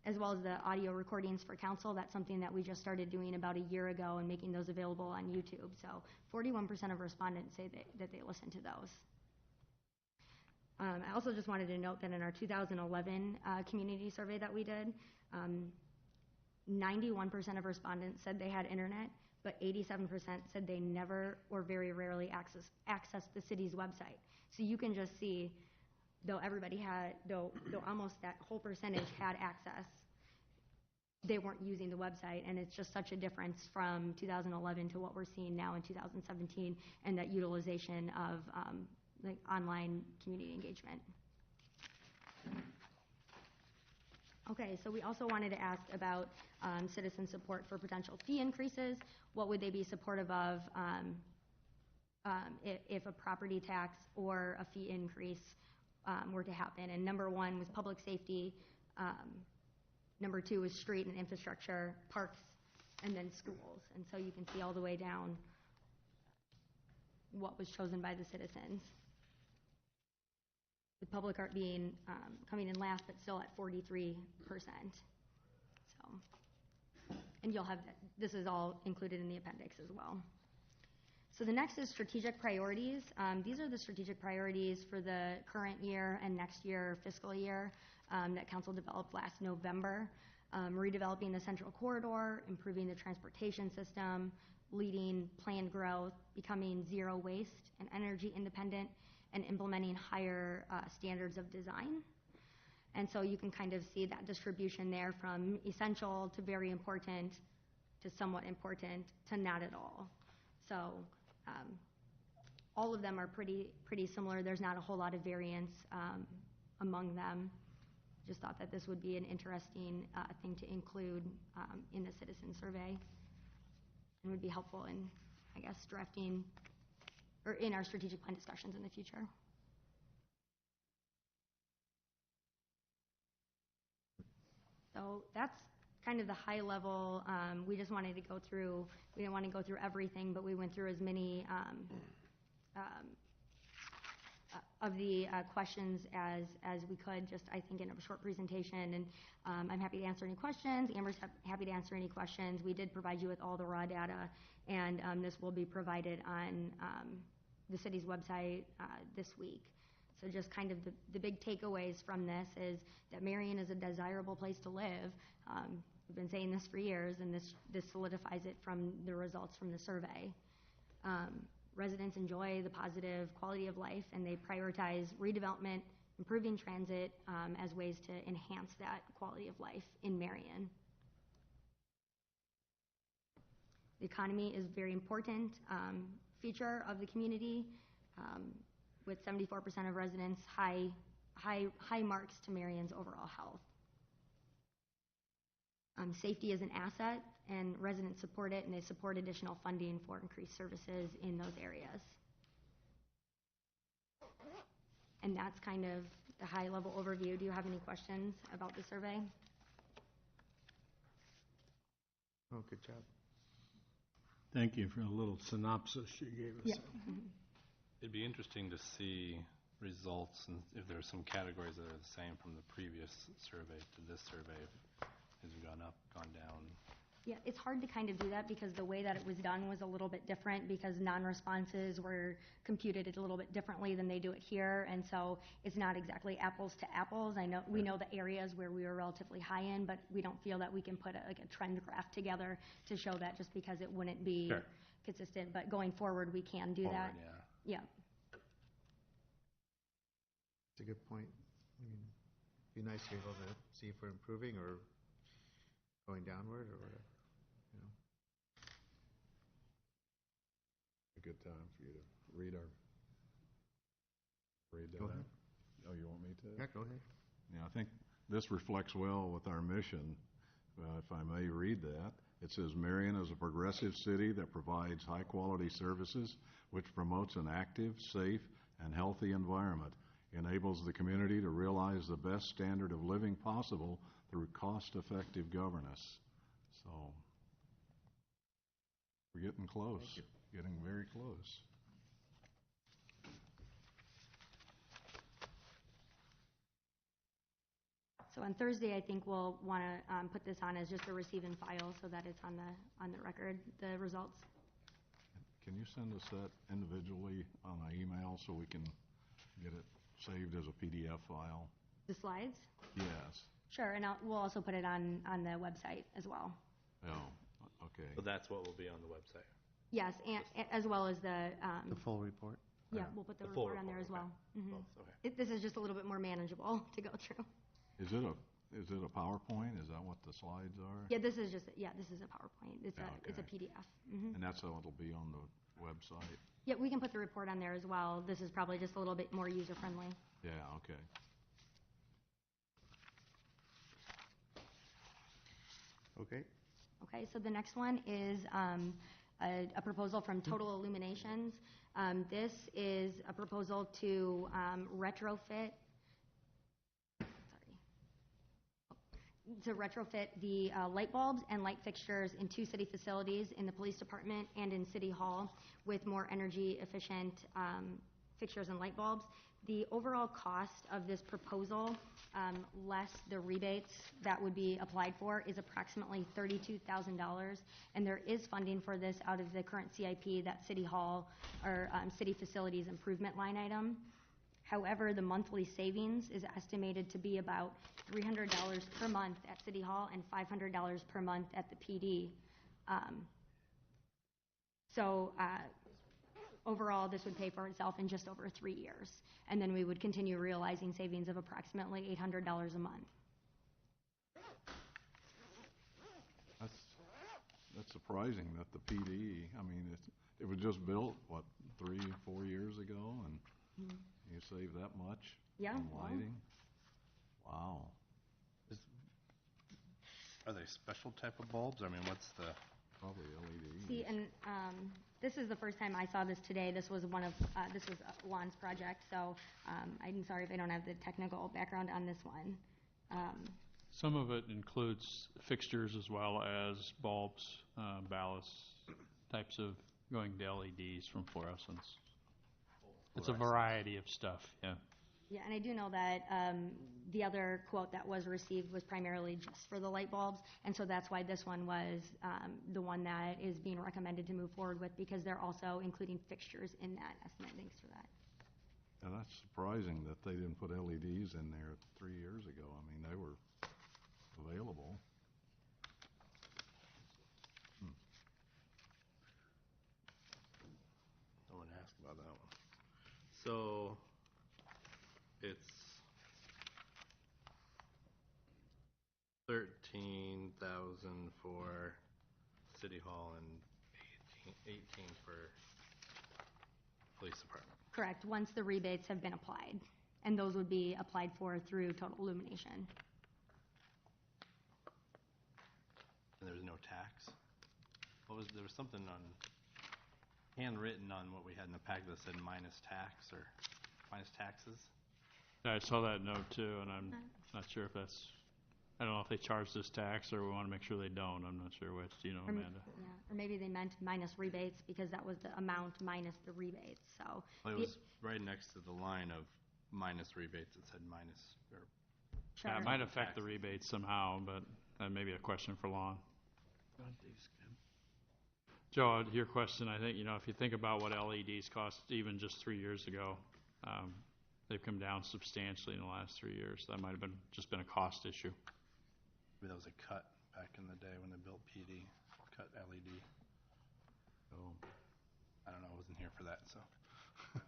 As well as the audio recordings for council. That's something that we just started doing about a year ago and making those available on YouTube. So 41% of respondents say that they listen to those. I also just wanted to note that in our 2011 community survey that we did, 91% of respondents said they had internet, but 87% said they never or very rarely accessed the city's website. So you can just see, though almost that whole percentage had access, they weren't using the website, and it's just such a difference from 2011 to what we're seeing now in 2017, and that utilization of like online community engagement. Okay, so we also wanted to ask about citizen support for potential fee increases. What would they be supportive of if a property tax or a fee increase were to happen? And number 1 was public safety. Number 2 was street and infrastructure, parks, and then schools. And so you can see all the way down what was chosen by the citizens. With public art being coming in last, but still at 43%. So, and you'll have this is all included in the appendix as well. So the next is strategic priorities. These are the strategic priorities for the current year and next year fiscal year that council developed last November. Redeveloping the central corridor, improving the transportation system, leading planned growth, becoming zero waste and energy independent, and implementing higher standards of design. And so you can kind of see that distribution there from essential to very important to somewhat important to not at all. So all of them are pretty similar. There's not a whole lot of variance among them. Just thought that this would be an interesting thing to include in the citizen survey and would be helpful in, I guess, drafting or in our strategic plan discussions in the future. So that's kind of the high level. We just wanted to go through, we didn't want to go through everything, but we went through as many of the questions as we could, just I think in a short presentation. And I'm happy to answer any questions. Amber's happy to answer any questions. We did provide you with all the raw data, and this will be provided on the city's website this week. So just kind of the big takeaways from this is that Marion is a desirable place to live. We've been saying this for years, and this solidifies it from the results from the survey. Residents enjoy the positive quality of life, and they prioritize redevelopment, improving transit as ways to enhance that quality of life in Marion. The economy is a very important feature of the community, with 74% of residents high marks to Marion's overall health. Safety is an asset, and residents support it, and they support additional funding for increased services in those areas. And that's kind of the high-level overview. Do you have any questions about the survey? Oh, good job. Thank you for the little synopsis you gave us. Yeah. It'd be interesting to see results and if there are some categories that are the same from the previous survey to this survey. Has it gone up, gone down? Yeah, it's hard to kind of do that because the way that it was done was a little bit different because non-responses were computed a little bit differently than they do it here, and so it's not exactly apples to apples. We know the areas where we were relatively high in, but we don't feel that we can put a trend graph together to show that just because it wouldn't be Sure. consistent. But going forward, we can do that. Forward, yeah. Yeah. It's a good point. I mean, it'd be nice to be able to see if we're improving or going downward or whatever, you know. A good time for you to read that Go out. ahead. Oh, you want me to? Yeah, go ahead. Yeah, I think this reflects well with our mission, if I may read that. It says, Marion is a progressive city that provides high-quality services, which promotes an active, safe, and healthy environment, enables the community to realize the best standard of living possible through cost-effective governance. So, we're getting close, getting very close. So on Thursday, I think we'll want to put this on as just a receive and file so that it's on the record, the results. Can you send us that individually on an email so we can get it saved as a PDF file? The slides? Yes. Sure, and we'll also put it on the website as well. Oh, okay. So that's what will be on the website. Yes, and as well as the full report? yeah, we'll put the The full report on there as report, well. Mhm. Both, okay. This is just a little bit more manageable to go through. Is it a PowerPoint? Is that what the slides are? Yeah, this is a PowerPoint. It's a Okay. PDF. Mhm. And that's how it'll be on the website? Yeah, we can put the report on there as well. This is probably just a little bit more user friendly. Yeah, okay. Okay. Okay, so the next one is a proposal from Total Illuminations. This is a proposal to retrofit the light bulbs and light fixtures in 2 city facilities, in the police department and in City Hall, with more energy efficient fixtures and light bulbs. The overall cost of this proposal, less the rebates that would be applied for, is approximately $32,000, and there is funding for this out of the current CIP, that City Hall or city facilities improvement line item. However, the monthly savings is estimated to be about $300 per month at City Hall and $500 per month at the PD. Overall, this would pay for itself in just over 3 years. And then we would continue realizing savings of approximately $800 a month. That's surprising that the PD, I mean, it was just built, what, 3, 4 years ago, and you save that much Yeah, on well. lighting? Wow. Are they special type of bulbs? I mean, what's the... Probably LED. See, and this is the first time I saw this today. This was this was Lon's project, so I'm sorry if I don't have the technical background on this one. Some of it includes fixtures as well as bulbs, ballasts, types of going to LEDs from fluorescents. It's a variety of stuff, yeah. Yeah, and I do know that the other quote that was received was primarily just for the light bulbs, and so that's why this one was the one that is being recommended to move forward with, because they're also including fixtures in that estimate. Thanks for that. And that's surprising that they didn't put LEDs in there 3 years ago. I mean, they were available. I want to ask about that one. So, it's 13,000 for City Hall and 18 for Police Department. Correct, once the rebates have been applied, and those would be applied for through Total Illumination. And there's no tax? There was something handwritten on what we had in the packet that said minus tax or minus taxes? I saw that note too, and I'm not sure if that's, I don't know if they charge this tax or we want to make sure they don't. I'm not sure which. Do you know, Amanda? Or maybe they meant minus rebates because that was the amount minus the rebates, so. Well, it was right next to the line of minus rebates. It said minus, or Yeah, it might affect the rebates somehow, but that may be a question for Lon. Joe, to your question, I think, if you think about what LEDs cost even just 3 years ago, they've come down substantially in the last 3 years. That might have just been a cost issue. Maybe that was a cut back in the day when they built PD, cut LED. Oh, I don't know, I wasn't here for that, so.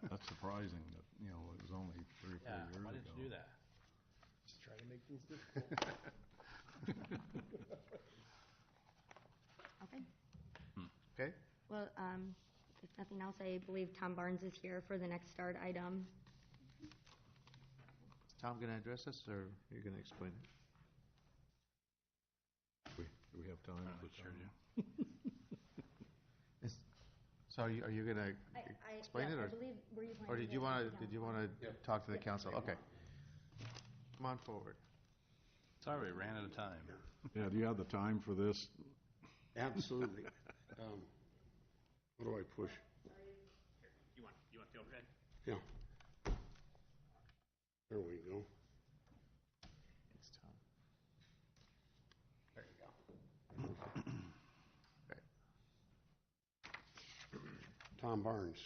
that's surprising that, it was only 3 or 4 years ago. Why didn't you do that? Just try to make things difficult. Okay. Okay? Well, if nothing else, I believe Tom Barnes is here for the next start item. Is Tom going to address us, or you're going to explain it? Do we have time? Sure do. So are you going to explain yes, it, I or believe, were you planning or to did you go want down? to talk to the council? Okay. Come on forward. Sorry, we ran out of time. Yeah, do you have the time for this? Absolutely. What do I push? You want the overhead? Yeah. There we go. Thanks, Tom. There you go. Okay. Tom Barnes,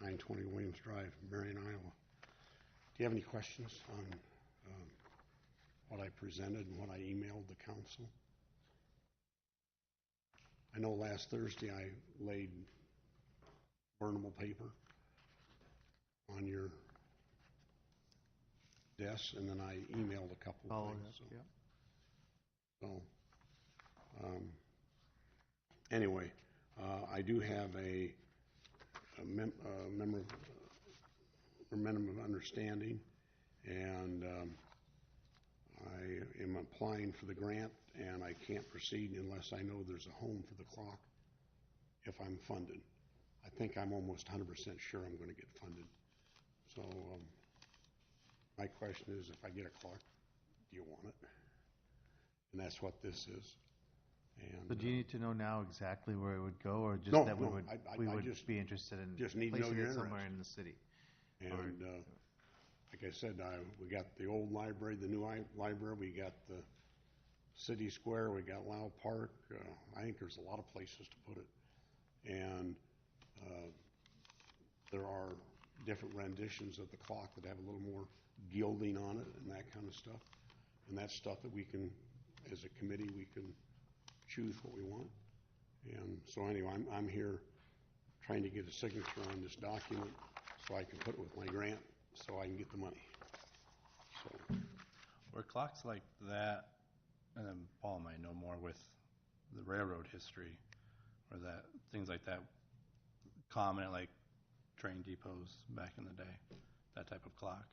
920 Williams Drive, Marion, Iowa. Do you have any questions on what I presented and what I emailed the council? I know last Thursday I laid burnable paper on your desk, and then I emailed a couple of things. Anyway, I do have a memorandum of understanding, and I am applying for the grant, and I can't proceed unless I know there's a home for the clock if I'm funded. I think I'm almost 100% sure I'm going to get funded. So my question is, if I get a clock, do you want it? And that's what this is. And So do you need to know now exactly where it would go, or just No, that no, we I would just- be interested in just need to know placing you're it somewhere interested. in the city? And like I said, we got the old library, the new library, we got the city square, we got Lau Park. I think there's a lot of places to put it. And there are different renditions of the clock that have a little more gilding on it and that kind of stuff. And that's stuff that we can, as a committee, we can choose what we want. And so anyway, I'm here trying to get a signature on this document so I can put it with my grant so I can get the money. So Were clocks like that, and then Paul might know more with the railroad history, or that things like that common at like train depots back in the day, that type of clock?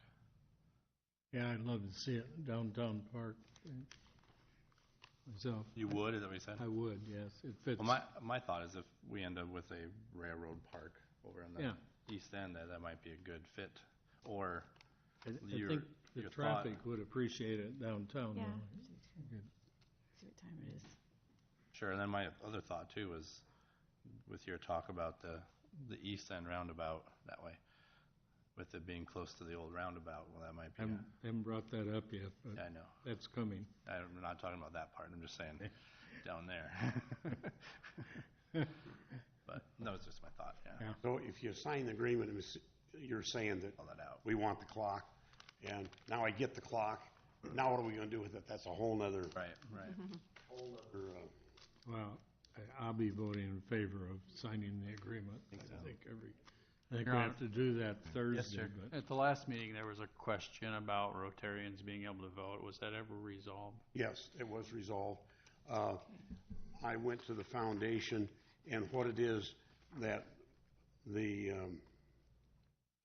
Yeah, I'd love to see it in downtown Park myself. You would, is that what you said? I would, yes. It fits. Well, my thought is if we end up with a railroad park over on the Yeah. east end, that might be a good fit. Or I your, think the your traffic thought, would appreciate it downtown. Yeah. though. Good. See what time it is. sure. And then my other thought too was with your talk about the east end roundabout that way, with it being close to the old roundabout. Well, that might be. Haven't brought that up yet, but I know. that's coming. I'm not talking about that part. I'm just saying down there. But that was just my thought. Yeah. So if you sign the agreement, you're saying that All that out. we want the clock, and now I get the clock. Now what are we going to do with it? That's a whole nother. Right. Right. Whole nother Well, I'll be voting in favor of signing the agreement. I think we Your have to do that Thursday. sir. But At the last meeting, there was a question about Rotarians being able to vote. Was that ever resolved? Yes, it was resolved. I went to the foundation, and what it is that the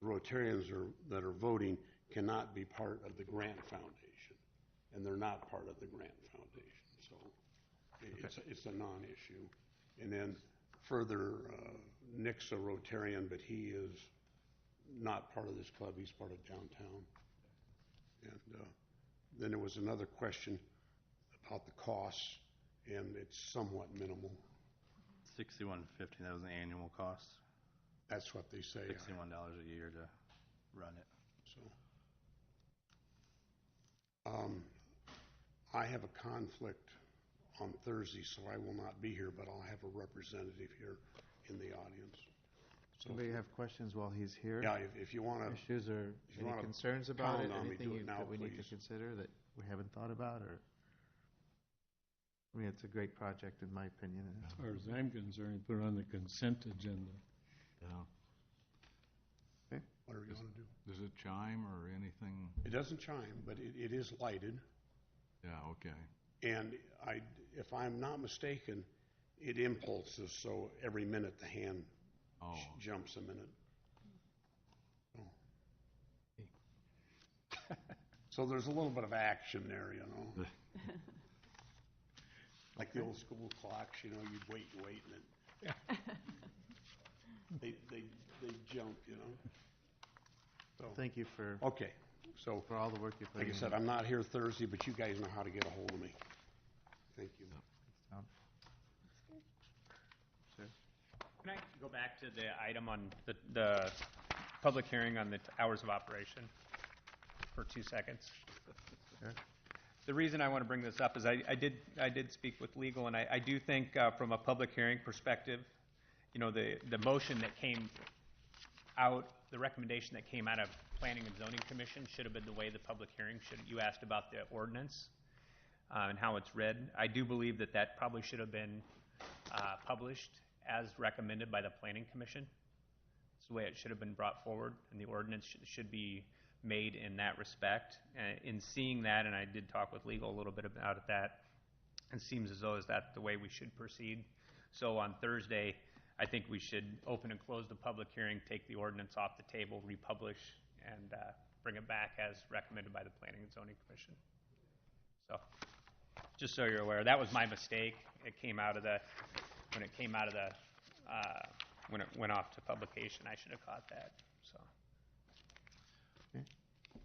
Rotarians that are voting cannot be part of the grant foundation, and they're not part of the grant foundation. So it's a non-issue. And then further, Nick's a Rotarian, but he is not part of this club. He's part of downtown. And then there was another question about the costs, and it's somewhat minimal. $61.50. That was the annual cost. That's what they say. $61 a year to run it. So I have a conflict on Thursday, so I will not be here, but I'll have a representative here in the audience. So, Anybody have questions while he's here? yeah, if you want to, Issues or if you any wanna concerns about it? pound on me, Anything do it now, that we need to please. consider that we haven't thought about, or? I mean, it's a great project, in my opinion. and As far as I'm concerned, put it on the consent agenda. Yeah. whatever you want to do. Does it chime or anything? It doesn't chime, but it is lighted. Yeah, okay. And if I'm not mistaken, it impulses, so every minute the hand Oh, jumps a minute. So there's a little bit of action there, you know. Like the old school clocks, you know, you'd wait and wait, and then they jump, you know. So, Thank you for okay, so all the work you put in. like I said, I'm not here Thursday, but you guys know how to get a hold of me. Thank you. Can I go back to the item on the public hearing on the hours of operation for 2 seconds? Sure. The reason I want to bring this up is I did speak with legal, and I do think from a public hearing perspective, you know, the motion that came out, the recommendation that came out of Planning and Zoning Commission should have been the way the public hearing should. You asked about the ordinance and how it's read. I do believe that probably should have been published as recommended by the Planning Commission. It's the way it should have been brought forward, and the ordinance should be made in that respect. In seeing that, and I did talk with legal a little bit about that, it seems as though is that the way we should proceed. So on Thursday, I think we should open and close the public hearing, take the ordinance off the table, republish, and bring it back as recommended by the Planning and Zoning Commission. So, just so you're aware, that was my mistake. It came out of when it went off to publication, I should have caught that. So.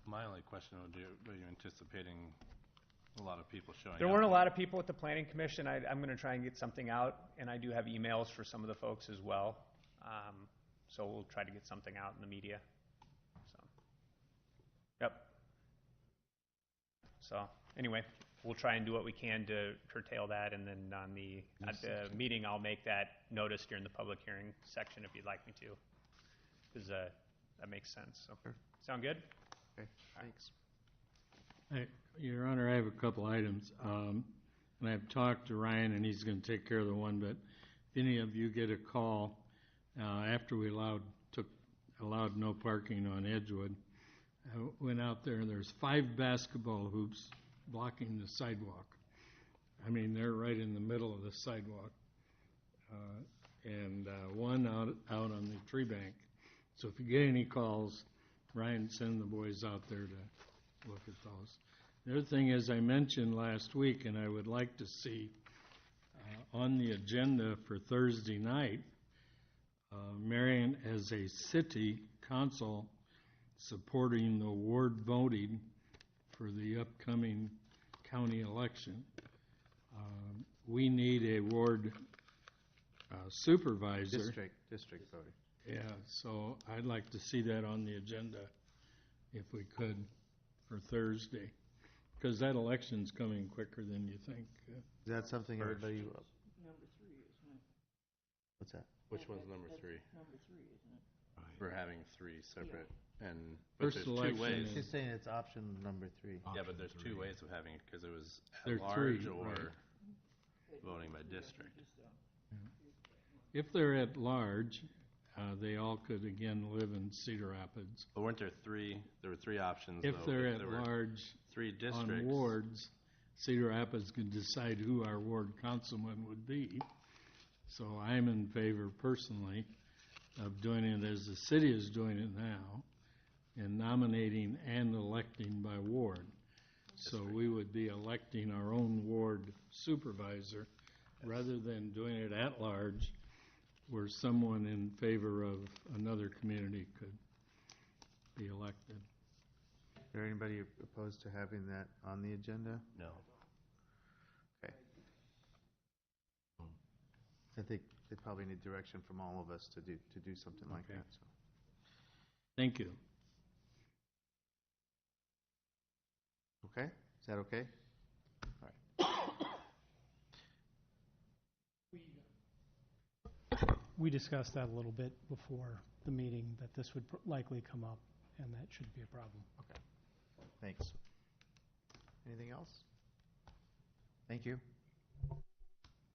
My only question would be, are you anticipating a lot of people showing up? There weren't a lot of people at the Planning Commission. I'm going to try and get something out, and I do have emails for some of the folks as well. So we'll try to get something out in the media. So, yep. So anyway, we'll try and do what we can to curtail that, and then at the meeting, I'll make that notice during the public hearing section if you'd like me to, because that makes sense. So, sound good? Okay, thanks. Your Honor, I have a couple items. And I've talked to Ryan, and he's going to take care of the one, but if any of you get a call after we allowed no parking on Edgewood, I went out there, and there's 5 basketball hoops blocking the sidewalk. I mean, they're right in the middle of the sidewalk. And one out on the tree bank. So if you get any calls, Ryan, send the boys out there to look at those. The other thing is, I mentioned last week, and I would like to see on the agenda for Thursday night, Marion as a city council supporting the ward voting for the upcoming county election. We need a ward supervisor. District voting. Yeah, so I'd like to see that on the agenda, if we could, for Thursday, because that election's coming quicker than you think. Is that something everybody? Number 3, isn't it? What's that? Which one's number 3? Number 3, isn't it? We're having 3 separate, and First but there's 2 election ways. She's saying it's option number 3. Yeah, but there's 2 ways of having it, because it was There at are 3, large or right. voting by district. If they're at large, they all could again live in Cedar Rapids. But weren't there 3? There were 3 options. If though. they're If at there were large 3 districts. on wards, Cedar Rapids can decide who our ward councilman would be. So I'm in favor personally of doing it as the city is doing it now, and nominating and electing by ward. So we would be electing our own ward supervisor rather than doing it at large, where someone in favor of another community could be elected. Is there anybody opposed to having that on the agenda? No. Okay. I think they probably need direction from all of us to do something like Okay. that. So. Thank you. Okay, is that okay? All right. we discussed that a little bit before the meeting, that this would likely come up, and that shouldn't be a problem. Okay. Thanks. Anything else? Thank you.